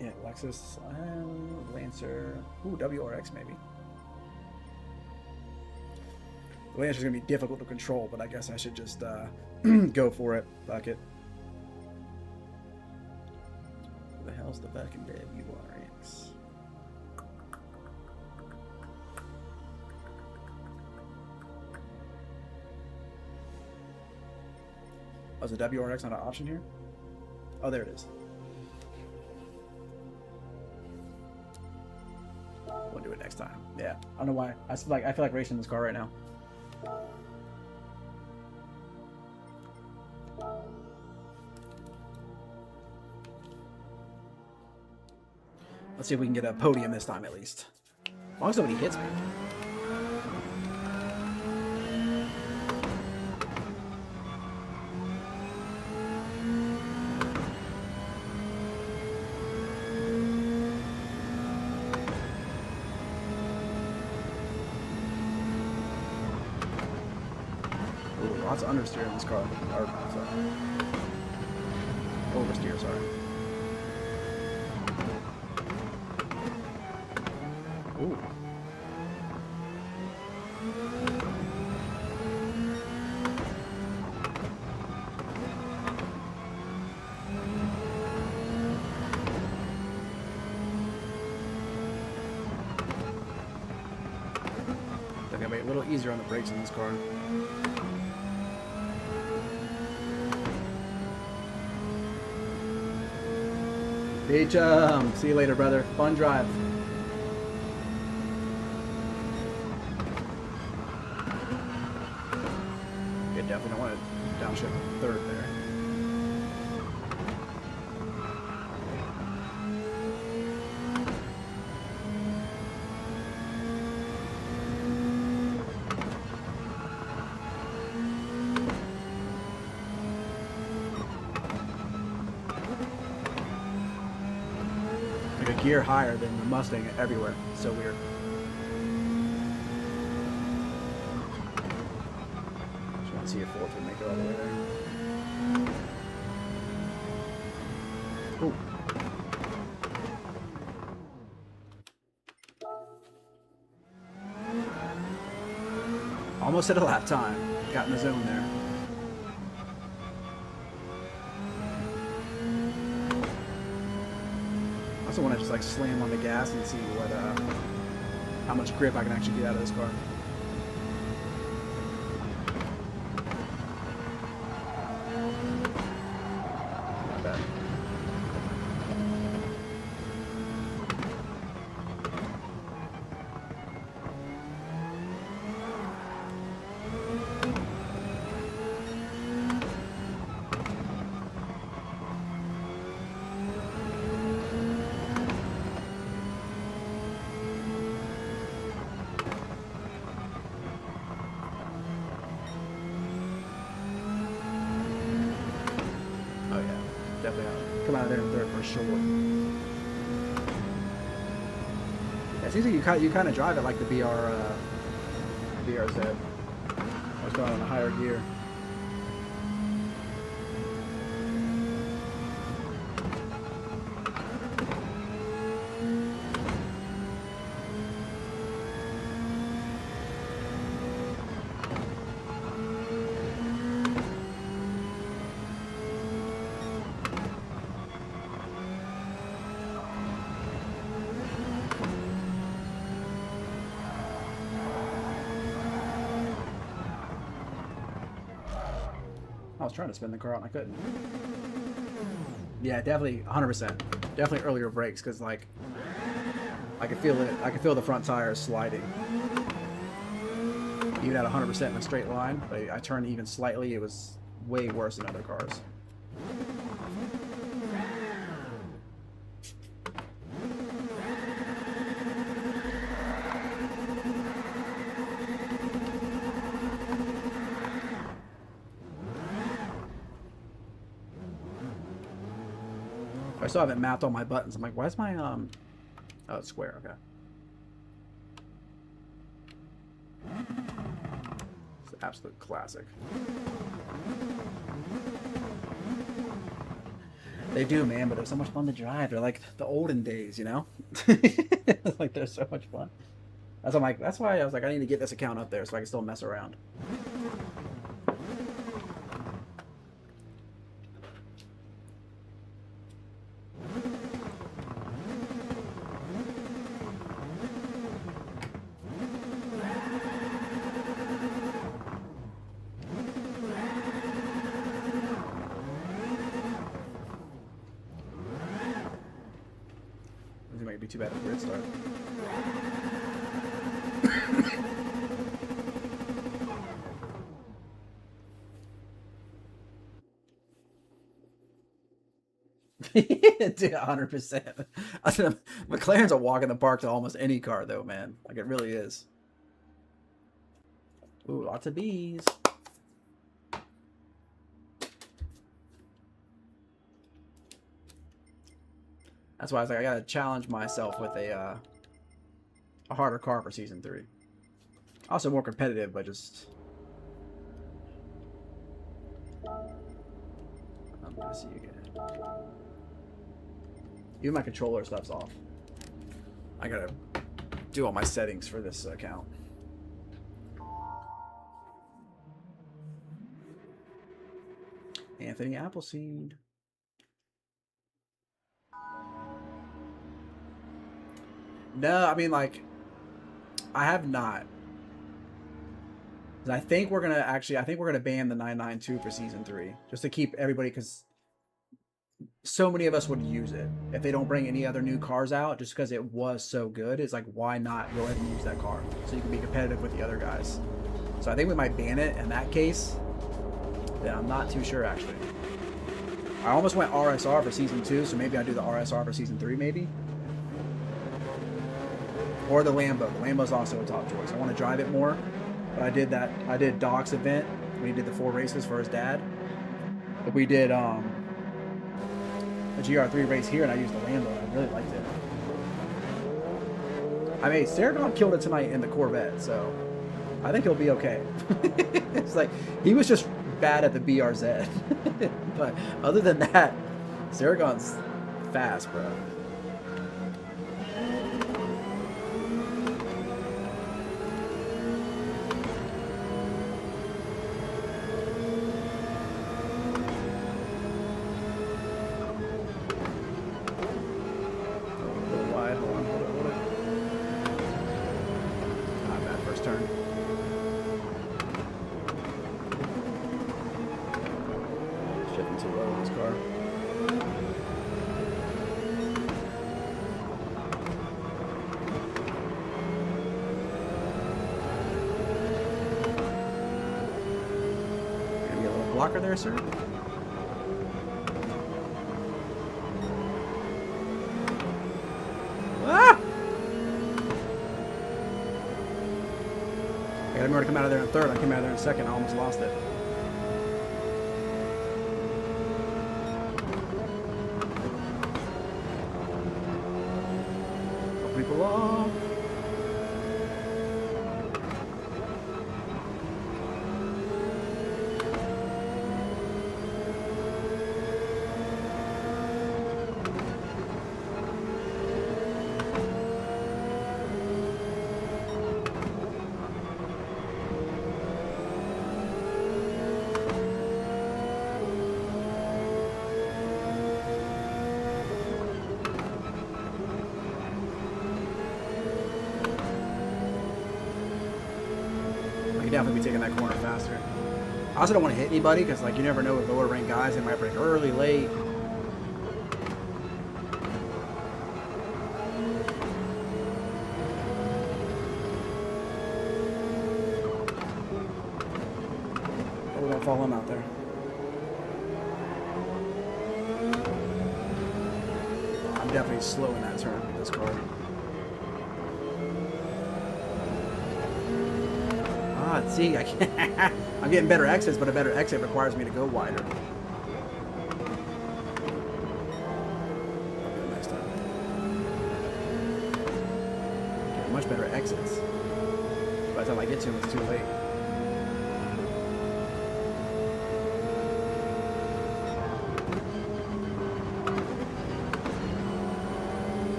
[SPEAKER 1] Yeah, Lexus, Lancer, ooh, WRX maybe. The Lancer's gonna be difficult to control, but I guess I should just go for it. Fuck it. Who the hell's the fucking WRX? Oh, is the WRX not an option here? Oh, there it is. We'll do it next time. Yeah, I don't know why. I feel like racing this car right now. Let's see if we can get a podium this time at least. As long as nobody hits me. Ooh, lots of understeer in this car. Or, sorry. Oversteer, sorry. Ooh. They're gonna be a little easier on the brakes in this car. H, see you later, brother. Fun drive. Definitely don't want to downshift third there. Like a gear higher than the Mustang everywhere. It's so weird. See if fourth would make it all the way there. Ooh. Almost at a lap time. Got in the zone there. also want to just like slam on the gas and see what how much grip I can actually get out of this car. Not bad. Definitely come out of there in third for sure. Yeah, it seems like you kind of drive it like the BRZ. I was going on a higher gear. I was trying to spin the car out and I couldn't. Yeah, definitely 100%. Definitely earlier brakes because like I could feel it. I could feel the front tires sliding. Even at 100% in a straight line, but I turned even slightly. It was way worse than other cars. I still haven't mapped all my buttons. I'm like, why is my oh, it's square. Okay. It's an absolute classic. They do, man, but they're so much fun to drive. They're like the olden days, you know? Like they're so much fun. That's why I'm like, that's why I was like, I need to get this account up there so I can still mess around. It might be too bad at grid start. Dude, 100%. McLaren's a walk in the park to almost any car, though, man. Like, it really is. Ooh, lots of bees. That's why I was like, I gotta challenge myself with a harder car for season 3. Also more competitive, but just. I'm gonna see you again. Even my controller stuff's off. I gotta do all my settings for this account. Anthony Appleseed. No, I mean, like, I have not. I think we're gonna actually, I think we're gonna ban the 992 for season 3, just to keep everybody, because so many of us would use it if they don't bring any other new cars out, just because it was so good. It's like, why not go ahead and use that car so you can be competitive with the other guys? So I think we might ban it in that case. Then I'm not too sure actually. I almost went RSR for season 2, so maybe I do the RSR for season 3, maybe. Or the Lambo. The Lambo's also a top choice. I want to drive it more, but I did that. I did Doc's event when he did the 4 races for his dad. But we did a GR.3 race here, and I used the Lambo. And I really liked it. I mean, Saragon killed it tonight in the Corvette, so I think he'll be okay. It's like he was just bad at the BRZ, but other than that, Saragon's fast, bro. this car. Gonna be a little blocker there, sir. Ah! I got to come out of there in third. I came out of there in second. I almost lost it. Couple people off. Definitely be taking that corner faster. I also don't want to hit anybody because, like, you never know with lower ranked guys, they might break early, late. Oh, we don't follow him out there. I'm definitely slow in that turn with this car. See, I can't. I'm getting better exits, but a better exit requires me to go wider. Next time. Get much better exits. By the time I get to him, it's too late.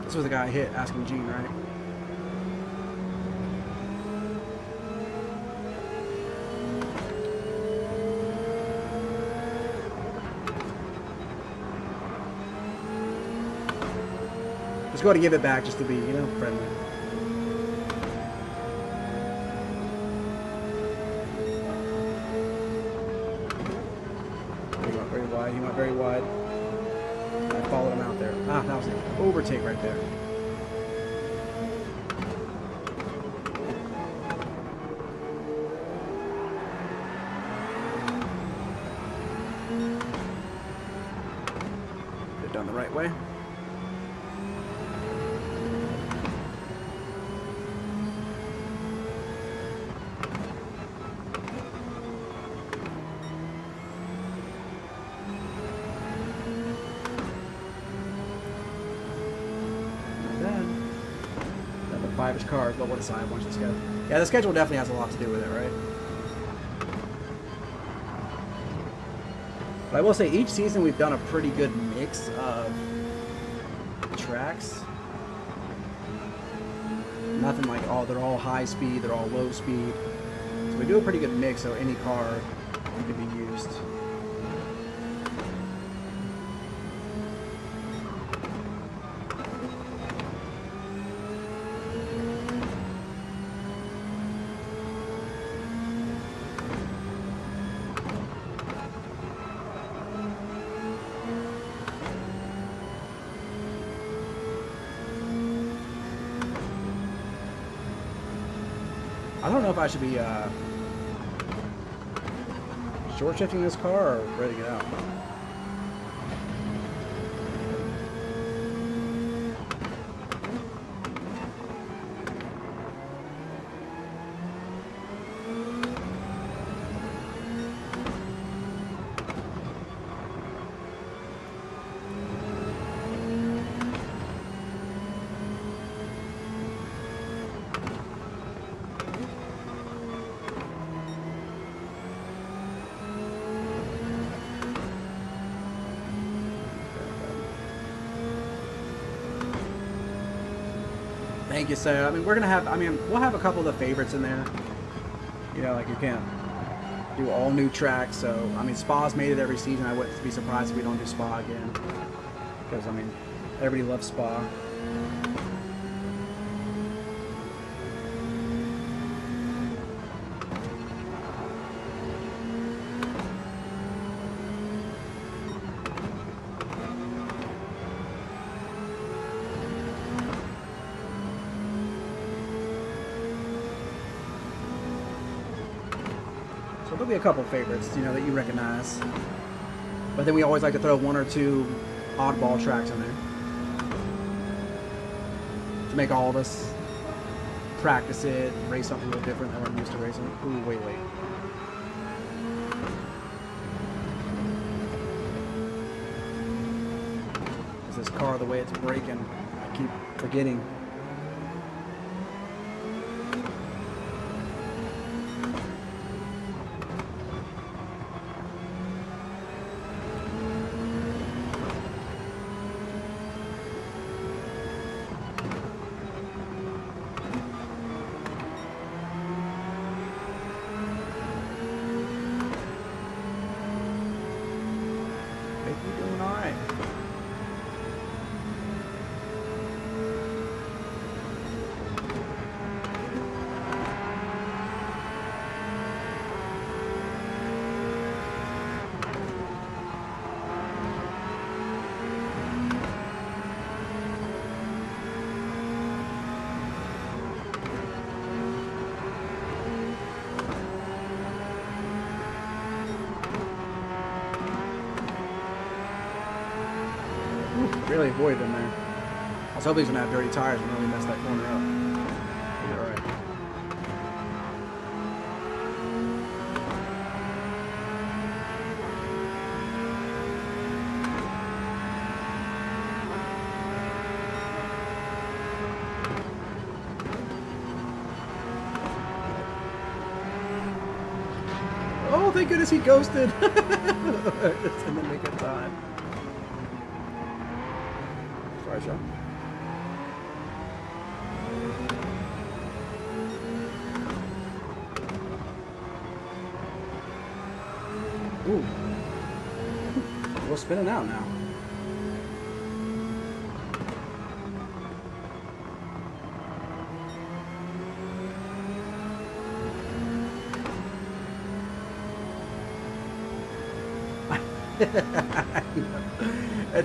[SPEAKER 1] This was the guy I hit asking Gene, right? Just go to give it back just to be, you know, friendly. He went very wide. He went very wide. I followed him out there. Ah, that was an overtake right there. Get it done the right way. Five-ish cars, but what a sign once the schedule. Yeah, the schedule definitely has a lot to do with it, right? But I will say each season we've done a pretty good mix of tracks. Nothing like, oh, they're all high speed, they're all low speed. So we do a pretty good mix, so any car can be used. I don't know if I should be short shifting this car or ready to get out. Thank you, sir. I mean, we're gonna have. I mean, we'll have a couple of the favorites in there. You know, like you can't do all new tracks. So, I mean, Spa's made it every season. I wouldn't be surprised if we don't do Spa again. Because, I mean, Everybody loves Spa. So there'll be a couple favorites, you know, that you recognize. But then we always like to throw one or two oddball tracks in there to make all of us practice it, race something a little different than we're used to racing. Ooh, wait. Is this car the way it's braking? I keep forgetting. Really avoided him there. I was hoping he's gonna have dirty tires and really mess that corner up. He'll be alright. Oh, thank goodness he ghosted! Just in the nick of time. Sorry, Sean. Ooh. We're spinning out now.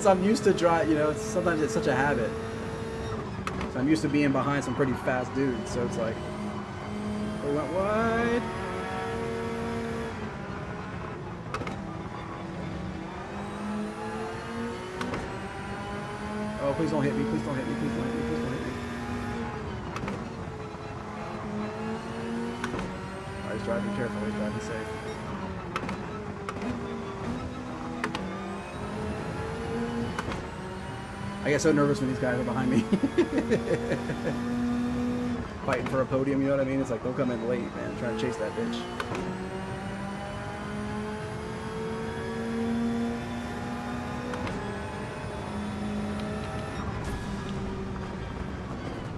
[SPEAKER 1] I'm used to drive, you know, sometimes it's such a habit. So I'm used to being behind some pretty fast dudes, so it's like, we went wide. Oh, please don't hit me, please don't hit me, please don't hit me, please don't hit me. Alright, he's driving carefully, he's driving safe. I get so nervous when these guys are behind me. Fighting for a podium, you know what I mean? It's like, don't come in late, man. I'm trying to chase that bitch.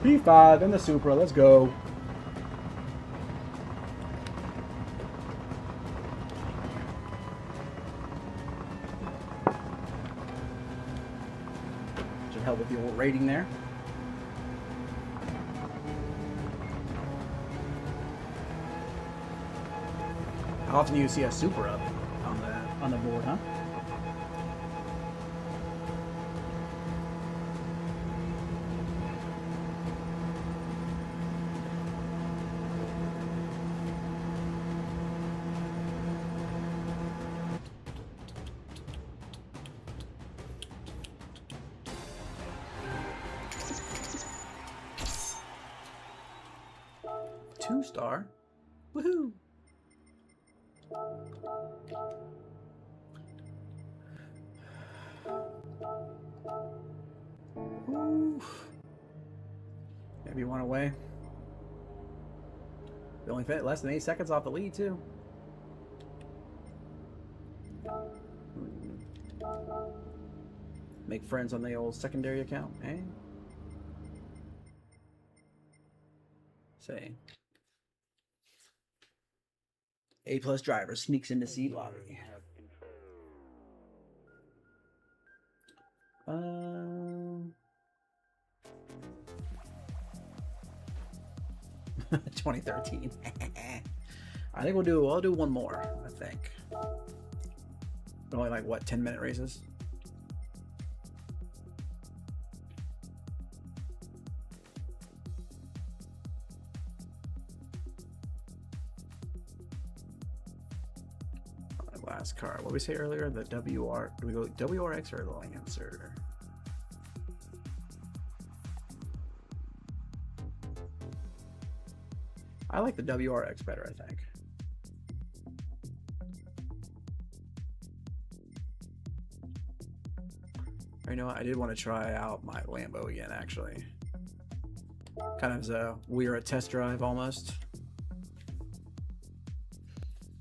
[SPEAKER 1] P5 in the Supra, let's go. Should help with the old rating there. How often do you see a Supra up on the board, huh? Two-star. Woohoo! Oof. Maybe one away. They only fit less than 8 seconds off the lead, too. Make friends on the old secondary account, eh? Say. A+ driver sneaks into seed lobby. 2013. I think I'll do one more, I think. Only like, what, 10-minute races? Last car. What did we say earlier? The WR. Do we go WRX or the Lancer? I like the WRX better, I think. You know what? I did want to try out my Lambo again, actually. Kind of as a WERA test drive almost.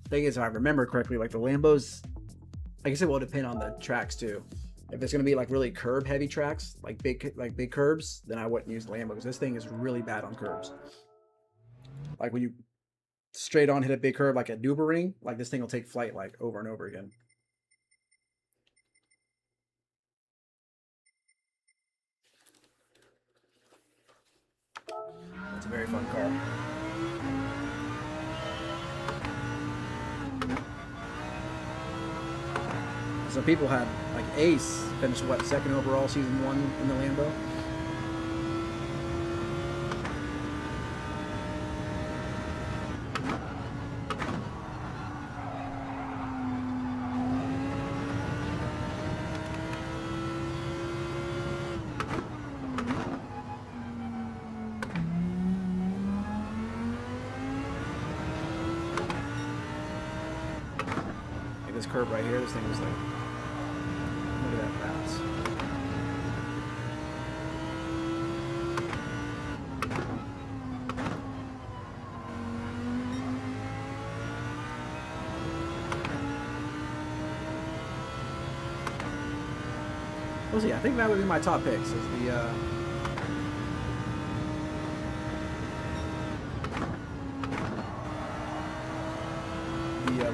[SPEAKER 1] Thing is, if I remember correctly, like the Lambos, like I said, will depend on the tracks too. If it's gonna be like really curb heavy tracks, like big curbs, then I wouldn't use the Lambo because this thing is really bad on curbs. Like when you straight on hit a big curb like a Nürburgring, like this thing will take flight like over and over again. It's a very fun car. Some people had, like, Ace finished, what, second overall season 1 in the Lambo? Like this curve right here, this thing was like, look at that bounce. We'll see. I think that would be my top picks. Is the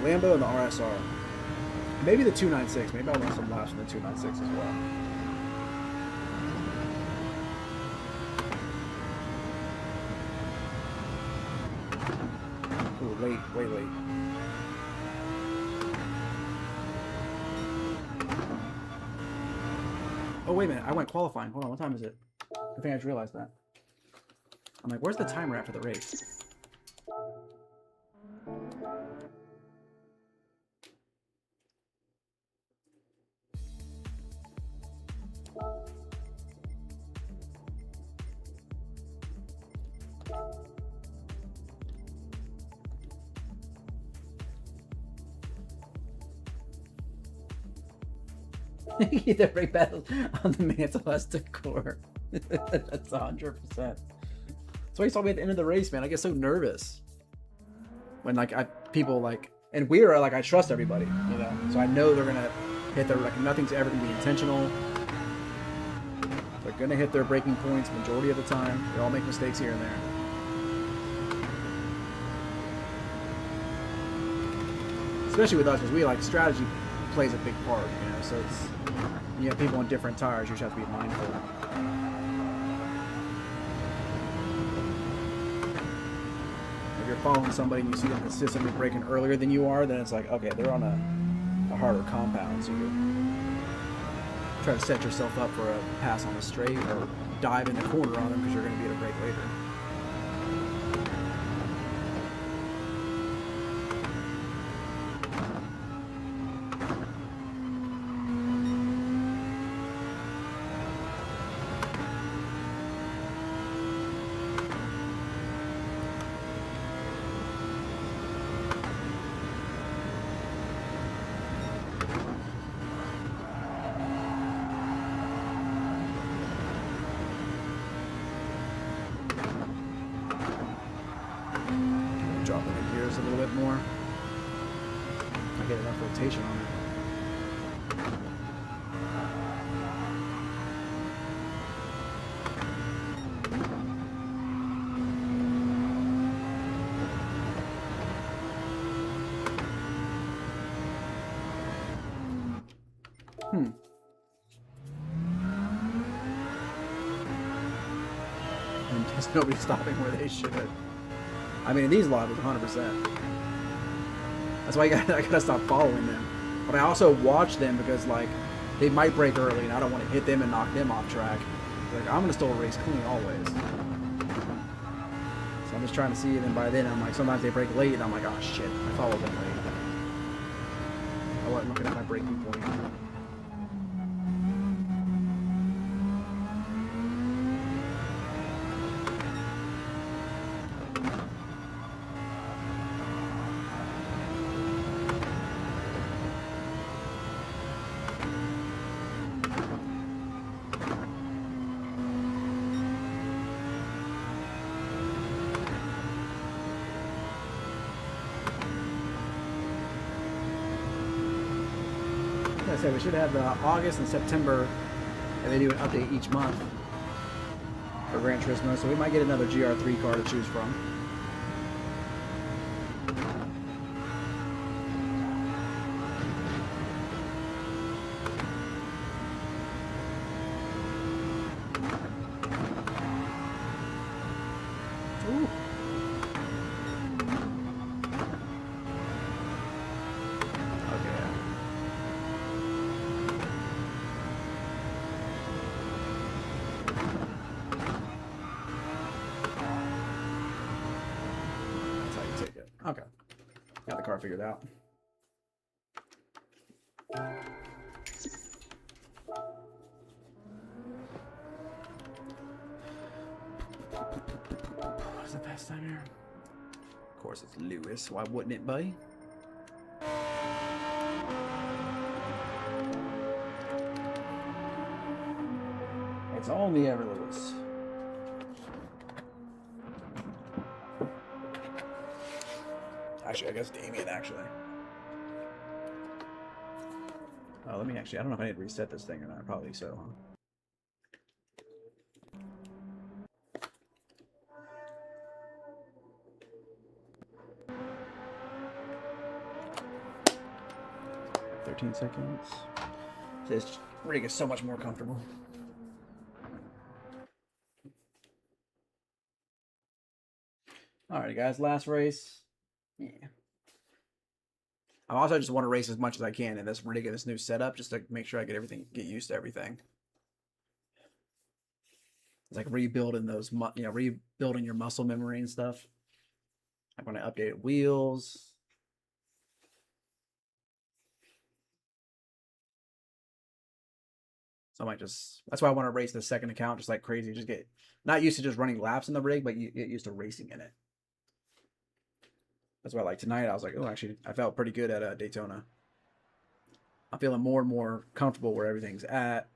[SPEAKER 1] Lambo and the RSR. Maybe the 296. Maybe I'll run some laps in the 296 as well. Ooh, late, way late. Oh, wait a minute. I went qualifying. Hold on. What time is it? I think I just realized that. I'm like, where's the timer at for the race? The brake battle on the Mantle has to core. That's 100%. That's why you saw me at the end of the race, man. I get so nervous when people like, and WERA, like I trust everybody, you know, so I know they're gonna hit their, like, nothing's ever gonna be intentional. They're gonna hit their braking points majority of the time. They all make mistakes here and there. Especially with us, because we like strategy plays a big part, you know, so it's, you have people on different tires, you just have to be mindful. If you're following somebody and you see them consistently braking earlier than you are, then it's like, okay, they're on a harder compound, so you try to set yourself up for a pass on the straight or dive in the corner on them because you're going to be at a break later. Dropping the gears a little bit more. I get enough rotation on it. And there's nobody stopping where they should. I mean, in these lobbies, 100%. That's why I gotta stop following them. But I also watch them because, like, they might break early, and I don't want to hit them and knock them off track. Like, I'm gonna still race clean always. So I'm just trying to see, and then by then I'm like, sometimes they break late, and I'm like, oh shit, I followed them late. I wasn't looking at my braking point. Like I said, we should have August and September, and they do an update each month for Gran Turismo, so we might get another GR3 car to choose from. Ooh. Okay. Got the car figured out. What's the best time here? Of course, it's Lewis. Why wouldn't it be? It's only ever Lewis. Actually, I guess Damien, actually. Let me actually, I don't know if I need to reset this thing or not. Probably so, huh? Seconds. This rig is so much more comfortable. Alright, guys, last race. Yeah. I also just want to race as much as I can in this rig and this new setup, just to make sure I get used to everything. It's like rebuilding those, rebuilding your muscle memory and stuff. I'm going to update wheels. So I might just, that's why I want to race the second account just like crazy. Just get not used to just running laps in the rig, but you get used to racing in it. That's why, like, tonight I was like, oh, actually, I felt pretty good at Daytona. I'm feeling more and more comfortable where everything's at.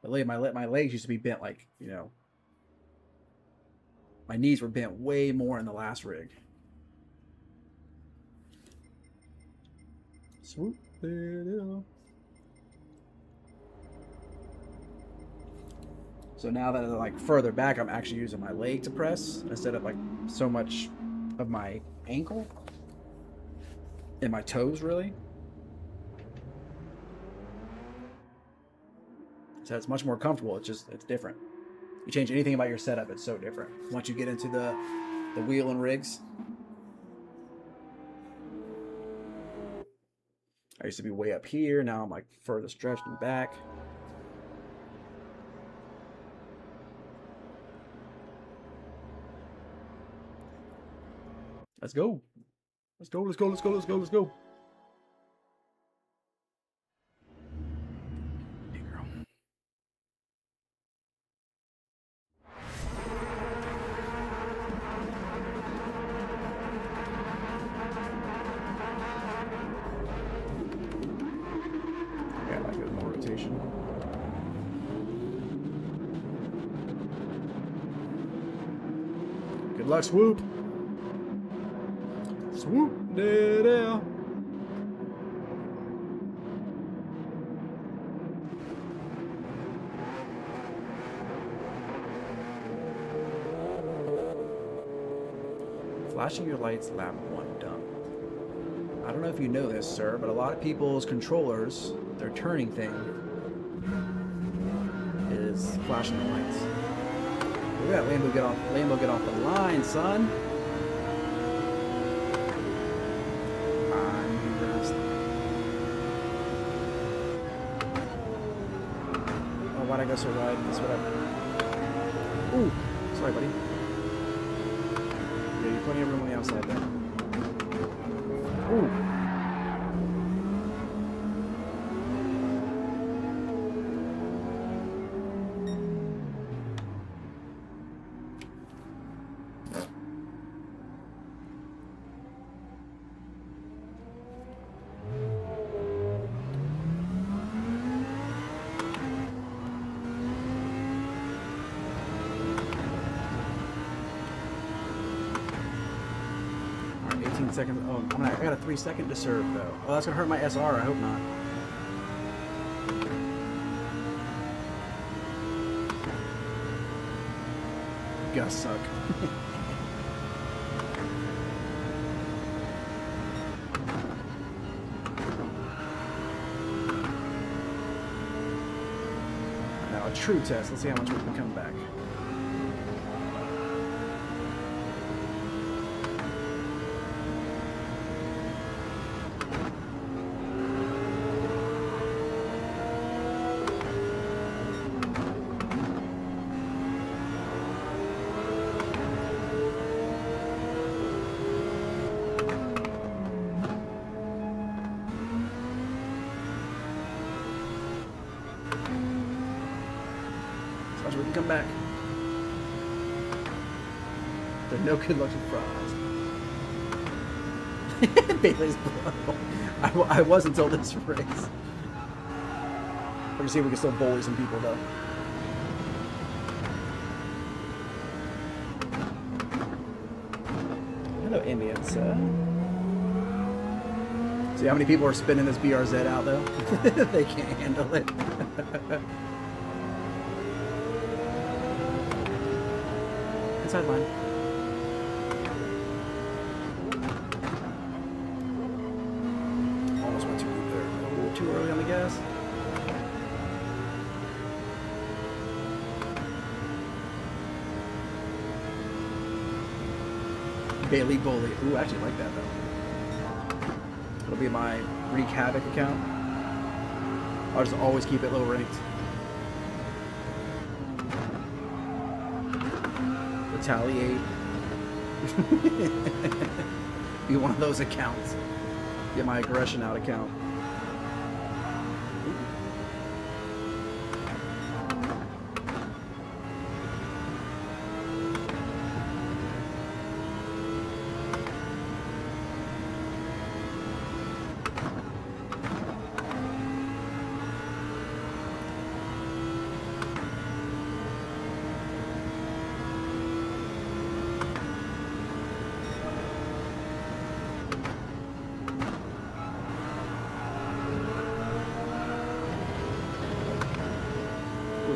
[SPEAKER 1] My legs used to be bent, like, my knees were bent way more in the last rig. Swoop. So now that I'm like further back, I'm actually using my leg to press instead of like so much of my ankle and my toes, really. So it's much more comfortable. It's different. You change anything about your setup, it's so different. Once you get into the wheel and rigs. I used to be way up here. Now I'm like further stretched and back. Let's go. Let's go, let's go, let's go, let's go, let's go. Hey, girl. Yeah, I like it, more rotation. Good luck, Swoop. Swoop, there. Flashing your lights, lap 1 done. I don't know if you know this, sir, but a lot of people's controllers, their turning thing, is flashing the lights. Look at that Lambo get off the line, son. missile ride. That's what I... Ooh, sorry, buddy. Yeah, you're plenty of room on the outside there. Ooh. Seconds. Oh, I got a 3-second to serve though. Oh, that's gonna hurt my SR. I hope not. Gonna suck. Now a true test. Let's see how much we can come back. We can come back. There's no good luck fries. Bailey's blow. I was until this race. We're gonna see if we can still bully some people though. Hello, Indians. See how many people are spinning this BRZ out though? They can't handle it. Inside line. Almost went too deep there. A little too early on the gas. Bailey Bully. Ooh, I actually like that though. It'll be my Wreak Havoc account. I'll just always keep it low ranked. Retaliate. Be one of those accounts. Get my aggression out account.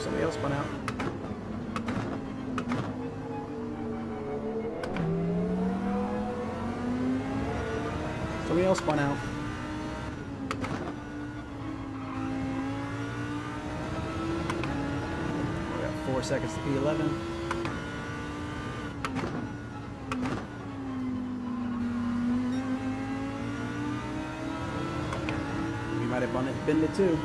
[SPEAKER 1] Somebody else spun out. Somebody else spun out. We got 4 seconds to P11. We might have been it too.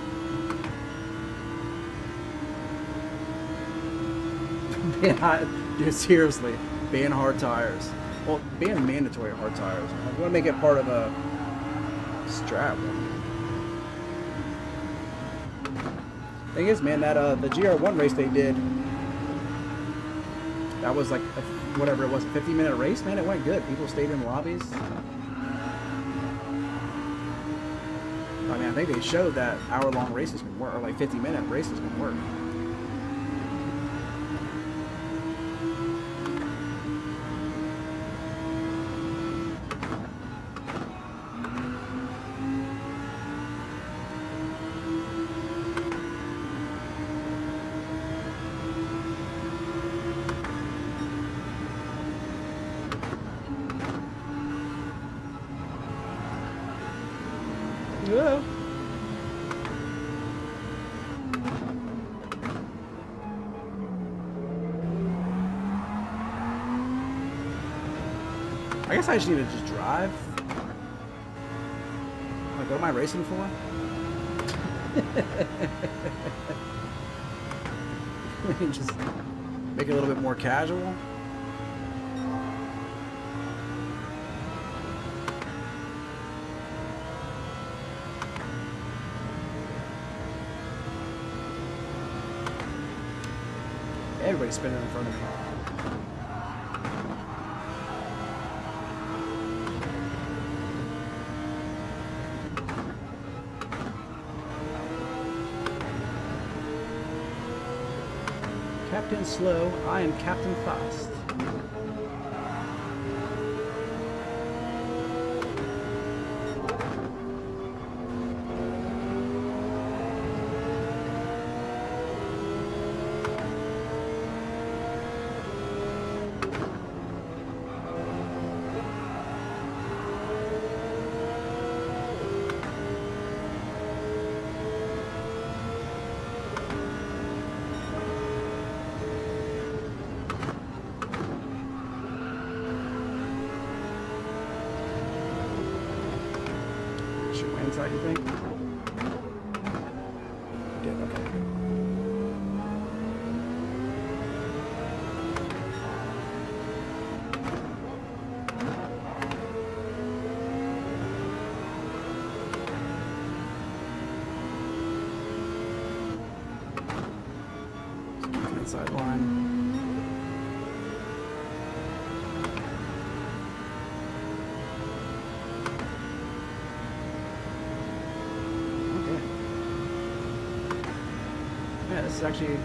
[SPEAKER 1] Dude, seriously, ban hard tires. Well, ban mandatory hard tires. I want to make it part of a strap. Thing is, man, that the GR1 race they did, that was like whatever it was, a 50-minute race. Man, it went good. People stayed in lobbies. I mean, I think they showed that hour-long races can work, or like 50-minute races can work. Yeah. I guess I just need to just drive. Like, what am I racing for? Just make it a little bit more casual. Everybody's spinning in front of me. Captain Slow, I am Captain Fast. Inside, you think? Did, okay. Inside line. Yeah, this is actually...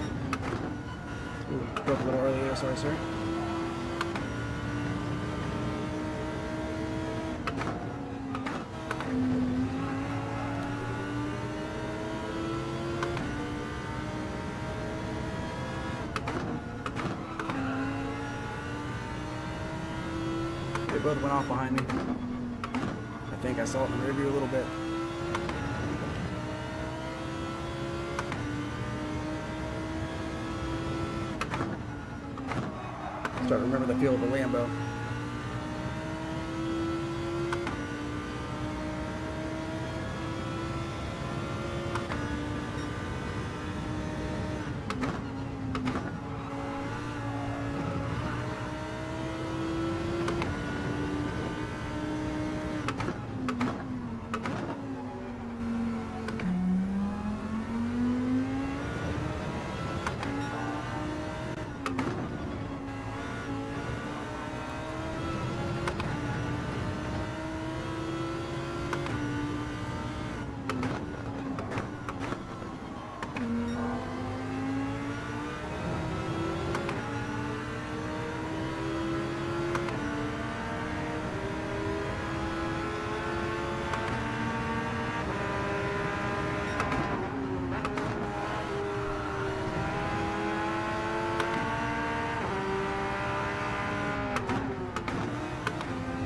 [SPEAKER 1] Ooh, broke a little early there, sorry, sir. They both went off behind me. I think I saw it in the rear view a little bit. Start to remember the feel of the Lambo.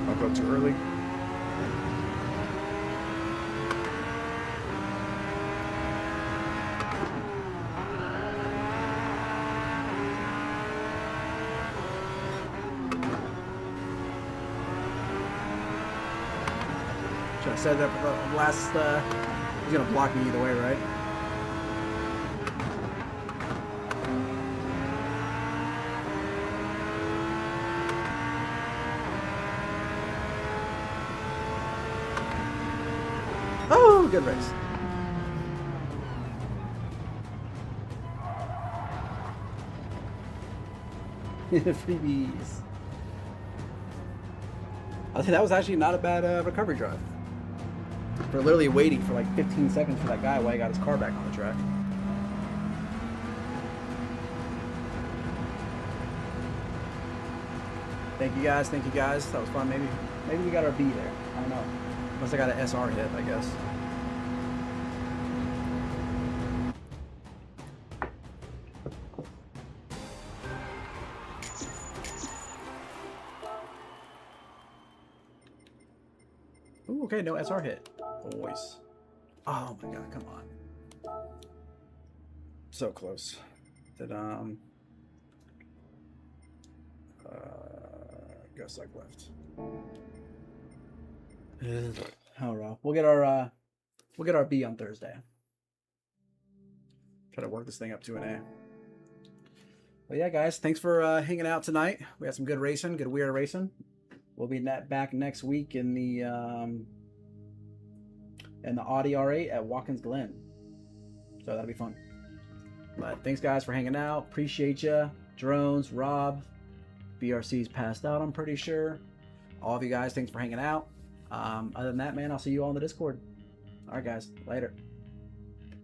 [SPEAKER 1] I'll go too early. Should I said that for the last, he's gonna block me either way, right? Oh, good race. Freebies. I think that was actually not a bad recovery drive. For literally waiting for like 15 seconds for that guy while he got his car back on the track. Thank you guys, thank you guys. That was fun. Maybe we got our B there. I don't know. Unless I got an SR hit, I guess. Ooh, okay, no SR hit. Boys. Oh my god, come on. So close. Did guess like left. Oh well. We'll get our B on Thursday. Try to work this thing up to an A. Well, yeah, guys, thanks for hanging out tonight. We had some good racing, good WERA racing. We'll be back next week in the Audi R8 at Watkins Glen. So that'll be fun. But thanks, guys, for hanging out. Appreciate you. Drones, Rob, BRC's passed out, I'm pretty sure. All of you guys, thanks for hanging out. Other than that, man, I'll see you all in the Discord. All right, guys, later.